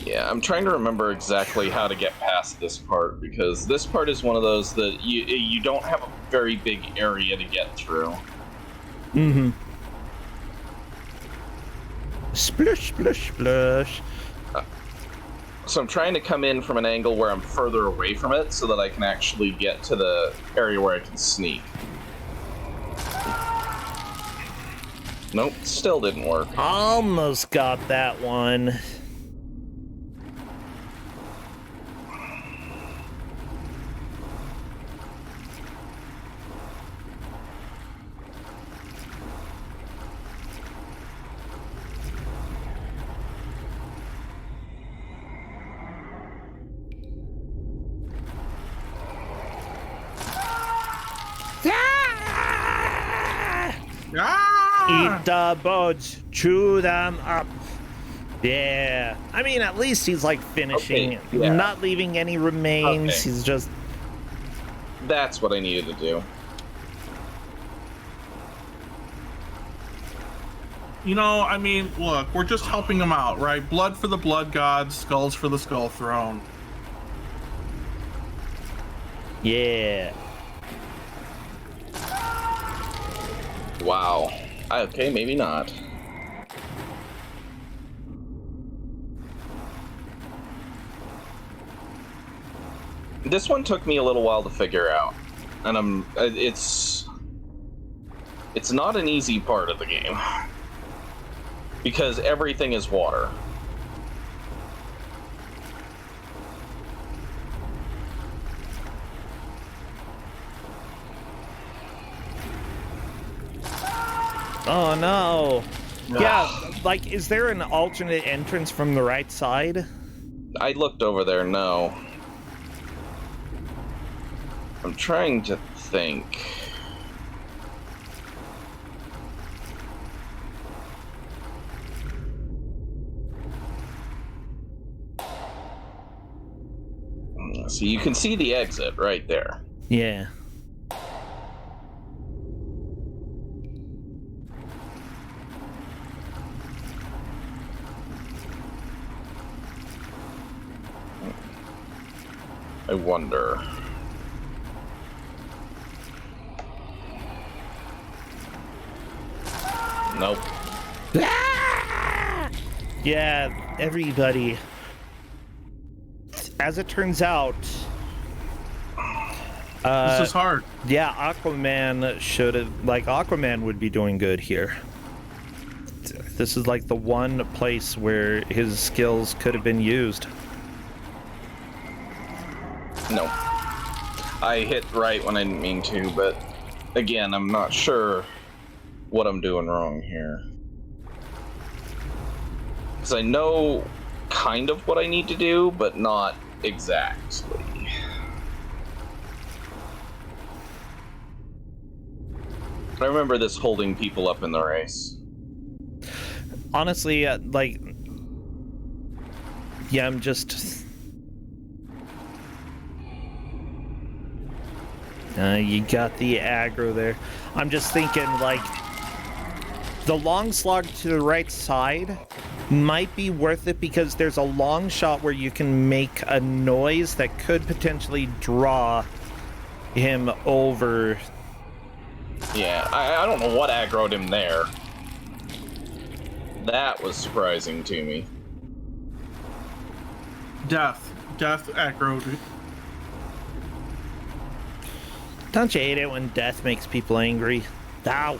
Yeah, I'm trying to remember exactly how to get past this part, because this part is one of those that you don't have a very big area to get through. Mm-hmm. Splish, splish, splish. So I'm trying to come in from an angle where I'm further away from it so that I can actually get to the area where I can sneak. Nope, still didn't work. Almost got that one. Eat the boats, chew them up. Yeah. I mean, at least he's like finishing, not leaving any remains. Okay. He's just... That's what I needed to do. You know, I mean, look, we're just helping him out, right? Blood for the blood god, skulls for the skull throne. Yeah. Wow. Okay, maybe not. This one took me a little while to figure out, and it's not an easy part of the game because everything is water. Oh no. Yeah, like, is there an alternate entrance from the right side? I looked over there, no. I'm trying to think. So you can see the exit right there. Yeah. I wonder. Nope. Yeah, everybody. As it turns out, this is hard. Yeah, Aquaman should have, like, Aquaman would be doing good here. This is like the one place where his skills could have been used. No. I hit right when I didn't mean to, but again, I'm not sure what I'm doing wrong here. Because I know kind of what I need to do, but not exactly. I remember this holding people up in the race. Honestly, like, yeah, I'm just... You got the aggro there. I'm just thinking, like, the long slog to the right side might be worth it because there's a long shot where you can make a noise that could potentially draw him over. Yeah, I don't know what aggroed him there. That was surprising to me. Death aggroed. Don't you hate it when death makes people angry? Ow.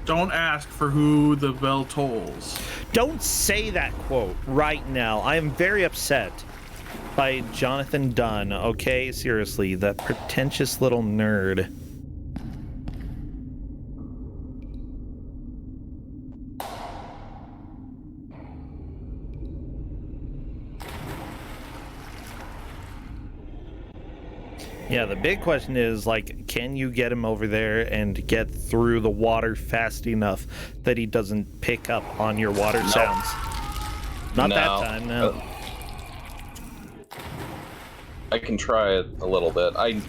Don't ask for who the bell tolls. Don't say that quote right now. I am very upset by Jonathan Dunn, okay? Seriously, that pretentious little nerd. Yeah, the big question is, like, can you get him over there and get through the water fast enough that he doesn't pick up on your water sounds? Not that time, no. I can try it a little bit. I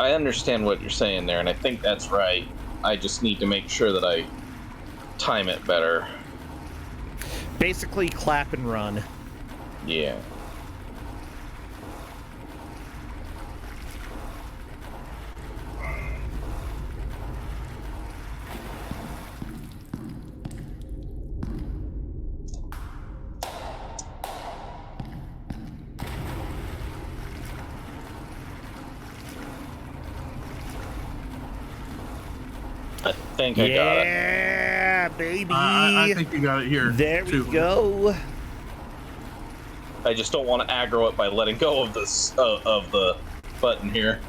understand what you're saying there, and I think that's right. I just need to make sure that I time it better. Basically, clap and run. Yeah. I think I got it. Yeah, baby. I think you got it here. There too. we go. I just don't want to aggro it by letting go of this of the button here.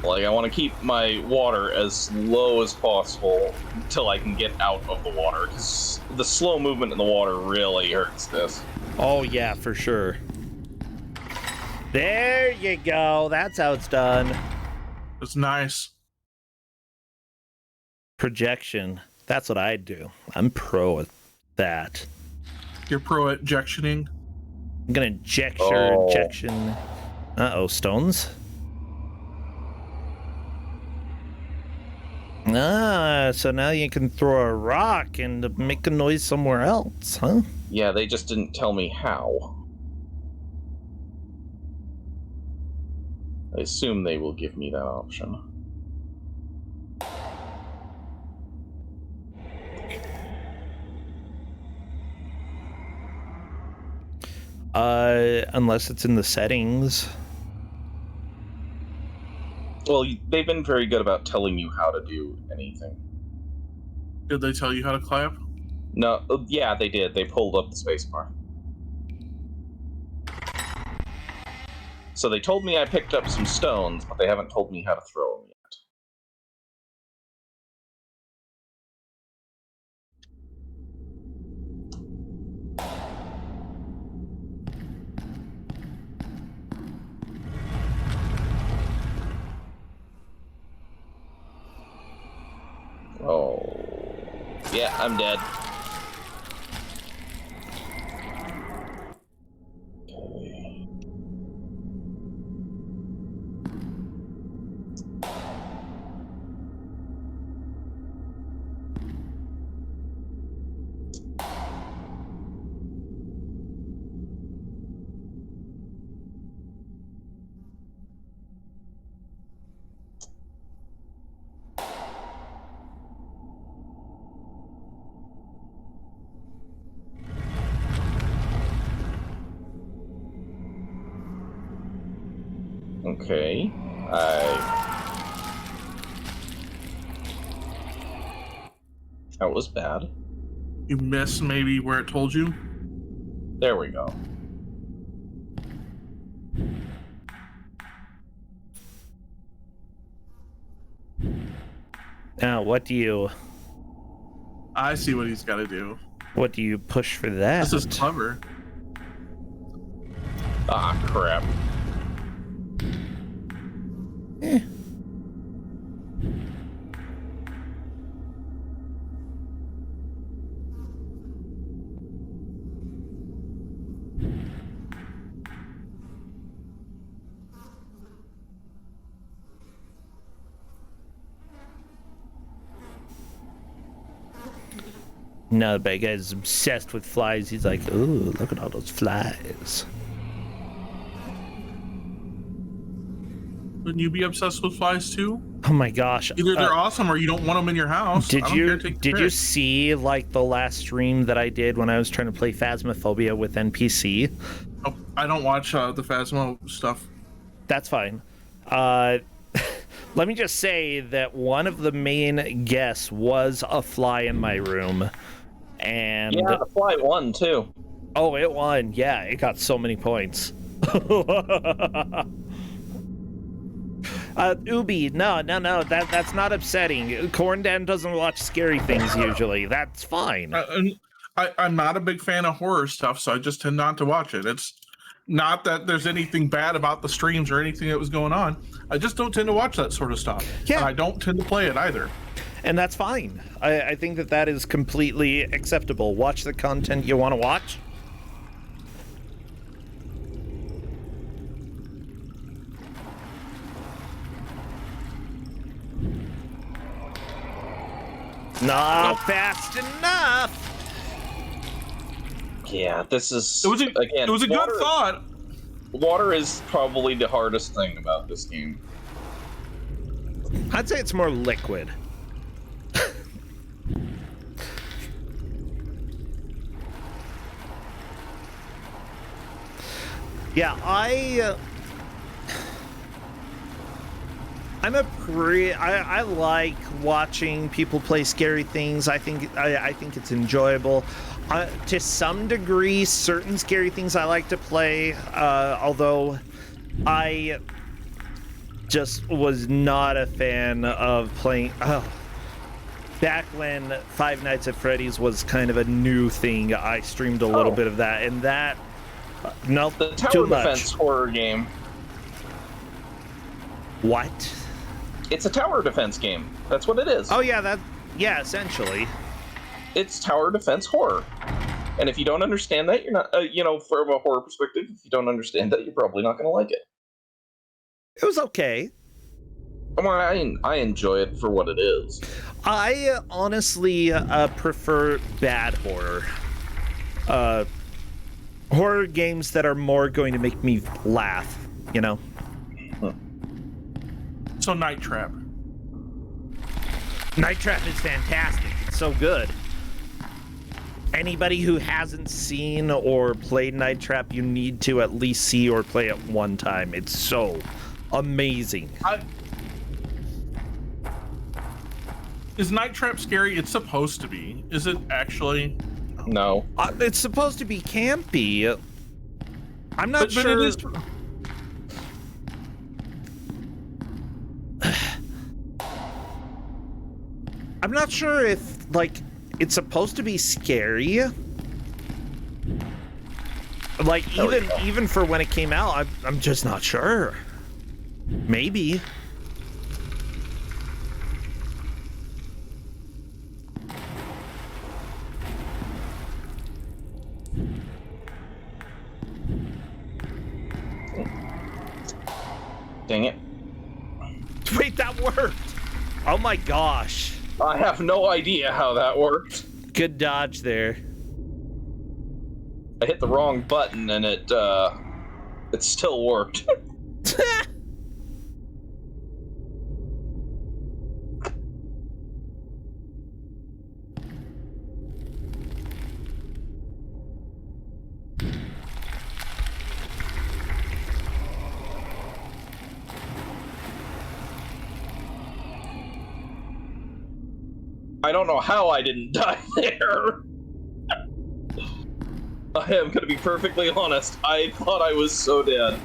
Like, I want to keep my water as low as possible until I can get out of the water, because the slow movement in the water really hurts this. Oh, yeah, for sure. There you go. That's how it's done. It's nice. Projection. That's what I do. I'm pro at that. You're pro at ejectioning. I'm gonna inject your ejection. Uh-oh, stones. Ah, so now you can throw a rock and make a noise somewhere else, huh? Yeah, they just didn't tell me how. I assume they will give me that option. Unless it's in the settings. Well, they've been very good about telling you how to do anything. Did they tell you how to clap? No, yeah, they did. They pulled up the spacebar. So they told me I picked up some stones, but they haven't told me how to throw them yet. Oh. Yeah, I'm dead. Okay. Okay. That was bad. You missed maybe where it told you? There we go. Now, what do you I see what he's got to do. push for that? This is clever. Ah, crap. Eh. No, the bad guy's obsessed with flies. He's like, ooh, look at all those flies. Wouldn't you be obsessed with flies too? Oh my gosh. Either they're awesome or you don't want them in your house. Did you see like the last stream that I did when I was trying to play Phasmophobia with NPC? Oh, I don't watch the Phasmo stuff. That's fine. Let me just say that one of the main guests was a fly in my room. And yeah, the fly won too. Oh, it won. Yeah, it got so many points. Ubi, no, that's not upsetting. Corndan doesn't watch scary things usually. That's fine. I'm not a big fan of horror stuff, so I just tend not to watch it. It's not that there's anything bad about the streams or anything that was going on. I just don't tend to watch that sort of stuff. Yeah. And I don't tend to play it either. And that's fine. I think that is completely acceptable. Watch the content you want to watch. Not fast enough. Yeah, this is it was a good thought. Water is probably the hardest thing about this game. I'd say it's more liquid. Yeah, I like watching people play scary things. I think it's enjoyable. To some degree, certain scary things I like to play, although I just was not a fan of playing. Back when Five Nights at Freddy's was kind of a new thing, I streamed a little bit of that, and that no, the tower too much. defense horror game. What? It's a tower defense game. That's what it is. Oh yeah, essentially. It's tower defense horror. And if you don't understand that, you're not, from a horror perspective, if you don't understand that, you're probably not going to like it. It was okay. I enjoy it for what it is. I honestly prefer bad horror. Horror games that are more going to make me laugh, you know? So Night Trap. Night Trap is fantastic. It's so good. Anybody who hasn't seen or played Night Trap, you need to at least see or play it one time. It's so amazing. Is Night Trap scary? It's supposed to be. Is it actually? No. It's supposed to be campy. I'm not sure. But it is. I'm not sure if, like, it's supposed to be scary. Like, even for when it came out, I'm just not sure. Maybe. Dang it. Wait, that worked! Oh my gosh. I have no idea how that worked. Good dodge there. I hit the wrong button and it still worked. I don't know how I didn't die there. I am gonna be perfectly honest. I thought I was so dead.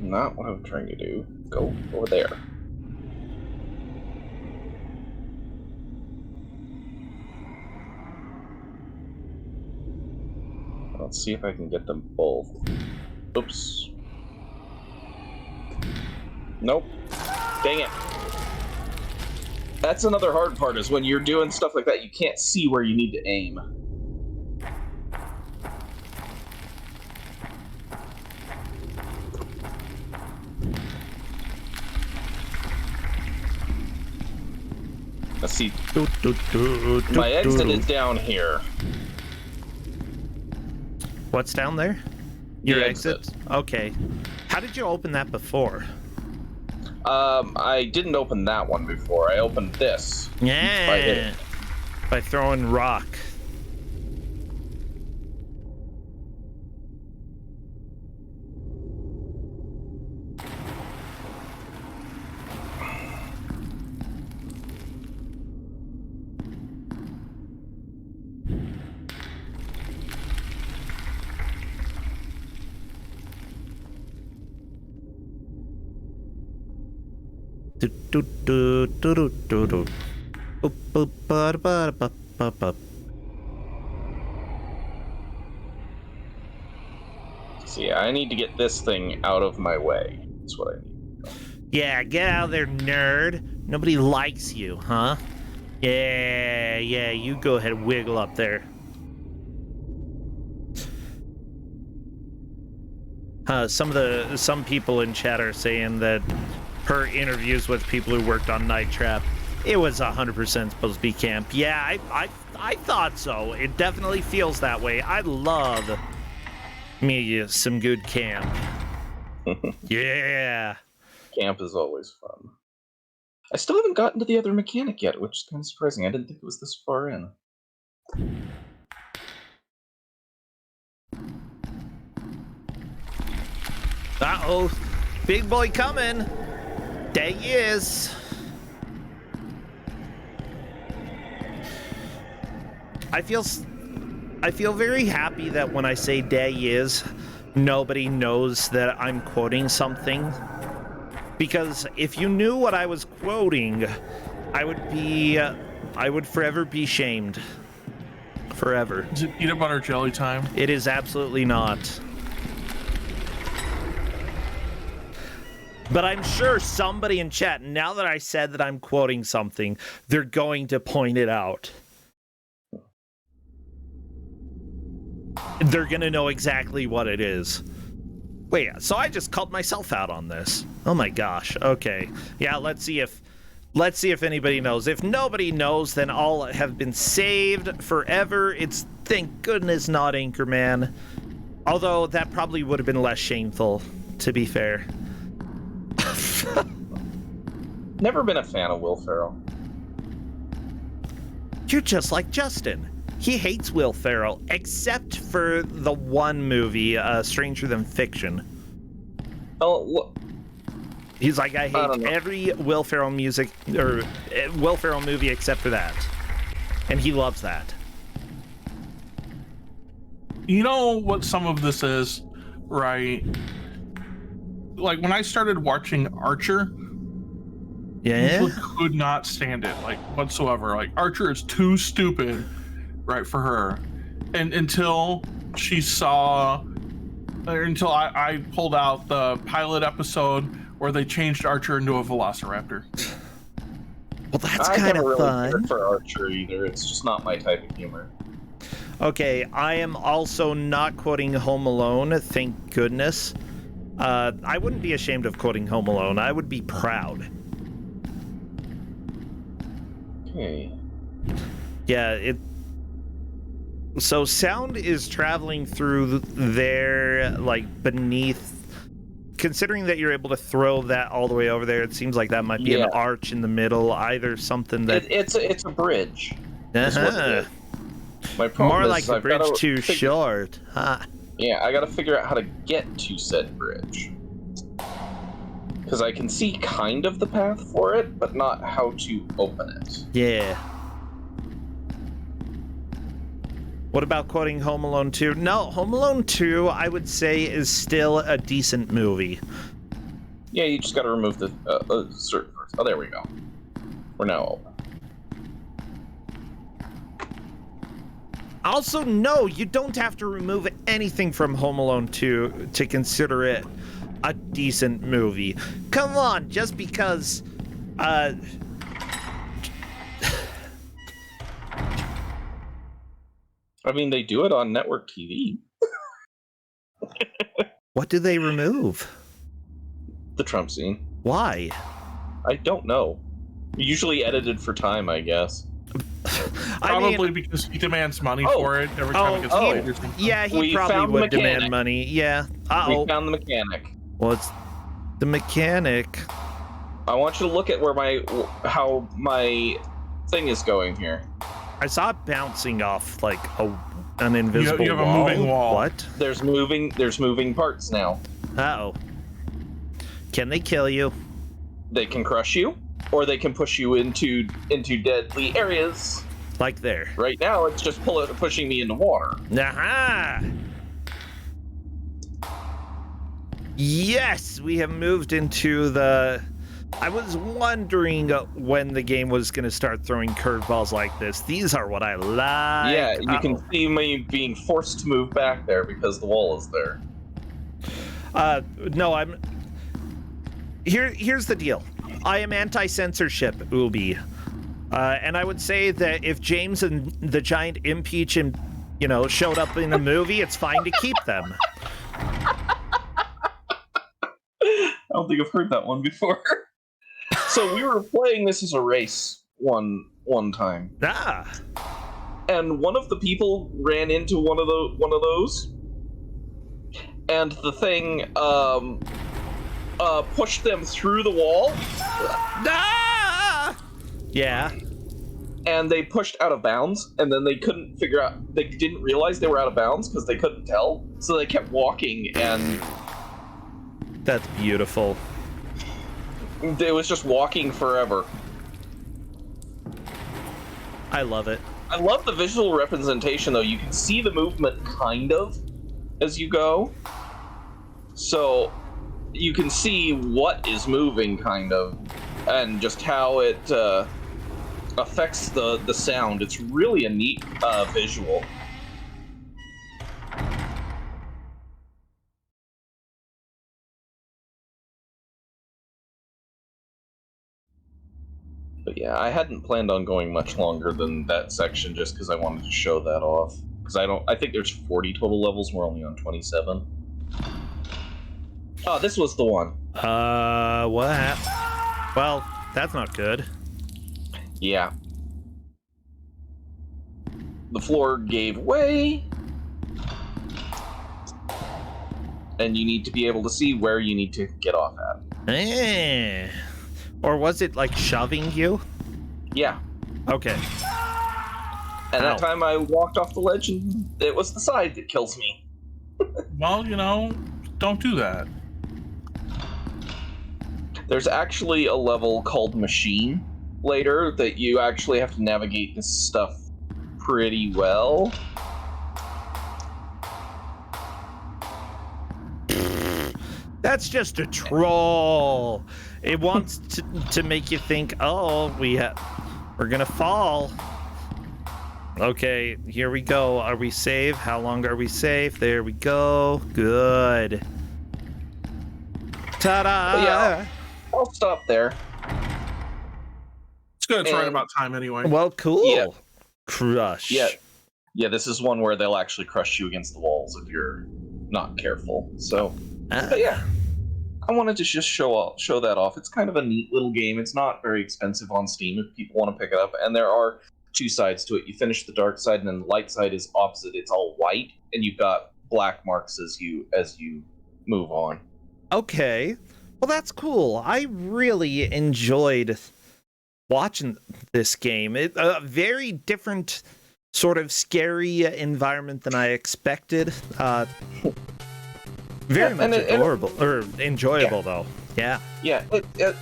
Not what I'm trying to do. Go over there. Let's see if I can get them both. Oops. Nope. Dang it. That's another hard part, is when you're doing stuff like that, you can't see where you need to aim. Let's see. My exit is down here. What's down there? Your exit? Okay. How did you open that before? I didn't open that one before. I opened this. Yeah. By throwing rock. See, I need to get this thing out of my way. That's what I need. Yeah, get out of there, nerd. Nobody likes you, huh? Yeah, you go ahead and wiggle up there. Some people in chat are saying that her interviews with people who worked on Night Trap, it was 100% supposed to be camp. Yeah, I thought so. It definitely feels that way. I love me some good camp. Yeah. Camp is always fun. I still haven't gotten to the other mechanic yet, which is kind of surprising. I didn't think it was this far in. Uh-oh. Big boy coming. There he is. I feel very happy that when I say "there he is," nobody knows that I'm quoting something. Because if you knew what I was quoting, I would forever be shamed. Forever. Is it peanut butter jelly time? It is absolutely not. But I'm sure somebody in chat, now that I said that I'm quoting something, they're going to point it out. They're going to know exactly what it is. Wait, so I just called myself out on this. Oh my gosh. Okay. Yeah, let's see if anybody knows. If nobody knows, then all have been saved forever. It's thank goodness not Anchorman. Although that probably would have been less shameful, to be fair. Never been a fan of Will Ferrell. You're just like Justin. He hates Will Ferrell, except for the one movie, Stranger Than Fiction. Oh, look. He's like, I hate every Will Ferrell music or Will Ferrell movie except for that, and he loves that. You know what some of this is, right? Like when I started watching Archer, yeah, I could not stand it, like whatsoever. Like Archer is too stupid, right, for her. And until she saw, or until I pulled out the pilot episode where they changed Archer into a velociraptor. Well, that's kind of really fun. Care for Archer either. It's just not my type of humor. Okay, I am also not quoting Home Alone, thank goodness. I wouldn't be ashamed of quoting Home Alone. I would be proud. Okay. Yeah, so sound is traveling through there, like beneath. Considering that you're able to throw that all the way over there, it seems like that might be an arch in the middle, either something that it's a bridge. Uh-huh. My problem more is like a bridge too short. Huh. Yeah, I gotta figure out how to get to said bridge. Because I can see kind of the path for it, but not how to open it. Yeah. What about quoting Home Alone 2? No, Home Alone 2, I would say, is still a decent movie. Yeah, you just gotta remove the certain parts. Oh, there we go. We're now open. Also, no, you don't have to remove anything from Home Alone 2 to consider it a decent movie. Come on, just because, I mean, they do it on network TV. What do they remove? The Trump scene. Why? I don't know. Usually edited for time, I guess. Probably because he demands money for it every time it gets played or something. Yeah, he probably would demand money. Yeah. We found the mechanic. What's the mechanic? I want you to look at how my thing is going here. I saw it bouncing off like an invisible you have wall. A moving wall. What? There's moving parts now. Uh-oh. Can they kill you? They can crush you, or they can push you into deadly areas. Like there. Right now, it's just pushing me into water. Aha! Yes, we have moved into the... I was wondering when the game was going to start throwing curveballs like this. These are what I like. Yeah, you can see me being forced to move back there because the wall is there. No, I'm... Here's the deal. I am anti-censorship, Ubi. And I would say that if James and the Giant Impeach and, showed up in a movie, it's fine to keep them. I don't think I've heard that one before. So we were playing this as a race one time. Ah. And one of the people ran into one of those, and the thing pushed them through the wall. Ah! Yeah. And they pushed out of bounds, and then they didn't realize they were out of bounds because they couldn't tell. So they kept walking, and that's beautiful. It was just walking forever. I love it. I love the visual representation, though. You can see the movement, kind of, as you go. So you can see what is moving, kind of, and just how it affects the sound. It's really a neat visual. But yeah, I hadn't planned on going much longer than that section just because I wanted to show that off. Because I think there's 40 total levels, we're only on 27. Oh, this was the one. What happened? Well, that's not good. Yeah. The floor gave way. And you need to be able to see where you need to get off at. Or was it like shoving you? Yeah. Okay. And that time I walked off the ledge and it was the side that kills me. Well, don't do that. There's actually a level called Machine later that you actually have to navigate this stuff pretty well. That's just a troll. It wants to make you think, oh, we're gonna fall. Okay, here we go. Are we safe? How long are we safe? There we go. Good. Ta-da! Yeah, I'll stop there. It's good. It's right about time anyway. Well, cool. Yeah. Crush. Yeah, this is one where they'll actually crush you against the walls if you're not careful. So, but yeah. I wanted to just show that off. It's kind of a neat little game. It's not very expensive on Steam if people want to pick it up. And there are two sides to it. You finish the dark side, and then the light side is opposite. It's all white, and you've got black marks as you move on. Okay. Well, that's cool. I really enjoyed watching this game. It's a very different sort of scary environment than I expected. Very much adorable or enjoyable though. Yeah. Yeah.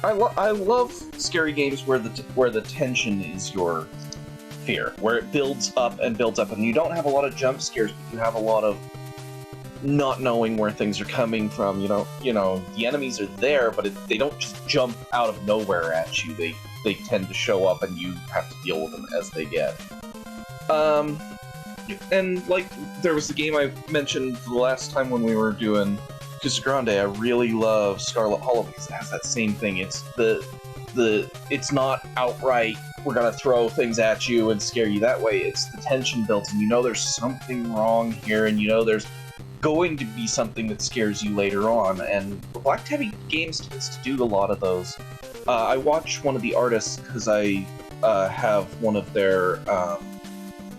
I love scary games where the tension is your fear, where it builds up, and you don't have a lot of jump scares, but you have a lot of not knowing where things are coming from. The enemies are there, but they don't just jump out of nowhere at you. They tend to show up, and you have to deal with them as they get. And like there was the game I mentioned the last time when we were doing Casa Grande. I really love Scarlet Hollow because it has that same thing. It's it's not outright we're gonna throw things at you and scare you that way. It's the tension built, and there's something wrong here, and there's going to be something that scares you later on. And the Black Tabby games tends to do a lot of those. I watch one of the artists because I have one of their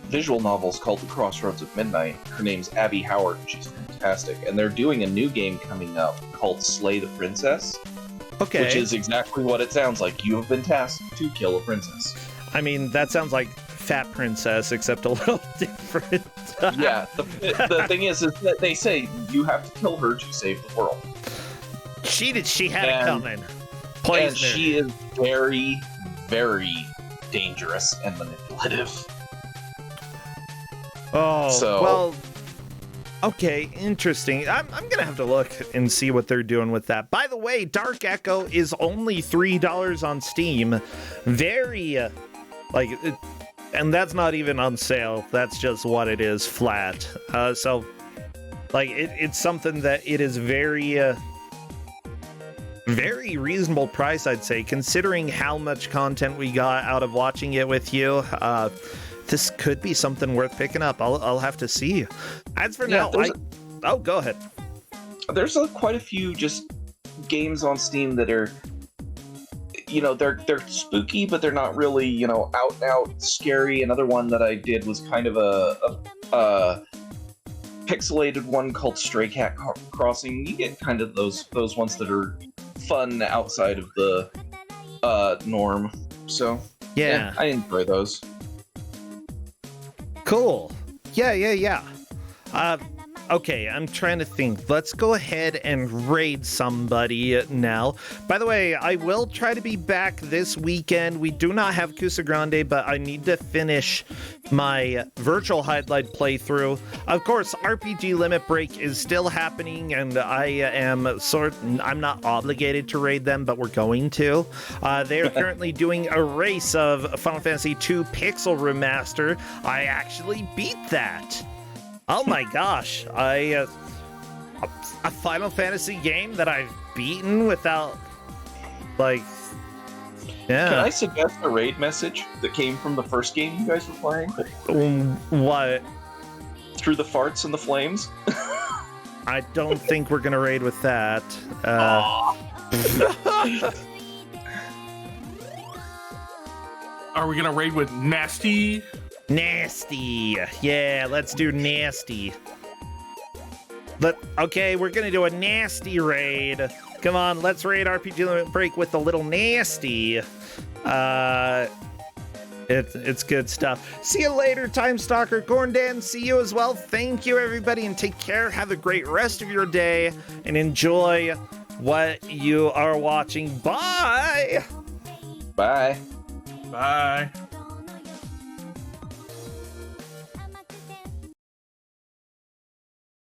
visual novels called The Crossroads of Midnight. Her name's Abby Howard. She's fantastic. And they're doing a new game coming up called Slay the Princess. Okay. Which is exactly what it sounds like. You have been tasked to kill a princess. I mean, that sounds like Fat Princess, except a little different. Yeah, the thing is that they say you have to kill her to save the world. She had it coming. And she is very, very dangerous and manipulative. Oh, so, well, okay, interesting. I'm going to have to look and see what they're doing with that. By the way, Dark Echo is only $3 on Steam. Very, and that's not even on sale. That's just what it is, flat. So, it's something that it is very... very reasonable price, I'd say, considering how much content we got out of watching it with you. This could be something worth picking up. I'll have to see. As for now, go ahead. There's quite a few just games on Steam that are, they're spooky, but they're not really, out and out scary. Another one that I did was kind of a pixelated one called Stray Cat Crossing. You get kind of those ones that are fun outside of the norm. So yeah, I enjoy those. Cool. Yeah. Okay, I'm trying to think. Let's go ahead and raid somebody now. By the way, I will try to be back this weekend. We do not have Cusa Grande, but I need to finish my virtual highlight playthrough. Of course, RPG Limit Break is still happening, and I'm not obligated to raid them, but we're going to. They are currently doing a race of Final Fantasy II Pixel Remaster. I actually beat that. Oh my gosh, a Final Fantasy game that I've beaten without, yeah. Can I suggest a raid message that came from the first game you guys were playing? What? Through the farts and the flames? I don't think we're gonna raid with that. Are we gonna raid with Nasty? Nasty. Yeah, let's do Nasty. Okay, we're gonna do a Nasty raid. Come on, let's raid RPG Limit Break with a little Nasty. It's good stuff. See you later, Tymestalker. Corndan, see you as well. Thank you, everybody, and take care. Have a great rest of your day, and enjoy what you are watching. Bye! Bye. Bye.